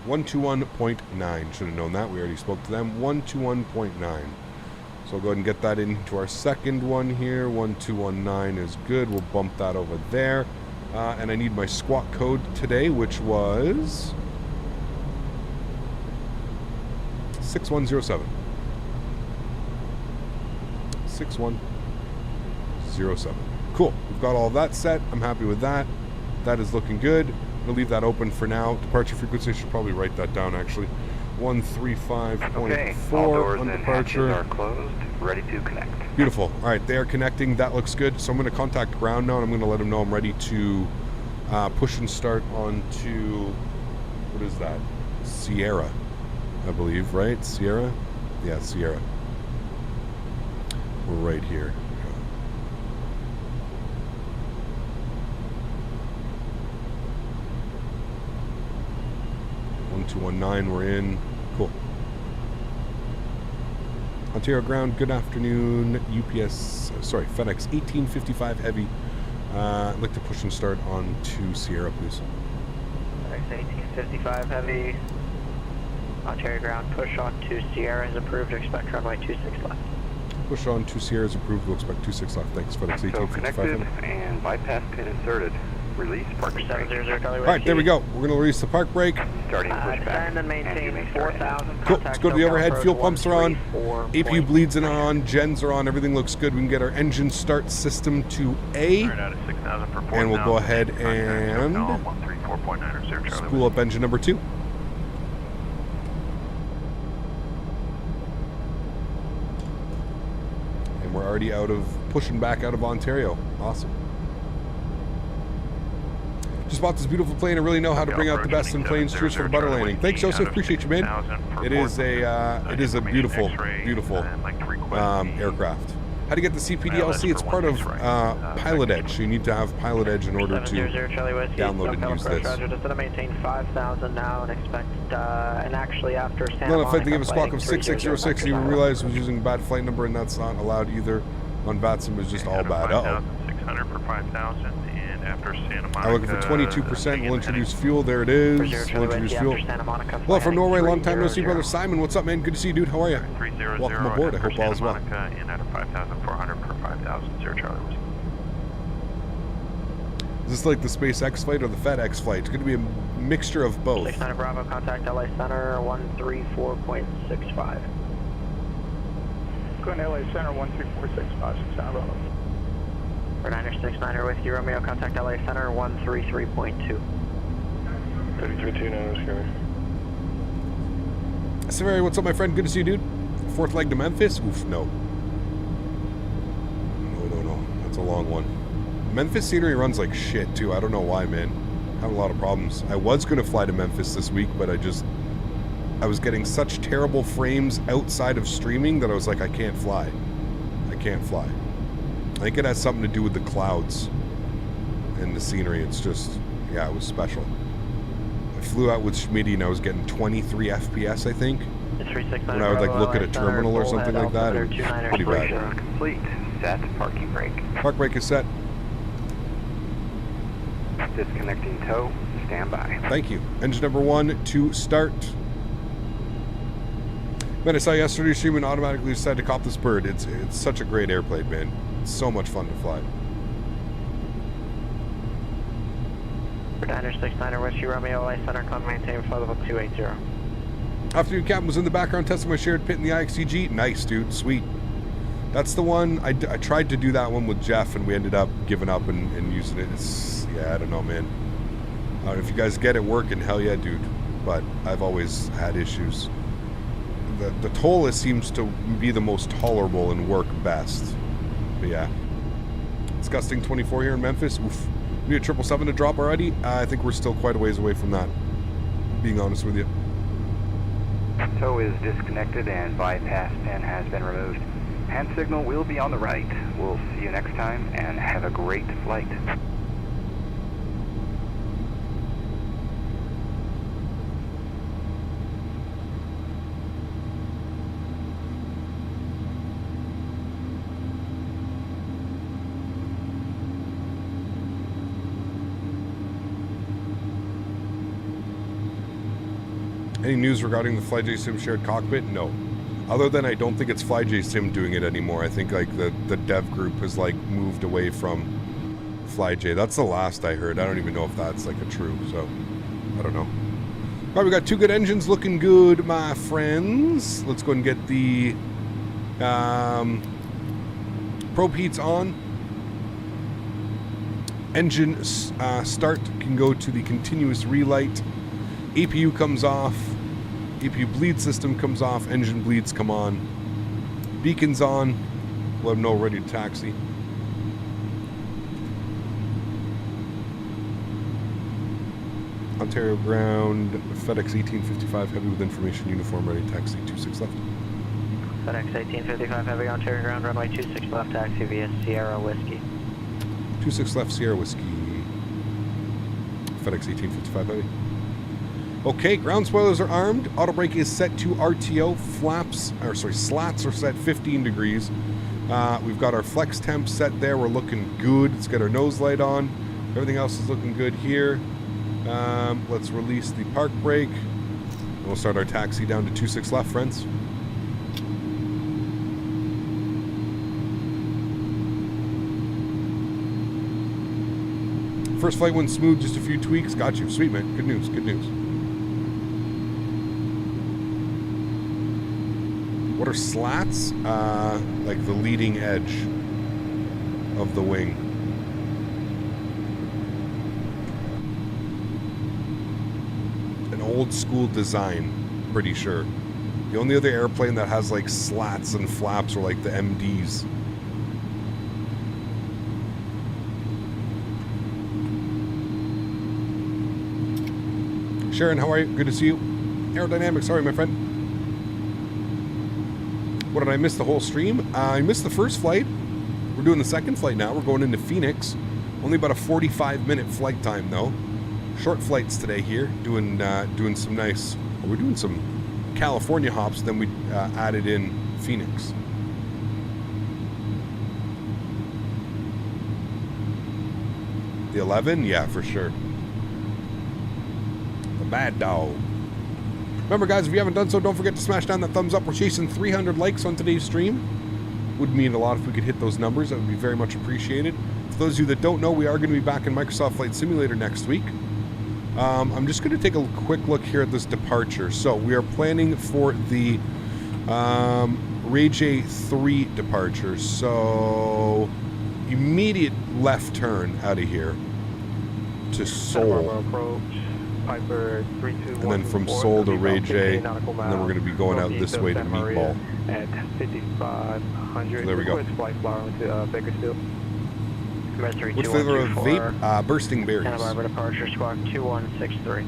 121.9. Should have known that. We already spoke to them. 121.9. So we'll go ahead and get that into our second one here. 1219 is good. We'll bump that over there. And I need my squawk code today, which was 6107. 6107. Cool. We've got all that set. I'm happy with that. That is looking good. We'll leave that open for now. Departure frequency, I should probably write that down actually. 135.4 okay. All doors on and departure. hatches are closed, ready to connect. Beautiful. All right, they are connecting. That looks good. So I'm going to contact ground now, and I'm going to let them know I'm ready to push and start onto, what is that? Sierra, I believe, right? Sierra? Yeah, Sierra. We're right here. 1219, we're in. Cool. Ontario ground, good afternoon. UPS, sorry, FedEx 1855 heavy. I'd like to push and start on to Sierra, please. FedEx 1855 heavy. Ontario ground, push on to Sierra is approved. Expect runway 26 left. Push on to Sierra is approved. We'll expect 26 left. Thanks, FedEx 1855 connected and bypass pin inserted. Release parking brake. 700 Charlie All right, there we go. We're going to release the park brake. Starting pushback. Descend and maintain 4,000. Cool. Let's go to the overhead. Fuel pumps are on. APU bleeds are on. Gens are on. Everything looks good. We can get our engine start system to A. And we'll go ahead and spool up engine number 2. And we're already pushing back out of Ontario. Awesome. Just bought this beautiful plane. I really know how to bring out the best in planes. Cheers for the butter landing. Thanks, Joseph. Appreciate you, man. It is a beautiful, beautiful aircraft. How to get the CPDLC? It's part of Pilotedge. So you need to have Pilotedge in order to download and use this. Just going to maintain 5,000 now and expect, and actually after Santa No, if I give a squawk of 6606, you realize I was using a bad flight number, and that's not allowed either. On VATSIM, it was just all bad. Uh-oh. 600 for 5,000, and after Santa Monica. I'm looking for 22%. We'll introduce fuel. There it is. We'll introduce fuel. Well, from Norway, long time no see, brother Simon. What's up, man? Good to see you, dude. How are you? Welcome aboard. I hope all is well. And out of 5,400 per 5,000, 0 Charlie Whiskey. Is this like the SpaceX flight or the FedEx flight? It's going to be a mixture of both. 600 Bravo, contact LA Center 134.65. Going to LA Center 13465, 600 Bravo. For 969er Whiskey Romeo, contact LA Center 133.2. 3329 Whiskey Romeo. Severy, what's up, my friend? Good to see you, dude. Fourth leg to Memphis? Oof, no. No. That's a long one. Memphis scenery runs like shit, too. I don't know why, man. Having a lot of problems. I was going to fly to Memphis this week, but I was getting such terrible frames outside of streaming that I was like, I can't fly. I think it has something to do with the clouds and the scenery. It's just, yeah, it was special. I flew out with Smitty and I was getting 23 FPS, I think. When I would like look at a terminal or something like that, it was pretty bad. Complete. Set parking brake. Park brake is set. Disconnecting tow. Stand by. Thank you. Engine number 1 to start. Man, I saw yesterday's stream and automatically decided to cop this bird. It's such a great airplane, man. It's so much fun to fly. 969er Whiskey Romeo, LA Center, climb maintain flight level 280. Afternoon Captain was in the background testing my shared pit in the IXCG. Nice, dude. Sweet. That's the one. I tried to do that one with Jeff, and we ended up giving up and using it. Yeah, I don't know, man. I don't know if you guys get it working. Hell yeah, dude. But I've always had issues. The Toliss seems to be the most tolerable and work best. But yeah. Disgusting 24 here in Memphis. Oof. We need a 777 to drop already. I think we're still quite a ways away from that, being honest with you. Tow is disconnected and bypass pin has been removed. Hand signal will be on the right. We'll see you next time and have a great flight. Any news regarding the FlyJSim shared cockpit? No. Other than I don't think it's FlyJSim doing it anymore. I think like the dev group has like moved away from FlyJ. That's the last I heard. I don't even know if that's like a true, so I don't know. All right, we got 2 good engines looking good, my friends. Let's go and get the probe heats on. Engine start can go to the continuous relight. APU comes off. APU bleed system comes off. Engine bleeds come on. Beacons on. Let them know ready to taxi. Ontario ground. Fedex 1855 heavy with information uniform ready to taxi 26 left. FedEx 1855 heavy Ontario ground runway 26 left taxi via Sierra Whiskey. 26 left Sierra Whiskey. FedEx 1855 heavy. Okay, ground spoilers are armed. Auto brake is set to RTO. Slats are set 15 degrees. We've got our flex temp set there. We're looking good. Let's get our nose light on. Everything else is looking good here. Let's release the park brake. We'll start our taxi down to 26 left, friends. First flight went smooth, just a few tweaks. Got you. Sweet, man. Good news, good news. What are slats? Like the leading edge of the wing. An old school design, pretty sure. The only other airplane that has like slats and flaps are like the MDs. Sharon, how are you? Good to see you. Aerodynamics, sorry, my friend. What, did I miss the whole stream? I missed the first flight. We're doing the second flight now. We're going into Phoenix. Only about a 45-minute flight time, though. Short flights today here. Doing some nice... We're doing some California hops, then we added in Phoenix. The 11? Yeah, for sure. The bad dog. Remember, guys, if you haven't done so, don't forget to smash down that thumbs up. We're chasing 300 likes on today's stream. Would mean a lot if we could hit those numbers. That would be very much appreciated. For those of you that don't know, we are going to be back in Microsoft Flight Simulator next week. I'm just going to take a quick look here at this departure. So we are planning for the Ray J3 departure. So immediate left turn out of here to Seoul. Piper 321, and then from Seoul to Ray J, and then we're going to be going out this way to Meatball. At 5,500. There we go. Flight flower to Bakersfield. What flavor of vape? Bursting berries. Santa Barbara departure, squawk 2163.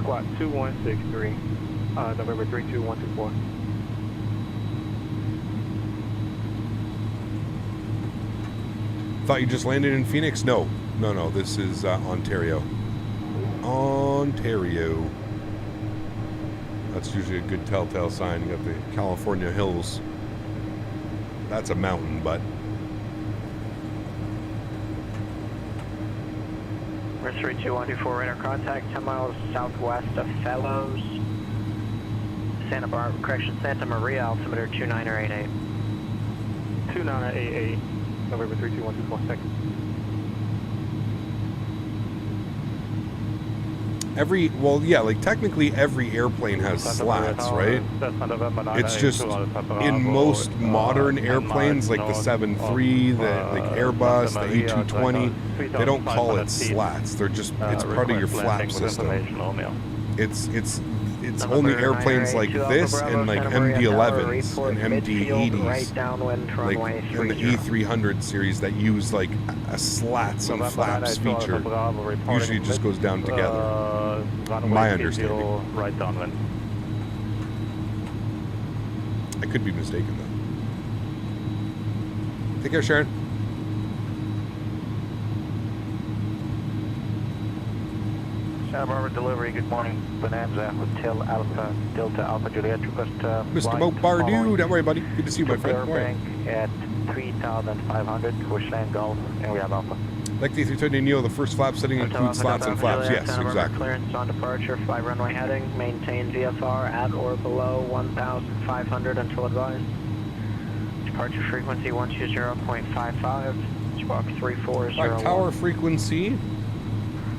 Squawk 2163, November 32124. Thought you just landed in Phoenix? No. No, this is Ontario. Ontario. That's usually a good telltale sign. You got the California hills. That's a mountain, but... We're 32124, radar contact, 10 miles southwest of Fellows. Santa Maria, altimeter 2988. 2988, November 32124, second. Technically every airplane has slats, right? It's just in most modern airplanes, like the 737, the Airbus, the A220, they don't call it slats. They're just, it's part of your flap system. It's only airplanes like this and like MD-11s and MD-80s, like in the A300 series that use like a slats and flaps feature. Usually it just goes down together. My understanding. Right downwind. I could be mistaken though. Take care, Sharon. Santa Barbara delivery, good morning. Bonanza, Hotel Alpha, Delta Alpha Juliet, request Mr. Bopardu, don't worry, buddy. Good to see you, my friend. Bank at 3,500, Bushland Golf, and we have Alpha. Like the A320 Neo, the first flap setting includes slats and flaps. Yes, exactly. Clearance on departure, fly runway heading, maintain VFR at or below 1,500 until advised. Departure frequency 120.55, squawk 340. Flight tower frequency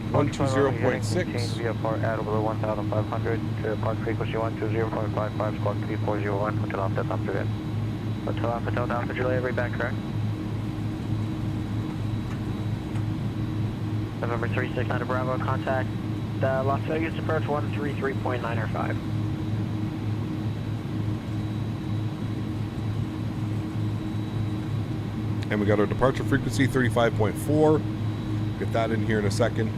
120.6. VFR at or below 1,500 to park frequency 120.55, squawk 3401, Hotel Alpha, Delta Alpha Juliet. Hotel Alpha, Delta Alpha Juliet, read back correct. November 369 to Bravo, contact Las Vegas approach 133.905. And we got our departure frequency 35.4. Get that in here in a second.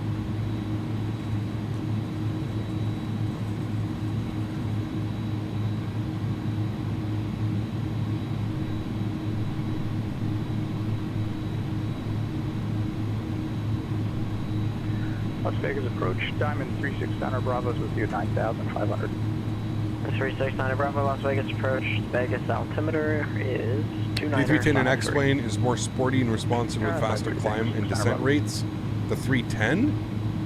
Las Vegas approach, Diamond 369 Bravos with you, 9,500. 369 Bravo, Las Vegas approach, Vegas altimeter is 29. The 310 and X-Plane is more sporty and responsive with faster climb and descent rates. The 310?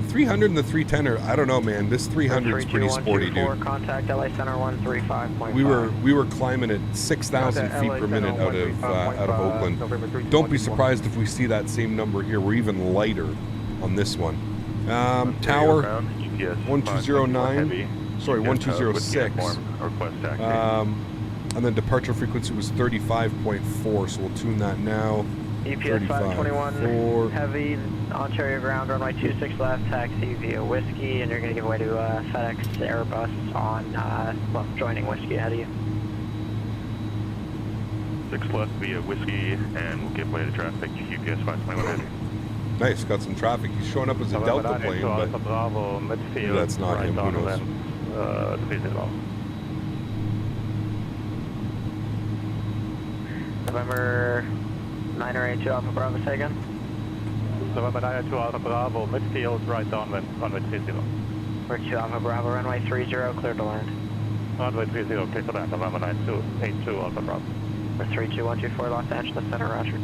300 and the 310 are, I don't know, man. This 300 is pretty sporty, dude. Contact LA Center 135.5. We were climbing at 6,000 feet per minute out of Oakland. Don't be surprised if we see that same number here. We're even lighter on this one. Tower 1209. Sorry, 1206. And then departure frequency was 35.4, so we'll tune that now. EPS 521 heavy, Ontario ground, runway 26 left, taxi via Whiskey, and you're going to give way to Fedex Airbus on, well, joining Whiskey ahead of you. 6 left via Whiskey, and we'll give way to traffic, UPS 521 heavy. Nice, got some traffic. He's showing up as a Delta plane, but that's not him, who knows. November 982 Alpha Bravo, say again. November 982 Alpha Bravo, midfield, right downwind, runway 30. We're 2 Alpha Bravo, runway 30, clear to land. Runway 30, clear to land, November 982 Alpha Bravo. We're 32124, Los Angeles Center, roger.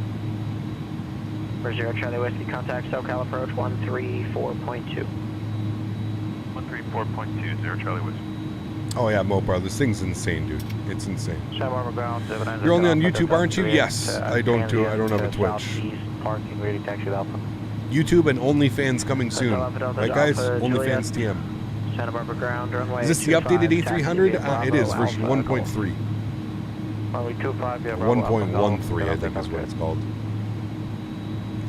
For 0 Charlie Whiskey, contact SoCal approach 134.2. 134.2, 0 Charlie Whiskey. Oh yeah, Mopar, this thing's insane, dude. It's insane. Ground, You're only on YouTube, aren't you? Yes. I don't have a Twitch. Parking, reading taxi Alpha. YouTube and OnlyFans coming soon. Right, guys? OnlyFans TM. Santa Barbara ground, runway. Is this the updated A300? It is, version 1.3. 1.13, I think is what it's called.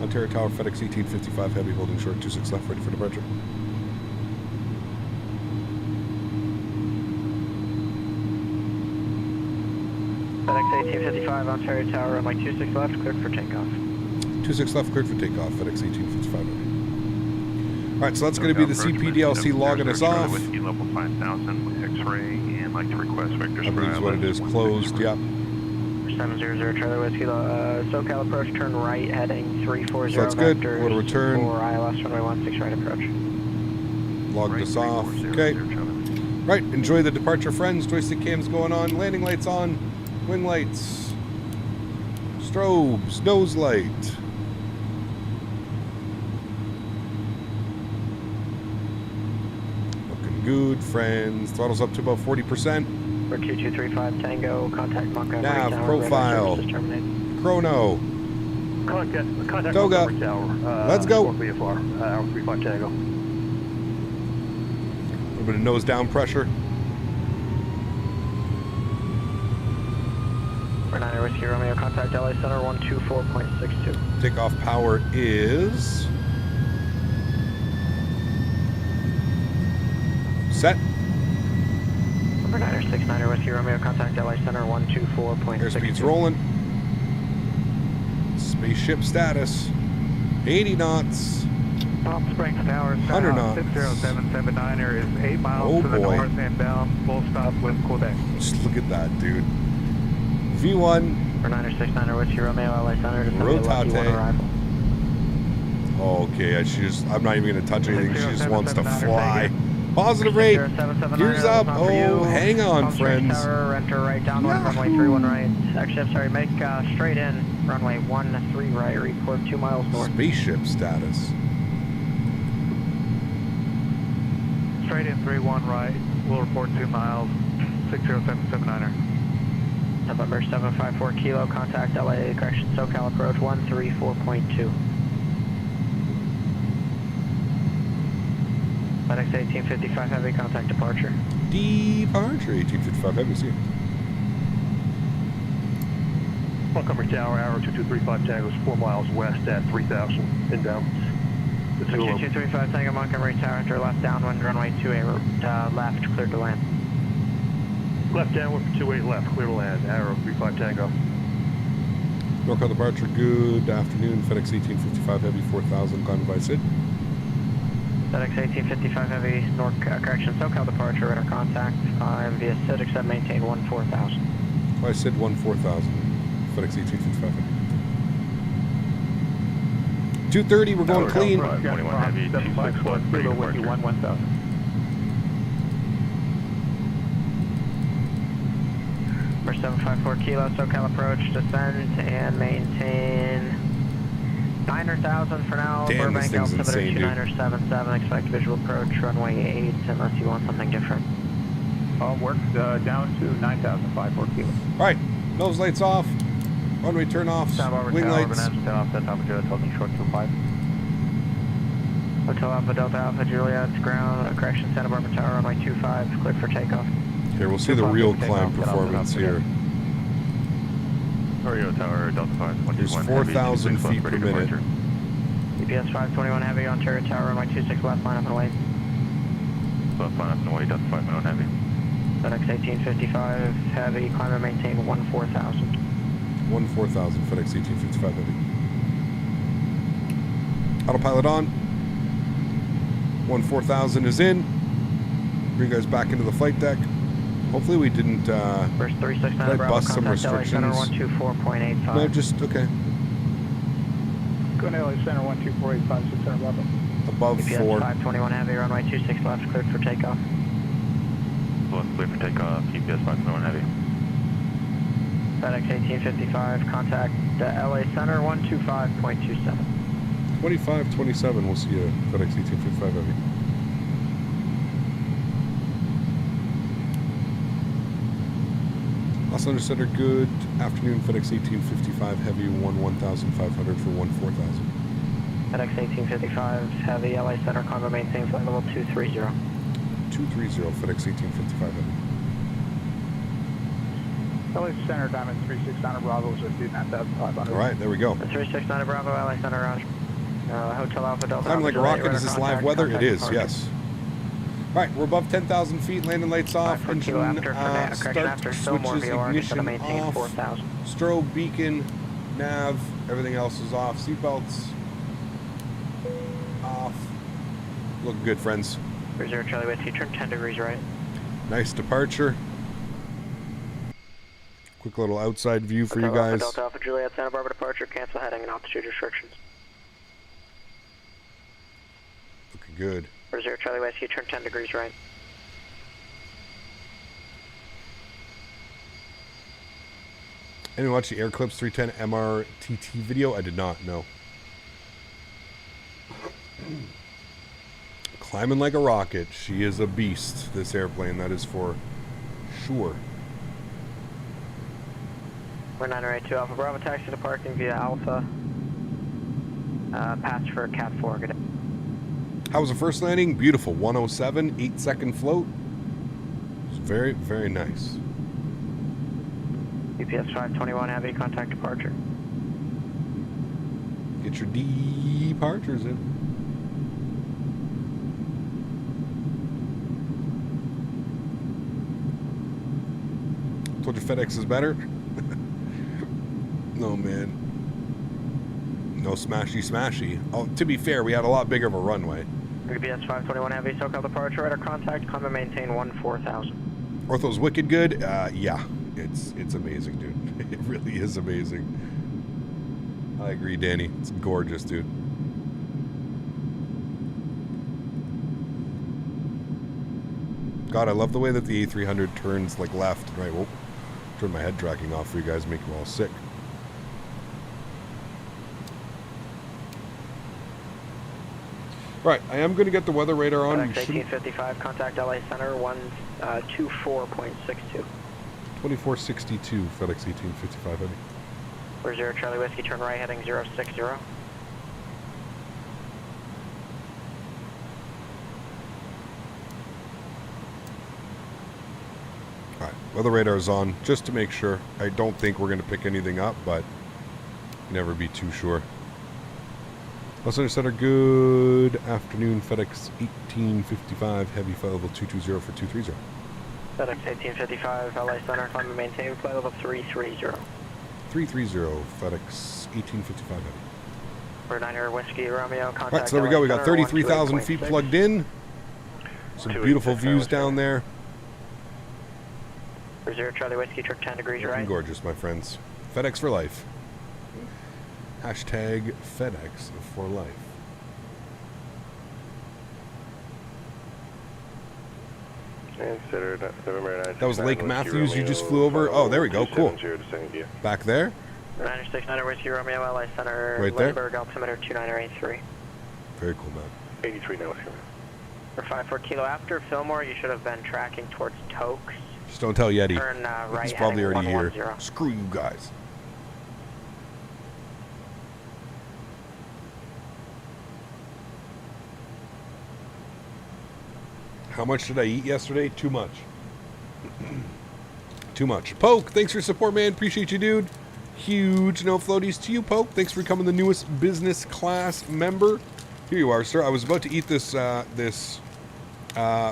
Ontario Tower, FedEx 1855 heavy, holding short 26 left, ready for departure. FedEx 1855, Ontario Tower, runway 26 left, cleared for takeoff. 26 left, cleared for takeoff, FedEx 1855 heavy. Alright, so that's going to be the CPDLC logging us off. Whiskey level 5000 with X-ray, and like to request vectors. I believe what it is, closed, yep. 700 Charlie Whiskey, SoCal approach, turn right, heading 340 so that's good. vectors. We'll return. For ILS runway 16 right approach. Logged us off. Okay. Right, enjoy the departure, friends. Joystick cam's going on. Landing lights on. Wing lights. Strobes. Nose light. Looking good, friends. Throttle's up to about 40%. For 2235 Tango, contact Montgomery Nav, Tower, profile, chrono, contact Toga, let's go. VFR, 35 Tango. A little bit of nose down pressure. For 9 Whiskey Romeo, contact LA Center 124.62. Takeoff power is set. Number 969 Whiskey Romeo, contact LA Center 124.62. Airspeed's rolling. Spaceship status 80 knots. Palm Springs Tower, 100 knots. 60779er is 8 miles to the north and bound, full stop with Quebec. Just look at that, dude. V1. For 969 Whiskey Romeo, LA Center to Rotate. arrival. Okay, I'm not even going to touch anything. She just wants to fly. Positive rate. Gears up. Oh, hang on, friends. Tower, enter right downwind, runway 31 right. Actually, I'm sorry, make straight in, runway 13 right, report 2 miles north. Spaceship status. Straight in 31 right, we'll report 2 miles, 60779er. November 754 Kilo, contact LA, correction, SoCal approach 134.2. FedEx 1855 Heavy, contact departure. Departure, 1855 Heavy, see you. Montgomery Tower, arrow 2235 Tango is 4 miles west at 3000, inbound. 2235 Tango, Montgomery Tower, enter left downwind, runway 28 left, cleared to land. Left downwind for 28 left, clear to land, arrow 35 Tango. NorCal departure, good afternoon. FedEx 1855 Heavy, 4000, climbing by Sid. FedEx 1855 Heavy, correction, SoCal departure, radar contact, via Sid, except maintain 14000. I said 14000. FedEx 1855 Heavy. 230, we're going clean. 21 heavy, 264, Kilo Whiskey 1000. For 754 Kilo, SoCal approach, descend and maintain 900,000 for now. Damn, this Burbank thing's altimeter insane, dude. 2977, expect visual approach, runway 8, unless you want something different. Work down to 9,054 Kilo. All right, nose lights off. Runway turn off. Wing lights. Short 25. Hotel Alpha Delta Alpha Juliet's ground, correction, Santa Barbara Tower, runway 25, cleared for takeoff. Here, we'll see the real climb performance here. Oreo Tower, Delta 5, Here's 4,000 feet per minute. UPS 521 Heavy, Ontario Tower, runway 26 left, line up and away. Left line up and away, Delta 5, Mount Heavy. FedEx 1855 Heavy, climb and maintain 14,000. 14,000, FedEx 1855 Heavy. Autopilot on. 14,000 is in. Bring you guys back into the flight deck. Hopefully we didn't First 369 Bravo, bust some restrictions. LA Center 124.85. No, just, okay. Go to LA Center 12485, 600 Bravo. Above UPS 4. 521 Heavy, runway 26 left, cleared for takeoff. Left, cleared for takeoff, UPS 521 Heavy. FedEx 1855, contact LA Center 125.27. 2527, we'll see you, FedEx 1855 Heavy. Los Angeles Center, good afternoon, FedEx 1855 Heavy, 11500 for 14,000. FedEx 1855 Heavy, LA Center, climb and maintain flight level 230. 230, FedEx 1855 Heavy. LA Center, Diamond 369 Bravo is with you, 9,500. All right, there we go. 369 Bravo, LA Center, Roger. Hotel Alpha Delta. Climb like a rocket. Is this live weather? It is, yes. All right, we're above 10,000 feet. Landing lights off. Engine start. Switches, ignition off. Strobe, beacon, nav. Everything else is off. Seatbelts off. Looking good, friends. 30 Charlie Whiskey, turn 10 degrees right. Nice departure. Quick little outside view for you guys. Delta Alpha Juliet, Santa Barbara departure. Cancel heading and altitude restrictions. Looking good. 30 Charlie Whiskey, turn 10 degrees right. Anyone watch the Air Clips 310 MRTT video? I did not, no. Climbing like a rocket. She is a beast, this airplane, that is for sure. We're 982 Alpha Bravo, taxi to parking via Alpha. Patch for Cat 4, good day. How was the first landing? Beautiful. 107, 8-second float. It's very, very nice. UPS 521 Heavy, contact departure. Get your departures in. Told you FedEx is better. No, man. No smashy. Oh, to be fair, we had a lot bigger of a runway. UPS 521 Heavy, SoCal departure, radar contact, climb and maintain 14,000. Ortho's wicked good. Yeah, it's amazing, dude. It really is amazing. I agree, Danny. It's gorgeous, dude. God, I love the way that the A300 turns like left and right. Whoa, turn my head tracking off for you guys, make you all sick. Right, I am going to get the weather radar on. FedEx 1855, contact LA Center 124.62. 2462, FedEx 1855 Heavy. 40 Charlie Whiskey, turn right heading 060. Alright, weather radar is on, just to make sure. I don't think we're going to pick anything up, but never be too sure. Los Angeles Center, good afternoon. FedEx 1855 Heavy, flight level 220 for 230. FedEx 1855, LA Center, climb and maintain flight level 330. 330, FedEx 1855 Heavy. We're 9 Whiskey Romeo, contact. Right, so there we go. We got 33,000 feet plugged in. Some beautiful views down there. 30 Charlie Whiskey, turn 10 degrees right. Gorgeous, my friends. FedEx for life. Hashtag FedEx for life. That was Lake Matthews you just flew over? Oh, there we go. Cool. Back there? 969 Whiskey Romeo, LA Center, right there. Lindbergh, altimeter 2983. Very cool, man. 83 now. For 54 Kilo after Fillmore, you should have been tracking towards Tokes. Just don't tell Yeti. Turn right. He's probably already here. 110. Screw you guys. How much did I eat yesterday? Too much. Too much. Poke, thanks for your support, man. Appreciate you, dude. Huge no floaties to you, Poke. Thanks for becoming the newest business class member. Here you are, sir. I was about to eat this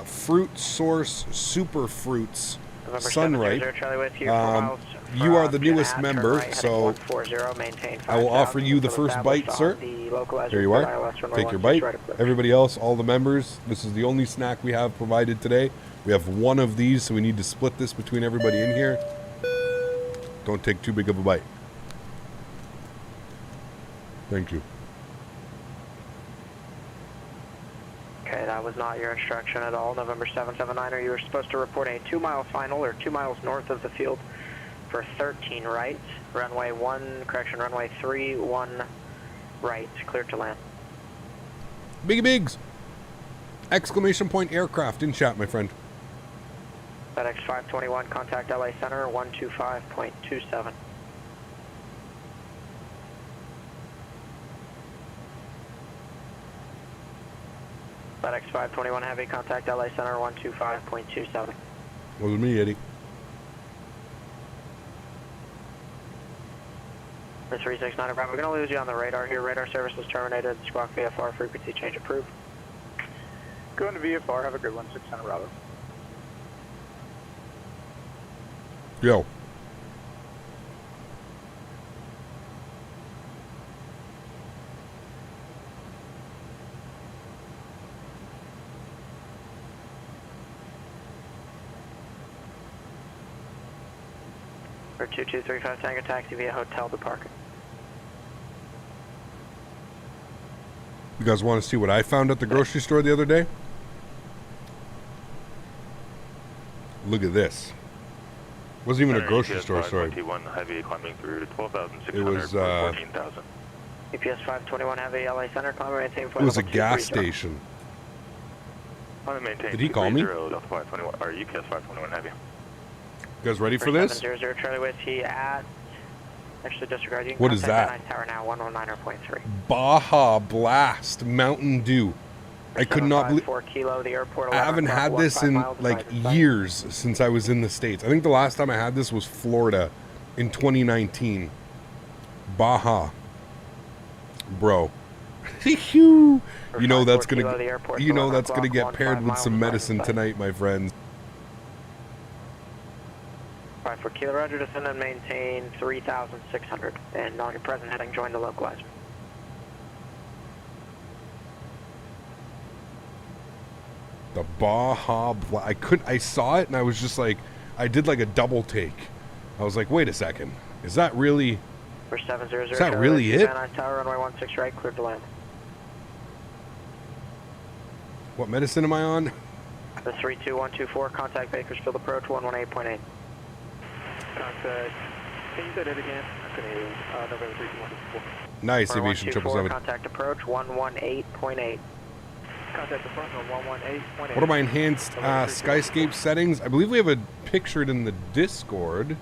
Fruit Source Super Fruits Sunright. You are the newest member, so I will offer you the first bite, sir. Here you are. Take your bite. Everybody else, all the members, this is the only snack we have provided today. We have one of these, so we need to split this between everybody in here. Don't take too big of a bite. Thank you. Okay, that was not your instruction at all. November 779er, you were supposed to report a 2-mile final or 2 miles north of the field for 13 right. Runway 1, correction, runway 3, 1 right, clear to land. Biggie Bigs! Exclamation point aircraft in chat, my friend. FedEx 521, contact LA Center 125.27. FedEx 521 Heavy, contact LA Center 125.27. That was me, Eddie. The 369 Bravo, we're going to lose you on the radar here. Radar service is terminated. Squawk VFR, frequency change approved. Going to VFR, have a good one, 600 Bravo. Yo. For 2235 Tango taxi via hotel to parking. You guys want to see what I found at the grocery store the other day? Look at this. Wasn't even a grocery store, sorry. Heavy climbing through 12,600 It was, 14,000. EPS 521 Heavy, LA Center, climb maintain it was a gas station. Did he call me? Delta 521, or UPS 521 Heavy. You guys ready for this? 700 Charlie Whiskey at, actually disregard, you can what is that? Tower now, 119.3. Baja Blast Mountain Dew. I could not believe. 4 kilo, the airport, I haven't had this in like years since I was in the States. I think the last time I had this was Florida in 2019. Baja. Bro. You know that's gonna get paired with some medicine tonight, my friends. 54 kilo, roger, descend and maintain 3,600. And on your present heading, join the localizer. The Baja I saw it and I was just like, I did like a double take. I was like, wait a second. Is that really For 700, is that really it? Tower, runway 16 right, cleared to land. What medicine am I on? The 32124, contact Bakersfield approach 118.8. Contact. Can you say that again? I couldn't hear you. November 32124. Nice, Aviation 777. Contact approach 118.8. Contact approach on 118.8. What are my enhanced Skyscape settings? I believe we have it pictured in the Discord.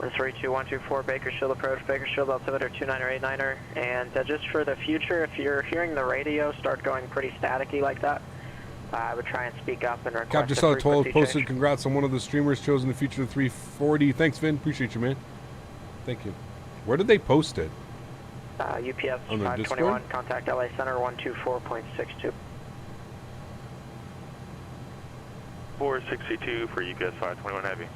The 32124 Bakersfield approach, Bakersfield altimeter 29er, 89er, and just for the future, if you're hearing the radio start going pretty staticky like that, I would try and speak up and request Cap just saw Toliss posted, congrats on one of the streamers chosen to feature the 340. Thanks, Vin. Appreciate you, man. Thank you. Where did they post it? UPS 521, contact LA Center 124.62. 462 for UPS 521 Heavy.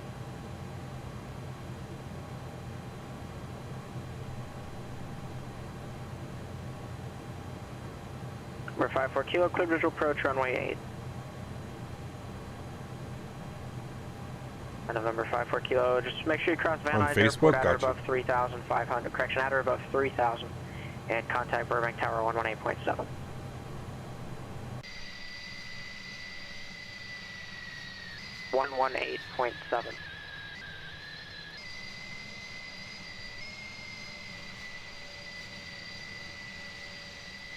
We're 54 kilo, clear visual approach, runway 8. And November 54 kilo, just make sure you cross Van Nuys Airport at or above 3,500, correction, at or above 3,000, and contact Burbank Tower 118.7. 118.7.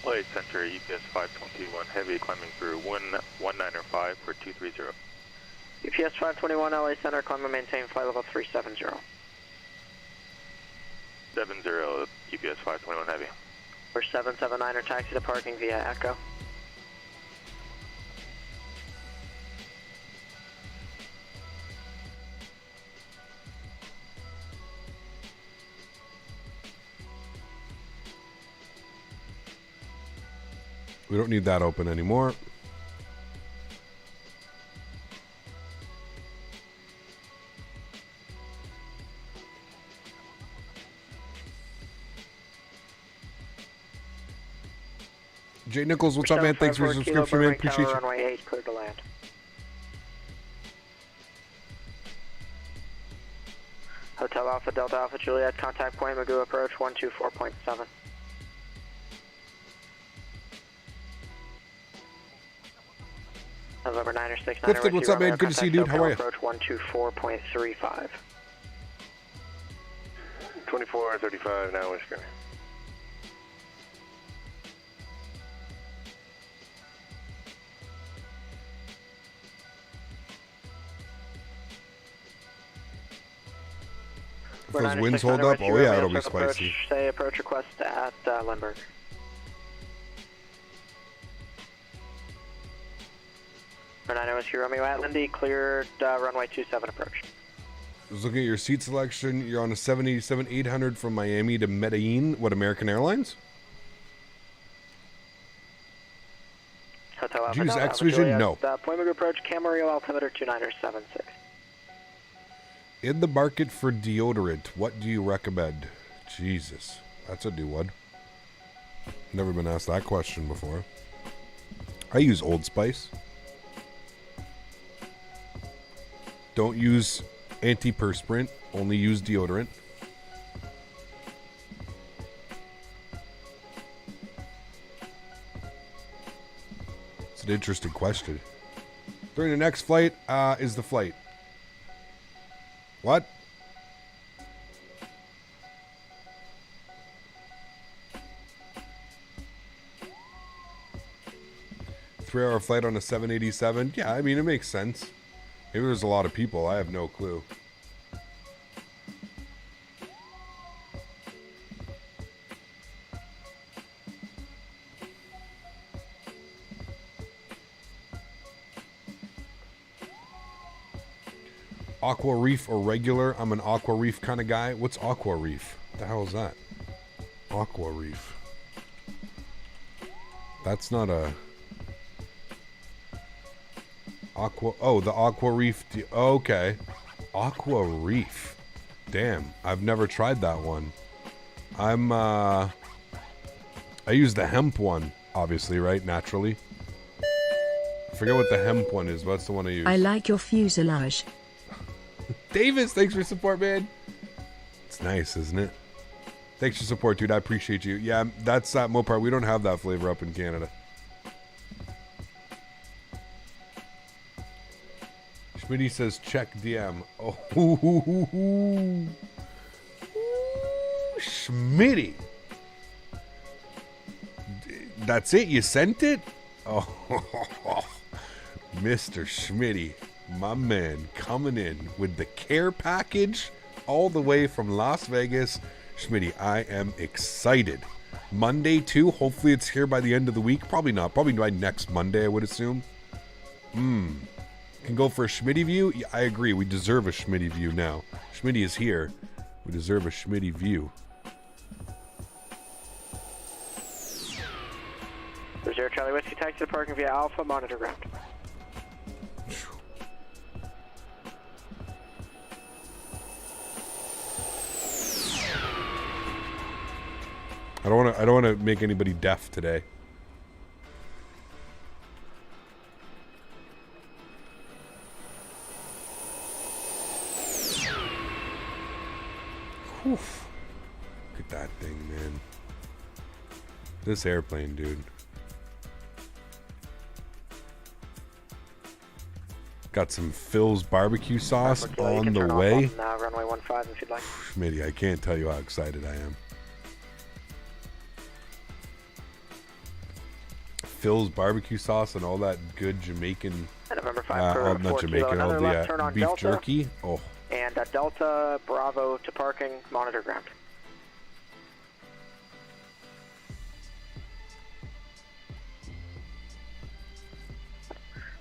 Flight Center, EPS 521, heavy climbing through 195 for 230. UPS 521, LA Center, climb and maintain flight level 370. 70, UPS 521 heavy. For 779er, taxi to parking via Echo. We don't need that open anymore. Jay Nichols, what's up, man? Thanks for your subscription, man. Appreciate you. Runway 8, cleared to land. Hotel Alpha, Delta Alpha, Juliet, contact point, Magoo approach 124.7. November 969. Clifton, what's up, man? Good to see you, dude. How are you? Approach 124.35. 2435 now, Whisker. If those winds hold up, oh yeah, it'll be spicy. Say approach request at Lindbergh. Renata Whiskey Romeo at Lindy, cleared runway 27 approach. I was looking at your seat selection. You're on a 787-800 from Miami to Medellin. What, American Airlines? Hotel Did you use XVision? No. Point Magoo approach, Camarillo altimeter 2976. In the market for deodorant, what do you recommend? Jesus, that's a new one. Never been asked that question before. I use Old Spice. Don't use antiperspirant, only use deodorant. It's an interesting question. During the next flight is the flight. What? Three-hour flight on a 787? Yeah, I mean, it makes sense. Maybe there's a lot of people. I have no clue. Aqua Reef or regular? I'm an Aqua Reef kind of guy. What's Aqua Reef? What the hell is that? Aqua Reef. That's not a... Aqua... Oh, the Aqua Reef... Okay. Aqua Reef. Damn. I've never tried that one. I use the hemp one, obviously, right? Naturally. I forget what the hemp one is, but that's the one I use. I like your fuselage. Davis, thanks for support, man. It's nice, isn't it? Thanks for support, dude. I appreciate you. Yeah, that's that Mopar. We don't have that flavor up in Canada. Smitty says check DM. Oh, Smitty. That's it? You sent it? Oh, Mr. Smitty. My man coming in with the care package all the way from Las Vegas. Smitty, I am excited. Monday too. Hopefully it's here by the end of the week. Probably not. Probably by next Monday, I would assume. Can go for a Smitty view? Yeah, I agree. We deserve a Smitty view now. Smitty is here. We deserve a Smitty view. 0 Charlie Whiskey, taxi to parking via Alpha, monitor ground. I don't want to make anybody deaf today. Whew. Look at that thing, man. This airplane, dude. Got some Phil's barbecue sauce Kilo, you on can the turn off way. on, runway 15 if you'd like. Smitty, I can't tell you how excited I am. Phil's barbecue sauce and all that good Jamaican, November 5 not Jamaican, all the beef Delta, jerky. Oh, and Delta Bravo to parking, monitor ground.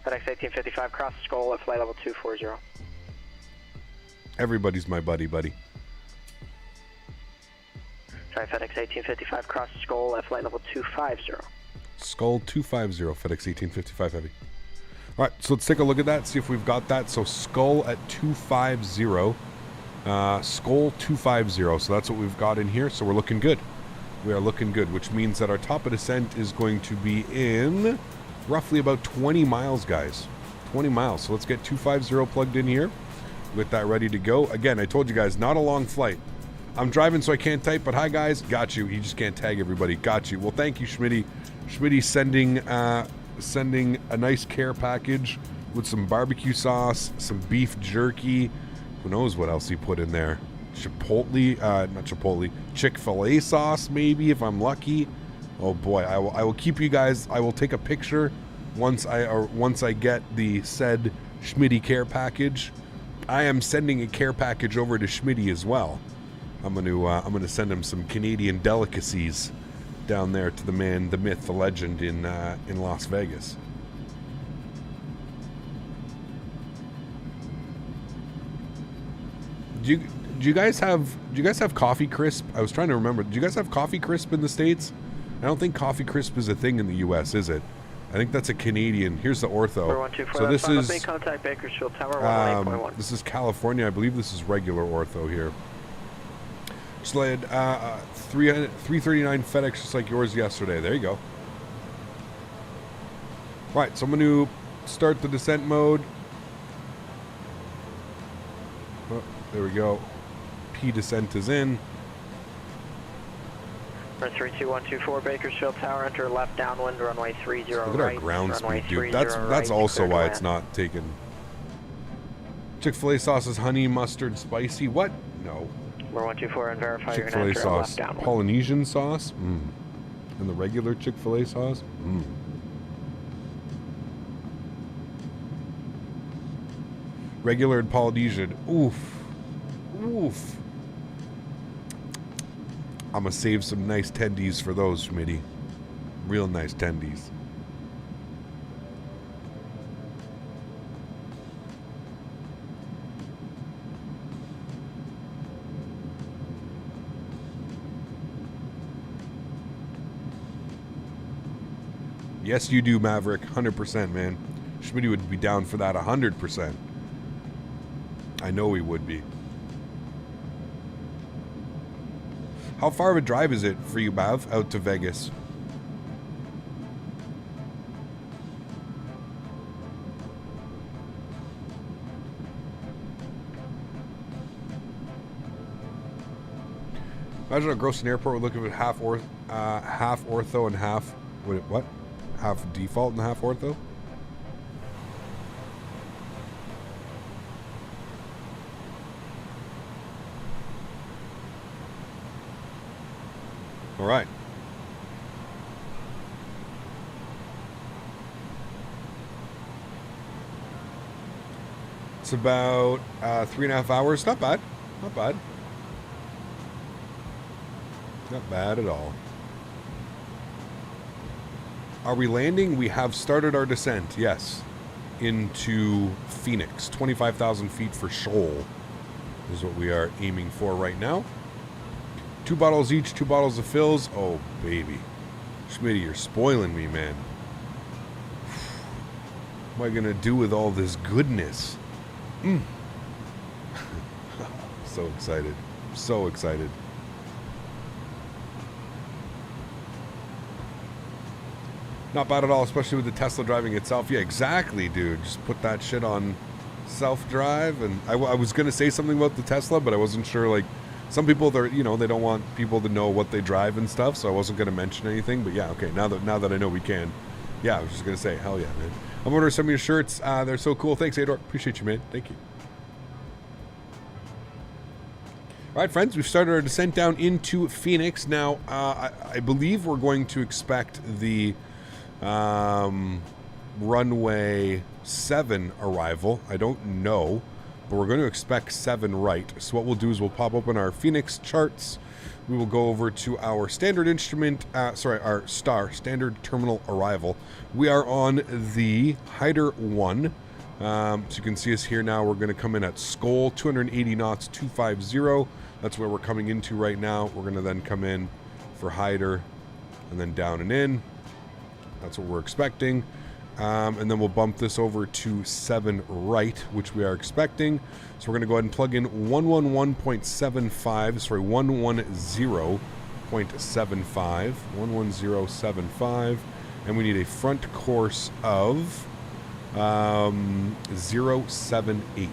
Fedex 1855 cross Skull at flight level 240. everybody's my buddy. Sorry, FedEx 1855 cross Skull at flight level 250. Skull 250, FedEx 1855 Heavy. All right, so let's take a look at that, see if we've got that. So Skull at 250, Skull 250, so that's what we've got in here. So we're looking good. We are looking good, which means that our top of descent is going to be in roughly about 20 miles, guys. 20 miles. So let's get 250 plugged in here. Get that ready to go. Again, I told you guys, not a long flight. I'm driving, so I can't type, but hi, guys. Got you. You just can't tag everybody. Got you. Well, thank you, Smitty. Smitty sending a nice care package with some barbecue sauce, some beef jerky. Who knows what else he put in there? Chipotle, not Chipotle, Chick-fil-A sauce, maybe, if I'm lucky. Oh boy, I will keep you guys. I will take a picture once I get the said Smitty care package. I am sending a care package over to Smitty as well. I'm gonna send him some Canadian delicacies down there to the man, the myth, the legend in Las Vegas. Do you guys have Coffee Crisp? I was trying to remember. Do you guys have Coffee Crisp in the States? I don't think Coffee Crisp is a thing in the U.S., is it? I think that's a Canadian. Here's the ortho. So this is contact Bakersfield Tower 118.1. This is California. I believe this is regular ortho here. Sled 339 FedEx, just like yours yesterday. There you go. Right, so I'm going to start the descent mode. Oh, there we go. P descent is in. 32124 Bakersfield Tower, enter left downwind, runway 30 Look at right. our ground Runway speed, dude. 30 That's right, also why it's land. not taken. Chick-fil-A sauce is honey, mustard, spicy. What? No. We're 124 and verify you're Chick-fil-A going to enter sauce. left downwind. Polynesian sauce? And the regular Chick-fil-A sauce? Regular and Polynesian. Oof. Oof. I'm going to save some nice tendies for those, Smitty. Real nice tendies. Yes, you do, Maverick. 100%, man. Smitty would be down for that 100%. I know he would be. How far of a drive is it for you, Bav, out to Vegas? Imagine a Grossen Airport. We're looking at half ortho and half what? Half default and half ortho. All right. It's about 3.5 hours. Not bad. Not bad. Not bad at all. Are we landing? We have started our descent, yes, into Phoenix. 25,000 feet for Shoal is what we are aiming for right now. 2 bottles each, 2 bottles of fills. Oh, baby. Smitty, you're spoiling me, man. What am I going to do with all this goodness? So excited. So excited. Not bad at all, especially with the Tesla driving itself. Yeah, exactly, dude. Just put that shit on self-drive. And I was going to say something about the Tesla, but I wasn't sure, like, some people, they're, you know, they don't want people to know what they drive and stuff, so I wasn't going to mention anything. But yeah, okay, now that I know we can. Yeah, I was just going to say, hell yeah, man. I'm ordering some of your shirts. They're so cool. Thanks, Ador. Appreciate you, man. Thank you. All right, friends, we've started our descent down into Phoenix. Now, I believe we're going to expect the runway 7 arrival. I don't know, but we're going to expect 7 right. So what we'll do is we'll pop open our Phoenix charts. We will go over to our standard instrument, our standard terminal arrival. We are on the Hyder 1. So you can see us here now. We're going to come in at Skoll, 280 knots, 250. That's where we're coming into right now. We're going to then come in for Hyder and then down and in. That's what we're expecting. And then we'll bump this over to 7 right, which we are expecting. So we're going to go ahead and plug in 111.75, sorry, 110.75, 110.75, and we need a front course of 078.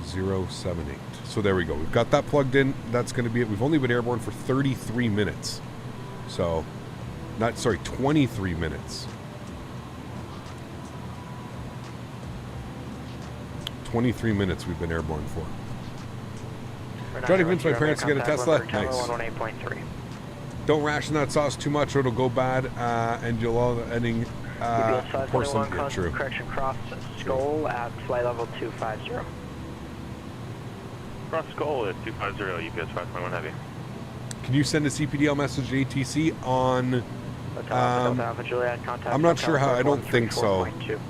078. So there we go. We've got that plugged in. That's going to be it. We've only been airborne for 33 minutes. So, 23 minutes. 23 minutes we've been airborne for. Trying to convince my parents to get a Tesla. Nice. Don't ration that sauce too much or it'll go bad, and you'll all ending porcelain. Yeah, true. Correction cross Skoll at flight level 250. Cross Skoll at 250, UPS 521 Heavy. Can you send a CPDL message to ATC on... I'm not sure how. I don't think so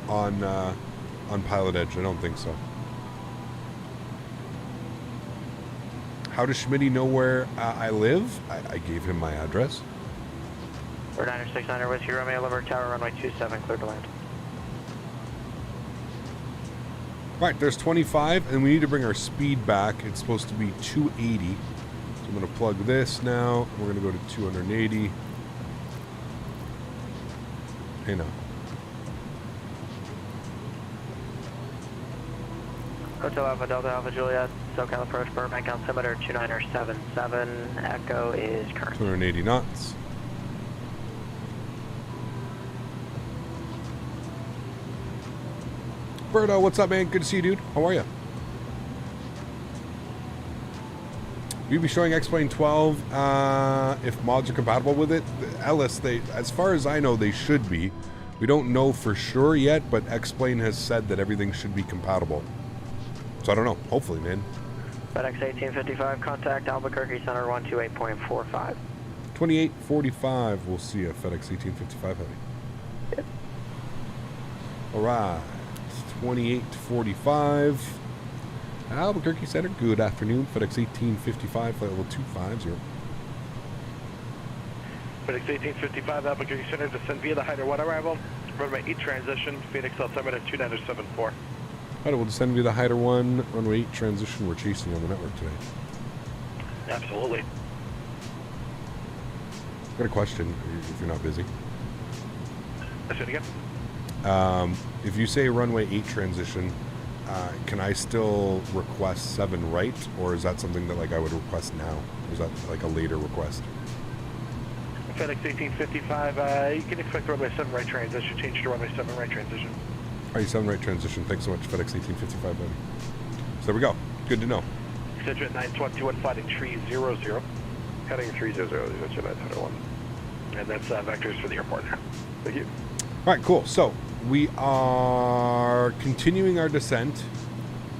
on Pilotedge. I don't think so. How does Smitty know where I live? I gave him my address. We're 969er with you, Romeo, Liver Tower, runway 27, clear to land. Right, there's 25, and we need to bring our speed back. It's supposed to be 280. So I'm going to plug this now. We're going to go to 280. Hey, now. Hotel Alpha Delta Alpha Juliet, SoCal approach, Burbank altimeter 2977, Echo is current. 280 knots. Berto, what's up, man? Good to see you, dude. How are you? We'll be showing X-Plane 12 if mods are compatible with it. Ellis, as far as I know, they should be. We don't know for sure yet, but X-Plane has said that everything should be compatible. So I don't know. Hopefully, man. FedEx 1855, contact Albuquerque Center 128.45. 2845. We'll see you. FedEx 1855 heavy. Yep. All right. 2845. Albuquerque Center. Good afternoon. FedEx 1855, flight level 250. FedEx 1855, Albuquerque Center, descend via the Hyder 1 arrival. Runway 8 transition, Phoenix altimeter 2974. Alright, we'll descend via the Hyder 1, runway 8 transition. We're chasing on the network today. Absolutely. I've got a question, if you're not busy. Say it again. If you say runway 8 transition, can I still request 7 right, or is that something that I would request now? Or is that a later request? FedEx 1855, you can expect runway 7 right transition, change to runway 7 right transition. Alright, 7 right transition. Thanks so much, FedEx 1855, buddy. So there we go. Good to know. Central 921, fighting 300. Heading 300, that's your 901. And that's vectors for the airport. Thank you. Alright, cool. So, we are continuing our descent.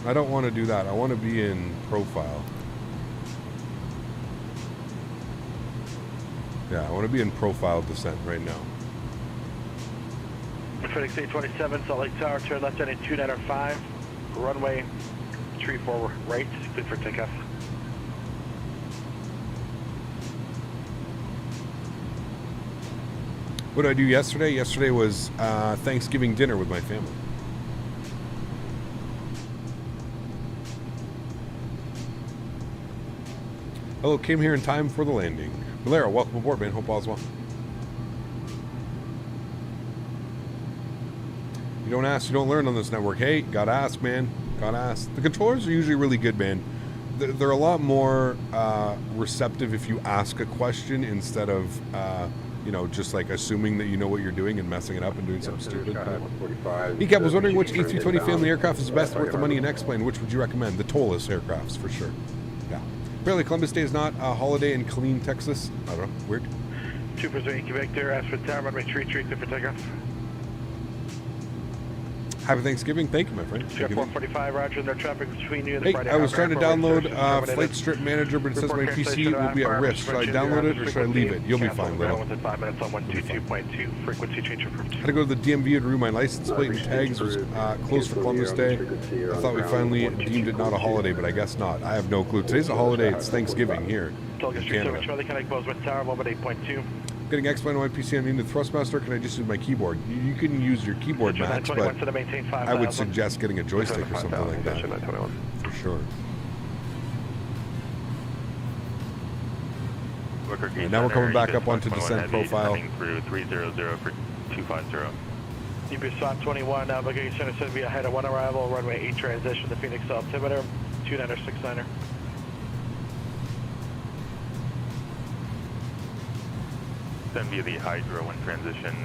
I don't want to do that. I want to be in profile. Yeah, I want to be in profile descent right now. FedEx 827, Salt Lake Tower, turn left heading 295, runway 34 right, clear for takeoff. What did I do yesterday? Yesterday was Thanksgiving dinner with my family. Hello, came here in time for the landing. Valero, welcome aboard, man. Hope all's well. You don't ask, you don't learn on this network. Hey, gotta ask, man. Gotta ask. The controllers are usually really good, man. They're a lot more receptive if you ask a question instead of, you know, just like assuming that you know what you're doing and messing it up and doing something stupid. Decap was wondering which A320 family aircraft is the best worth the money in X-Plane. Which would you recommend? The Toliss aircrafts, for sure. Yeah. Apparently Columbus Day is not a holiday in Killeen, Texas. I don't know. Weird. 2% Victor, ask for tower, runway 33, clear for takeoff. Happy Thanksgiving. Thank you, my friend. 445, roger, no traffic between you and the Hey, Friday. I was trying to download Flight Strip Manager, but it says my PC will be at risk. Should I download it or should I leave it? You'll be fine, Little. Within 5 minutes on 122.2, frequency change approved. I had to go to the DMV to renew my license plate and tags. Was closed for Columbus Day. I thought we finally deemed it not a holiday, but I guess not. I have no clue. Today's a holiday. It's Thanksgiving here in Canada. Getting X-Plane on my PC, I need the Thrustmaster. Can I just use my keyboard? You can use your keyboard, Max, but I would suggest getting a joystick or something like that. For sure. And now we're coming back up onto descent profile. Through 300 for 250. UBSOT 21, navigation center should be ahead of one arrival, runway 8 transition to Phoenix altimeter, 2969er. Then via the Hydro in transition,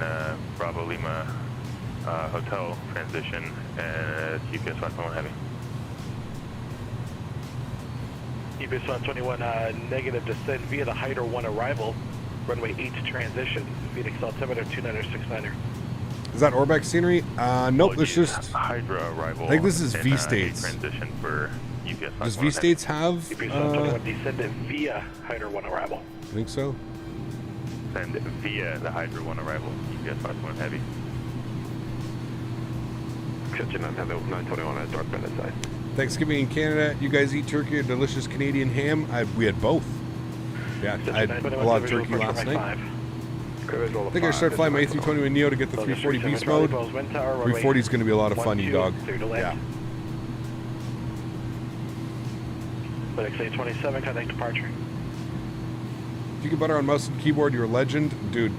Bravo Lima Hotel transition, and GPS 5.1 heavy. UBSOT 21, negative descent via the Hydro 1 arrival, runway 8 transition, Phoenix altimeter 2969er. Is that Orbeck scenery? Nope, this just Hydro arrival. I think this is V-States. Transition for UPS. Does V-States have? UBSOT 21 descended via Hydro 1 arrival. I think so. And via the Hydro 1 arrival, UPS 5.1 heavy. Catching on hello 921 at dark bend side. Thanksgiving in Canada. You guys eat turkey or delicious Canadian ham? We had both. Yeah, I had a lot of turkey last night. I think I started flying my A320 with Neo to get the 340 beast mode. 340 is going to be a lot of fun, you dog. Yeah. Fedex A27, connect departure. If you get better on mouse and keyboard, you're a legend. Dude,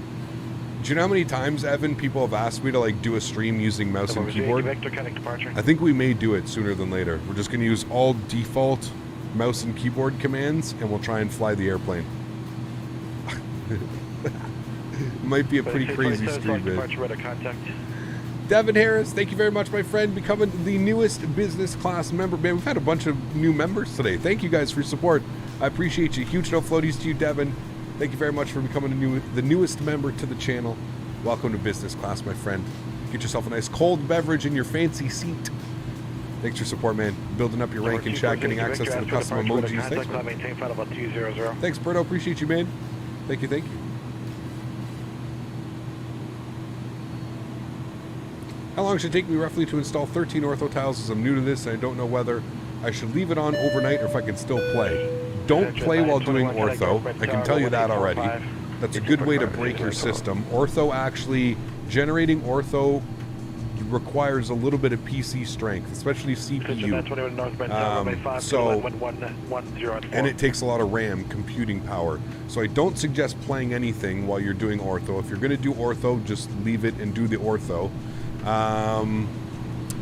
do you know how many times, Evan, people have asked me to like do a stream using mouse and keyboard? I think we may do it sooner than later. We're just going to use all default mouse and keyboard commands, and we'll try and fly the airplane. Might be a pretty crazy stream, man. Devin Harris, thank you very much, my friend, becoming the newest business class member. Man, we've had a bunch of new members today. Thank you guys for your support. I appreciate you. Huge no floaties to you, Devin. Thank you very much for becoming the newest member to the channel. Welcome to business class, my friend. Get yourself a nice cold beverage in your fancy seat. Thanks for your support, man. Building up your rank in chat, getting access to the custom emojis. Thanks, man. Thanks, Berto. Appreciate you, man. Thank you, thank you. How long should it take me roughly to install 13 ortho tiles, as I'm new to this and I don't know whether I should leave it on overnight or if I can still play? Don't play while doing ortho. I can tell you that already. That's a good way to break your system. Ortho actually, generating ortho requires a little bit of PC strength, especially CPU. And it takes a lot of RAM computing power. So I don't suggest playing anything while you're doing ortho. If you're going to do ortho, just leave it and do the ortho.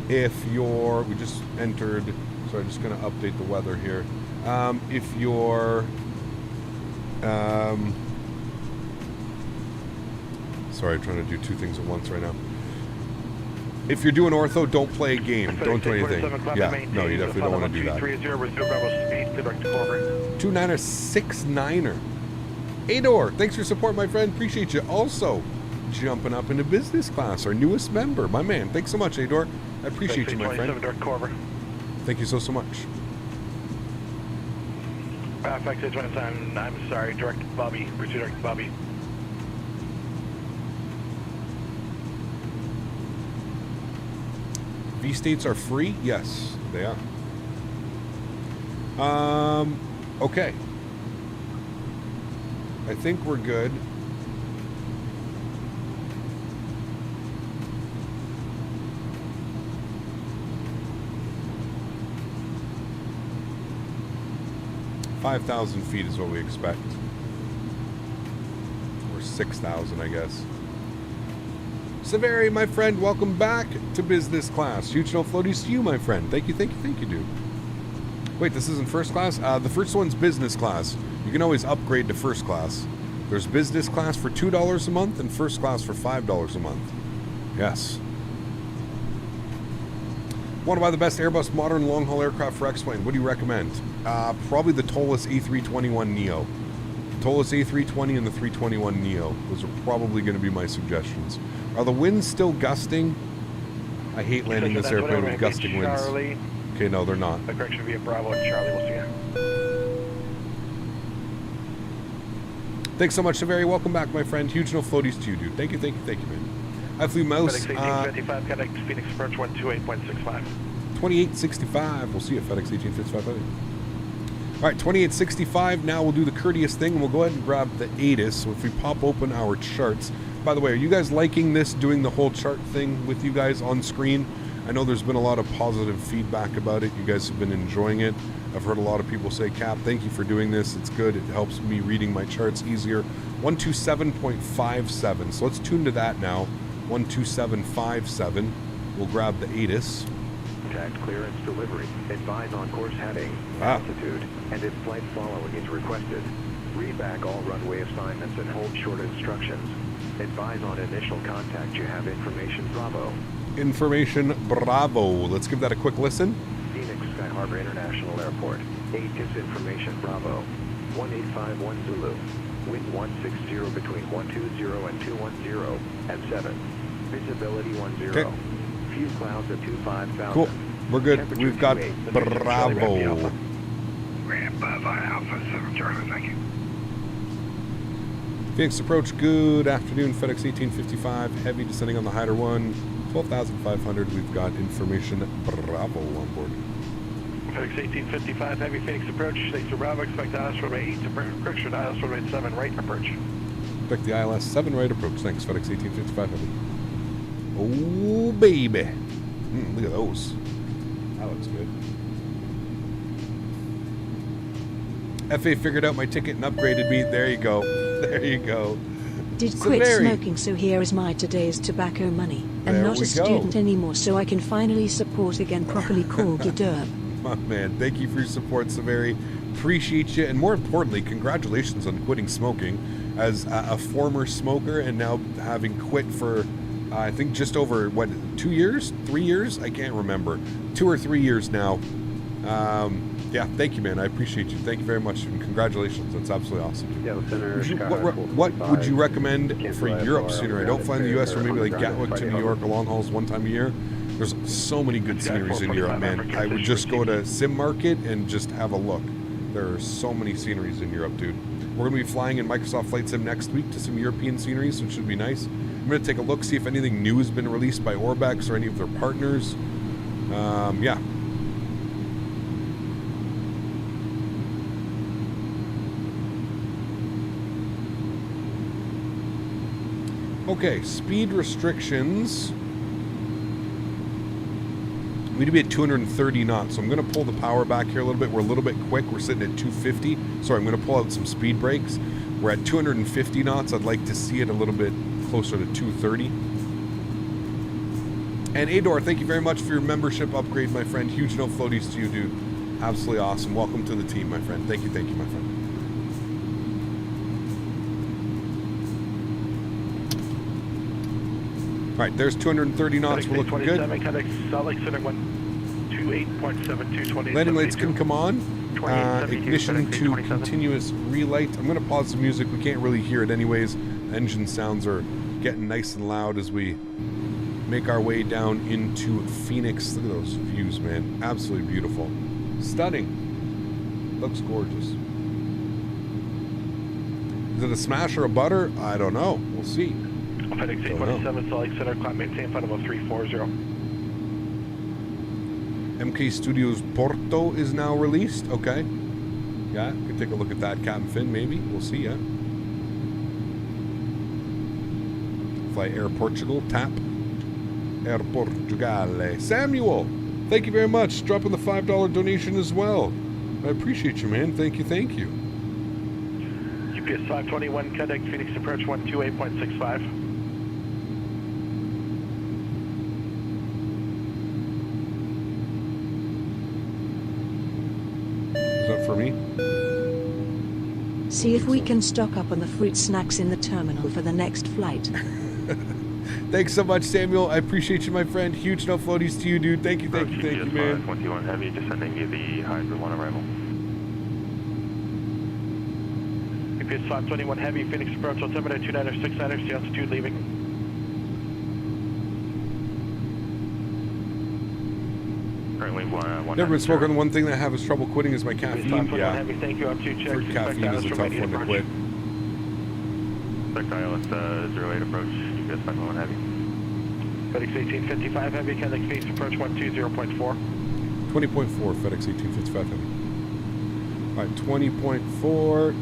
If you're, we just entered, so I'm just going to update the weather here. If you're, sorry, I'm trying to do two things at once right now. If you're doing ortho, don't play a game. Don't do anything. Yeah, no, you definitely don't want to do that. 29er, 69er. Ador, thanks for your support, my friend. Appreciate you. Also, jumping up into business class, our newest member, my man. Thanks so much, Ador. I appreciate you, my friend. Thank you so much. I'm sorry, direct Bobby. Pursuit direct Bobby. V-States are free? Yes, they are. Okay. I think we're good. $5,000 feet is what we expect. Or 6,000, I guess. Severi, my friend, welcome back to business class. Huge no floaties to you, my friend. Thank you, dude. Wait, this isn't first class? The first one's business class. You can always upgrade to first class. There's business class for $2 a month and first class for $5 a month. Yes. Want to buy the best Airbus modern long-haul aircraft for X-Plane? What do you recommend? Probably the Toliss A321neo. Toliss A320 and the 321neo. Those are probably going to be my suggestions. Are the winds still gusting? I hate landing this airplane with gusting winds. Charlie. Okay, no, they're not. The correction via Bravo and Charlie. We'll see you. Thanks so much, Sólríkt. Welcome back, my friend. Huge no floaties to you, dude. Thank you, man. I flew Mouse. FedEx 1855, contact Phoenix approach 128.65. 2865. We'll see you at FedEx 1855. All right, 2865. Now we'll do the courteous thing, and we'll go ahead and grab the ATIS. So if we pop open our charts. By the way, are you guys liking this, doing the whole chart thing with you guys on screen? I know there's been a lot of positive feedback about it. You guys have been enjoying it. I've heard a lot of people say, Cap, thank you for doing this. It's good. It helps me reading my charts easier. 127.57. So let's tune to that now. 12757. We'll grab the ATIS. Contact clearance delivery. Advise on course heading, altitude, and if flight following is requested. Read back all runway assignments and hold short instructions. Advise on initial contact. You have information Bravo. Information Bravo. Let's give that a quick listen. Phoenix Sky Harbor International Airport. ATIS information Bravo. 1851 Zulu. Wind 160 between 120 and 210 at 7. Visibility 10. Okay. Few clouds at 25,000. Cool. We're good. We've got Bravo. Ramp Alpha 7 Charlie, thank you. Phoenix approach. Good afternoon. FedEx 1855. Heavy descending on the Hyder 1. 12,500. We've got information Bravo on board. FedEx 1855, heavy Phoenix approach. Thanks to Bravo. Expect ILS runway 8 to correction ILS runway 7 right approach. Expect the ILS 7 right approach. Thanks, FedEx 1855 heavy. Oh, baby. Look at those. That looks good. FA figured out my ticket and upgraded me. There you go. There you go. Did quit smoking, so here is my today's tobacco money. And not a student anymore, so I can finally support again properly. Call Derb. My man, thank you for your support, Sólríkt. Appreciate you, and more importantly, congratulations on quitting smoking. As a former smoker and now having quit for, I think just over, 2 years? 3 years? I can't remember. 2 or 3 years now. Yeah, thank you, man. I appreciate you. Thank you very much, and congratulations. That's absolutely awesome. What would you recommend for Europe scenery? I don't fly in the U.S. or maybe like Gatwick to New York, a long hauls one time a year. There's so many good sceneries in Europe, man. I would just go to Sim Market and just have a look. There are so many sceneries in Europe, dude. We're going to be flying in Microsoft Flight Sim next week to some European sceneries, so it should be nice. I'm going to take a look, see if anything new has been released by Orbex or any of their partners. Yeah. Okay, speed restrictions. We need to be at 230 knots, so I'm going to pull the power back here a little bit. We're a little bit quick. We're sitting at 250. Sorry, I'm going to pull out some speed brakes. We're at 250 knots. I'd like to see it a little bit closer to 230. And Ador, thank you very much for your membership upgrade, my friend. Huge no floaties to you, dude. Absolutely awesome. Welcome to the team, my friend. Thank you, my friend. All right, there's 230 knots. We're looking good. Landing lights can come on. Ignition to continuous relight. I'm going to pause the music. We can't really hear it anyways. Engine sounds are getting nice and loud as we make our way down into Phoenix. Look at those views, man. Absolutely beautiful. Stunning. Looks gorgeous. Is it a smash or a butter? I don't know. We'll see. FedEx 847, Sólríkt Center, climb maintain flight level 340. MK Studios Porto is now released. Okay. Yeah, we can take a look at that, Captain Finn, maybe. We'll see, yeah. Fly Air Portugal, tap. Air Portugale. Samuel, thank you very much. Dropping the $5 donation as well. I appreciate you, man. Thank you, thank you. UPS 521, contact Phoenix approach 128.65. Is that for me? See if we can stock up on the fruit snacks in the terminal for the next flight. Thanks so much, Samuel. I appreciate you, my friend. Huge no floaties to you, dude. Thank you, man. GPS 21 Heavy, descending via the Hydro 1 arrival. GPS 521 Heavy, Phoenix approach, altimeter 2969, the altitude leaving. Currently one. Never been smoking. One thing that I have is trouble quitting is my caffeine. Yeah. Heavy, thank you, altitude check. Fruit caffeine is a tough one to quit. Expect ILS 08 approach, GPS 521 Heavy. FedEx 1855 Heavy, Kennex Phoenix approach 120.4. 20.4, FedEx 1855 Heavy. All right, 20.4.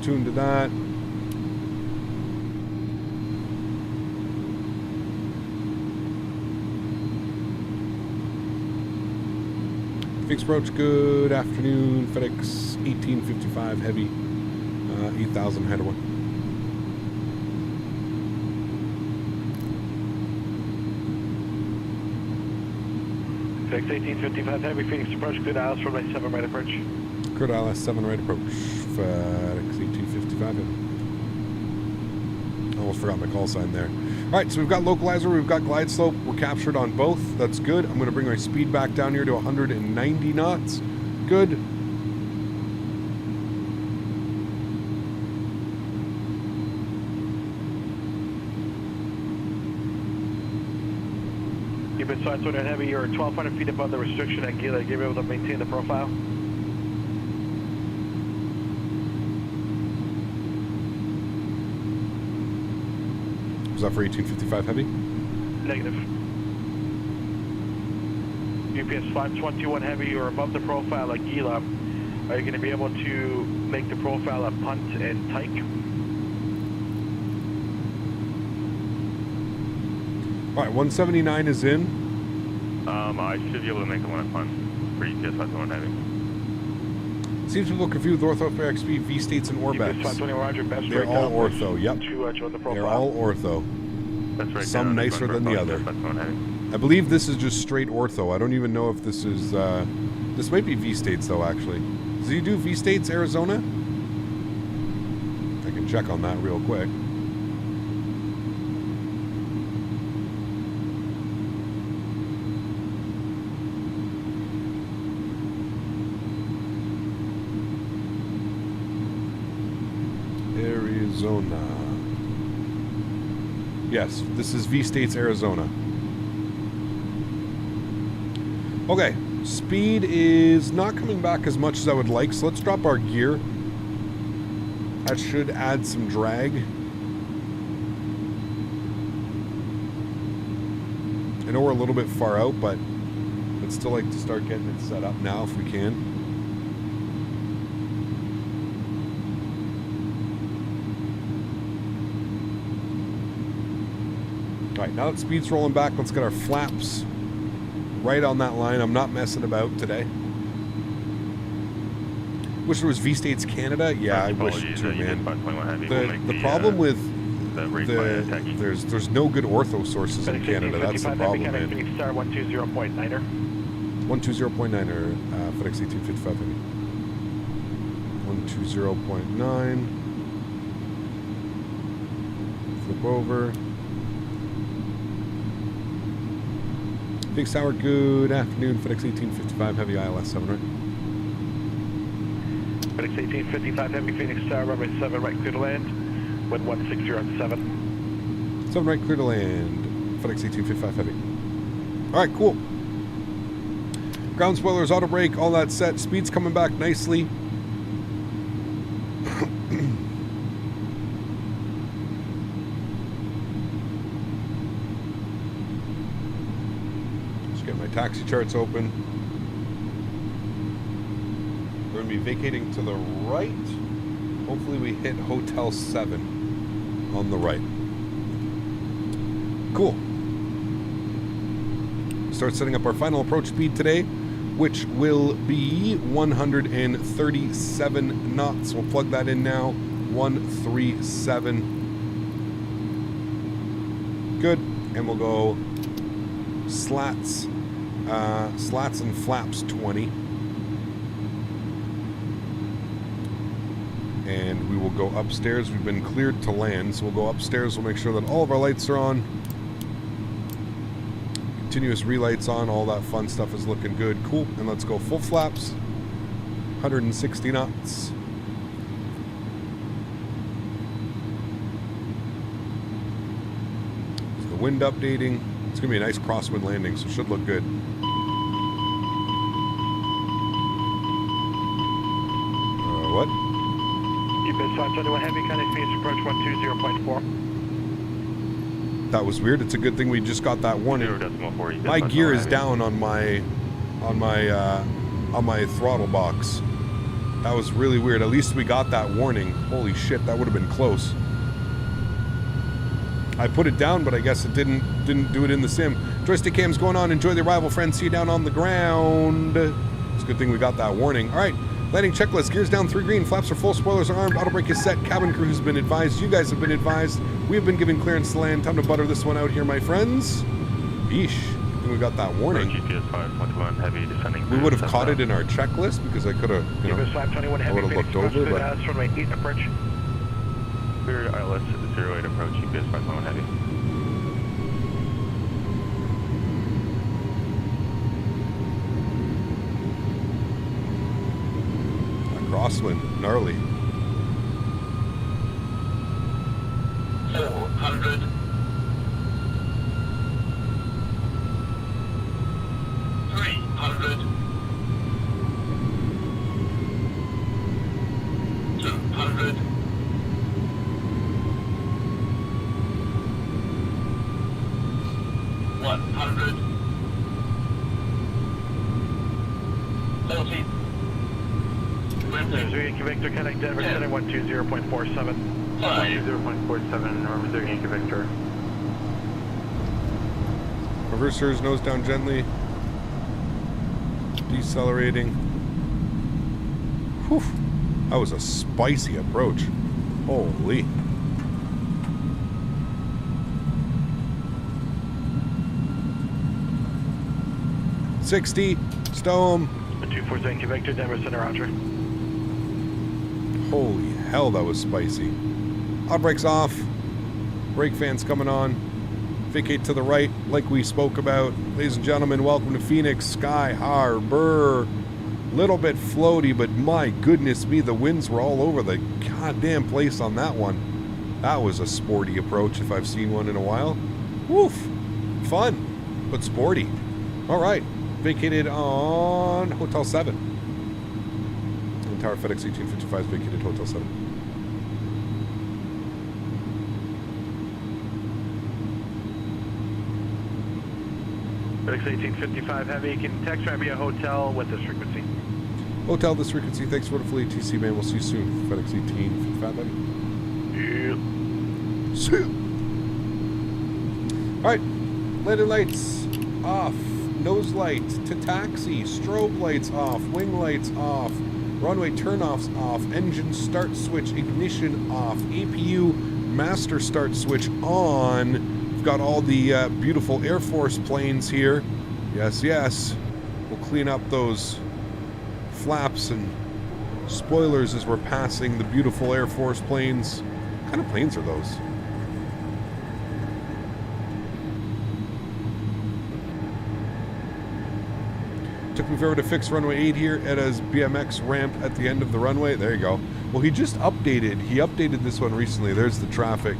Tune to that. Fixed approach, good afternoon. FedEx 1855 Heavy, 8,000 header 1. FedEx 1855 Heavy, Phoenix approach, good ILS for my 7 right approach. Good ILS 7 right approach. FedEx 1855 Heavy. Almost forgot my call sign there. All right, so we've got localizer, we've got glide slope. We're captured on both. That's good. I'm going to bring our speed back down here to 190 knots. Good. Keep it side and heavy. You're 1,200 feet above the restriction at Gila. You'll be able to maintain the profile. Was that for 1855 Heavy? Negative. UPS 521 Heavy, you're above the profile at Gila. Are you going to be able to make the profile at Punt and Tyke? All right, 179 is in. I should be able to make the one at Punt for UPS 521 Heavy. Seems to look confused with Ortho for XP, V-States, and Orbex. They're all ortho, yep. They're all ortho. That's right. Some nicer than the other. I believe this is just straight ortho. I don't even know if this is... this might be V-States, though, actually. Does he do V-States, Arizona? I can check on that real quick. Arizona. Yes, this is V-States, Arizona. Okay, speed is not coming back as much as I would like, so let's drop our gear. That should add some drag. I know we're a little bit far out, but I'd still like to start getting it set up now if we can. All right, now that speed's rolling back, let's get our flaps right on that line. I'm not messing about today. Wish there was V-States Canada. Yeah, I wish too, man. The problem with there's no good ortho sources in Canada. That's the problem, man. 120.9er. 120.9er, FedEx 1855 Heavy. 120.9. Flip over. Big Sour, good afternoon. FedEx 1855 Heavy, ILS 7 right. FedEx 1855 Heavy, Phoenix Tower, runway 7 right, clear to land. Wind 160 at 7. 7 right, clear to land. FedEx 1855 Heavy. All right, cool. Ground spoilers, auto brake, all that set. Speed's coming back nicely. Taxi charts open. We're going to be vacating to the right. Hopefully we hit Hotel 7 on the right. Cool. Start setting up our final approach speed today, which will be 137 knots. We'll plug that in now. 137. Good. And we'll go slats. Slats and flaps 20. and we will go upstairs. We've been cleared to land, so we'll go upstairs. We'll make sure that all of our lights are on. Continuous relights on. All that fun stuff is looking good. Cool. And let's go full flaps. 160 knots. So the wind updating. It's going to be a nice crosswind landing, so it should look good. What? EBIS 521 Heavy, kind of Phoenix approach 120.4. That was weird. It's a good thing we just got that warning. 0.4. My gear is down on my throttle box. That was really weird. At least we got that warning. Holy shit, that would have been close. I put it down, but I guess it didn't do it in the sim. Joystick cam's going on. Enjoy the arrival, friends. See you down on the ground. It's a good thing we got that warning. All right. Landing checklist, gears down 3 green, flaps are full, spoilers are armed, auto brake is set, cabin crew has been advised, you guys have been advised, we have been given clearance to land. Time to butter this one out here, my friends. Yeesh, I think we got that warning. GPS 521 Heavy descending. We would have caught it in our checklist because I could have, you know, I would have looked over, but... approach. Cleared ILS 08 approach, GPS 521 Heavy. Crosswind, gnarly. 400. 300. 200. 100. 40. Yankee Victor, connect Denver, setting 120.47. 120.47, Northern Yankee Victor. Reversers, nose down gently. Decelerating. Whew. That was a spicy approach. Holy. $60. Stow him. 24 Yankee Victor, Denver Center, Roger. Holy hell, that was spicy. Auto brakes off. Brake fans coming on. Vacate to the right, like we spoke about. Ladies and gentlemen, welcome to Phoenix Sky Harbor. Little bit floaty, but my goodness me, the winds were all over the goddamn place on that one. That was a sporty approach if I've seen one in a while. Woof. Fun, but sporty. All right. Vacated on Hotel 7. Tower Fedex 1855 vacated Hotel 7. Fedex 1855 Heavy, can text drive via hotel with this frequency. Hotel, this frequency. Thanks for the fleet. TC, man. We'll see you soon. FedEx 1855 Heavy. Yeah. See you. All right. Landing lights off. Nose light to taxi. Strobe lights off. Wing lights off. Runway turnoffs off, engine start switch, ignition off, APU master start switch on. We've got all the beautiful Air Force planes here. Yes, yes. We'll clean up those flaps and spoilers as we're passing the beautiful Air Force planes. What kind of planes are those? Took me forever to fix runway 8 here at his BMX ramp at the end of the runway. There you go. Well, he just updated. He updated this one recently. There's the traffic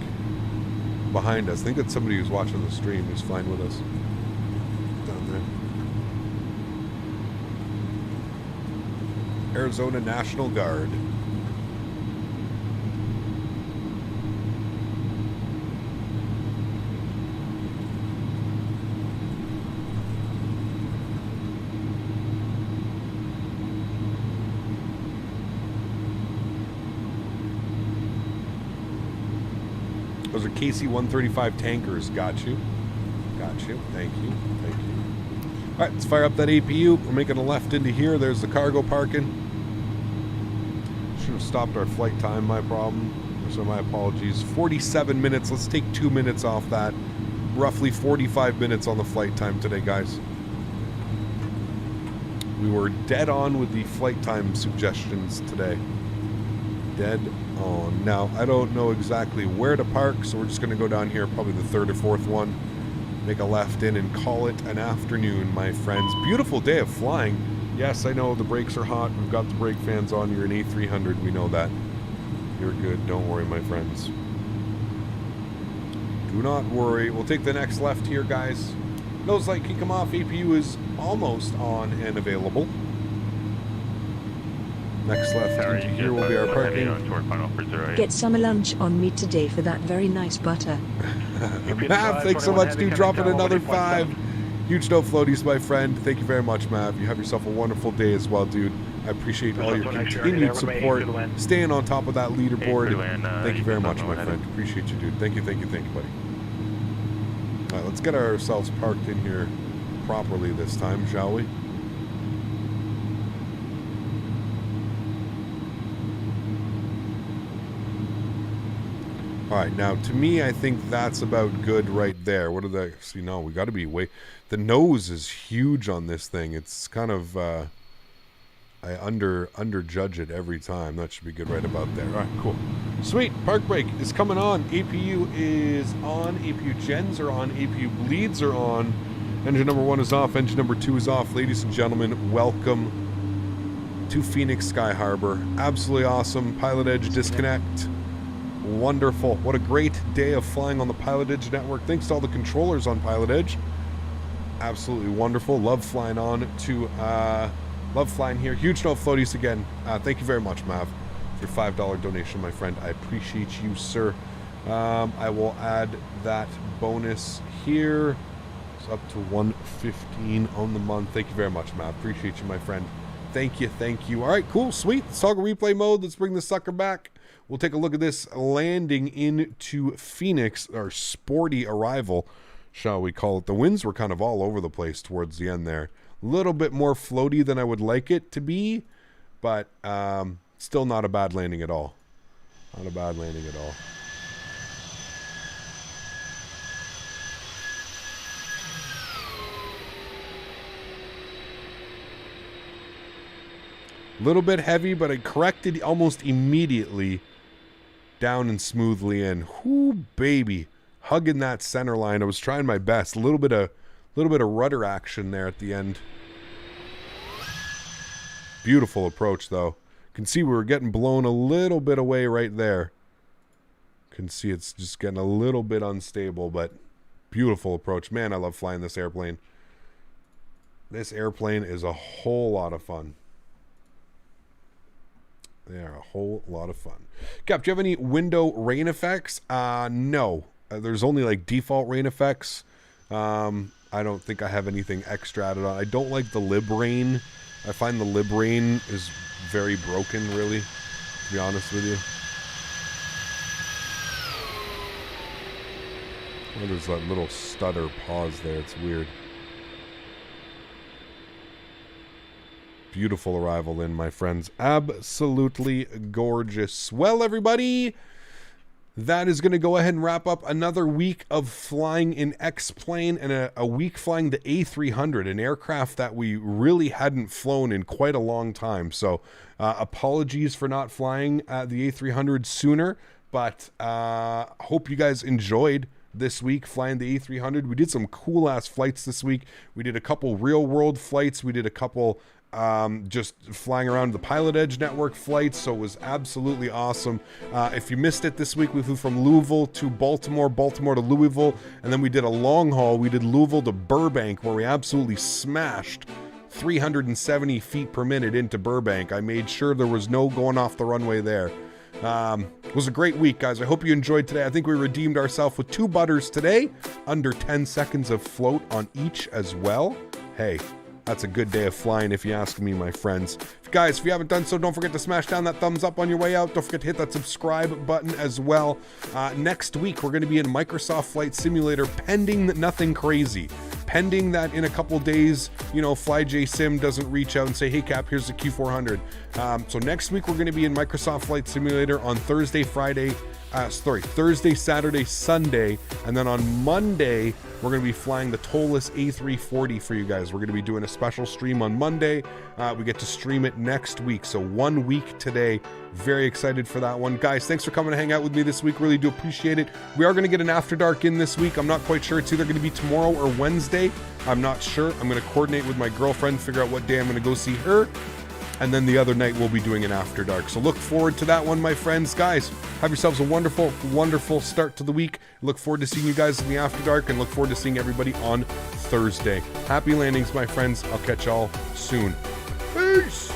behind us. I think that's somebody who's watching the stream who's flying with us. Down there. Arizona National Guard. Those are KC-135 tankers. Got you. Got you. Thank you. Thank you. All right, let's fire up that APU. We're making a left into here. There's the cargo parking. Should have stopped our flight time. My problem. So my apologies. 47 minutes. Let's take 2 minutes off that. Roughly 45 minutes on the flight time today, guys. We were dead on with the flight time suggestions today. Dead on. Now, I don't know exactly where to park, so we're just going to go down here, probably the third or fourth one. Make a left in and call it an afternoon, my friends. Beautiful day of flying. Yes, I know the brakes are hot. We've got the brake fans on. You're an A300. We know that. You're good. Don't worry, my friends. Do not worry. We'll take the next left here, guys. Nose light can come off. APU is almost on and available. Next left into here will be our parking. Get some lunch on me today for that very nice butter. Mav, thanks so much, dude. Dropping another 5. Huge no floaties, my friend. Thank you very much, Mav. You have yourself a wonderful day as well, dude. I appreciate all your continued support, staying on top of that leaderboard. Thank you very much, my friend. Appreciate you, dude. Thank you, buddy. All right, let's get ourselves parked in here properly this time, shall we? All right, now to me, I think that's about good right there. What are the? See, no, we got to be way. The nose is huge on this thing. It's kind of I underjudge it every time. That should be good right about there. All right, cool, sweet. Park brake is coming on. APU is on. APU gens are on. APU bleeds are on. Engine number 1 is off. Engine number 2 is off. Ladies and gentlemen, welcome to Phoenix Sky Harbor. Absolutely awesome. Pilotedge disconnect. Wonderful. What a great day of flying on the Pilotedge network. Thanks to all the controllers on Pilotedge. Absolutely wonderful. Love flying on to love flying here. Huge no floaties again. Thank you very much, Mav, for your $5 donation, my friend. I appreciate you, sir. I will add that bonus here. It's up to 115 on the month. Thank you very much, Mav. Appreciate you, my friend. Thank you. All right, cool, sweet. Let's toggle replay mode. Let's bring this sucker back. We'll take a look at this landing into Phoenix, our sporty arrival, shall we call it. The winds were kind of all over the place towards the end there. A little bit more floaty than I would like it to be, but still not a bad landing at all. Not a bad landing at all. A little bit heavy, but I corrected almost immediately. Down and smoothly in. Whoo, baby. Hugging that center line. I was trying my best. A little bit of rudder action there at the end. Beautiful approach, though. You can see we were getting blown a little bit away right there. You can see it's just getting a little bit unstable, but beautiful approach. Man, I love flying this airplane. This airplane is a whole lot of fun. They are a whole lot of fun. Cap, do you have any window rain effects? No. There's only like default rain effects. I don't think I have anything extra added on. I don't like the lib rain. I find the lib rain is very broken, really, to be honest with you. Oh, there's that little stutter pause there. It's weird. Beautiful arrival in, my friends. Absolutely gorgeous. Well, everybody, that is going to go ahead and wrap up another week of flying in X-Plane and a week flying the A300, an aircraft that we really hadn't flown in quite a long time. So apologies for not flying the A300 sooner, but hope you guys enjoyed this week flying the A300. We did some cool-ass flights this week. We did a couple real-world flights. We did a couple just flying around the Pilotedge network flights, so it was absolutely awesome. If you missed it this week, we flew from Louisville to Baltimore, Baltimore to Louisville, and then we did a long haul. We did Louisville to Burbank, where we absolutely smashed 370 feet per minute into Burbank. I made sure there was no going off the runway there. It was a great week, guys. I hope you enjoyed today. I think we redeemed ourselves with 2 butters today, under 10 seconds of float on each as well. Hey, that's a good day of flying, if you ask me, my friends. Guys, if you haven't done so, don't forget to smash down that thumbs up on your way out. Don't forget to hit that subscribe button as well. Next week, we're going to be in Microsoft Flight Simulator, pending nothing crazy. Pending that in a couple days, you know, FlyJSim doesn't reach out and say, hey, Cap, here's the Q400. So next week, we're going to be in Microsoft Flight Simulator on Thursday, Friday, Thursday, Saturday, Sunday, and then on Monday we're going to be flying the Toliss A340 for you guys. We're going to be doing a special stream on Monday. We get to stream it next week, so 1 week today. Very excited for that one. Guys, thanks for coming to hang out with me this week. Really do appreciate it. We are going to get an After Dark in this week. I'm not quite sure. It's either going to be tomorrow or Wednesday. I'm not sure. I'm going to coordinate with my girlfriend, figure out what day I'm going to go see her. And then the other night we'll be doing an After Dark. So look forward to that one, my friends. Guys, have yourselves a wonderful, wonderful start to the week. Look forward to seeing you guys in the After Dark and look forward to seeing everybody on Thursday. Happy landings, my friends. I'll catch y'all soon. Peace!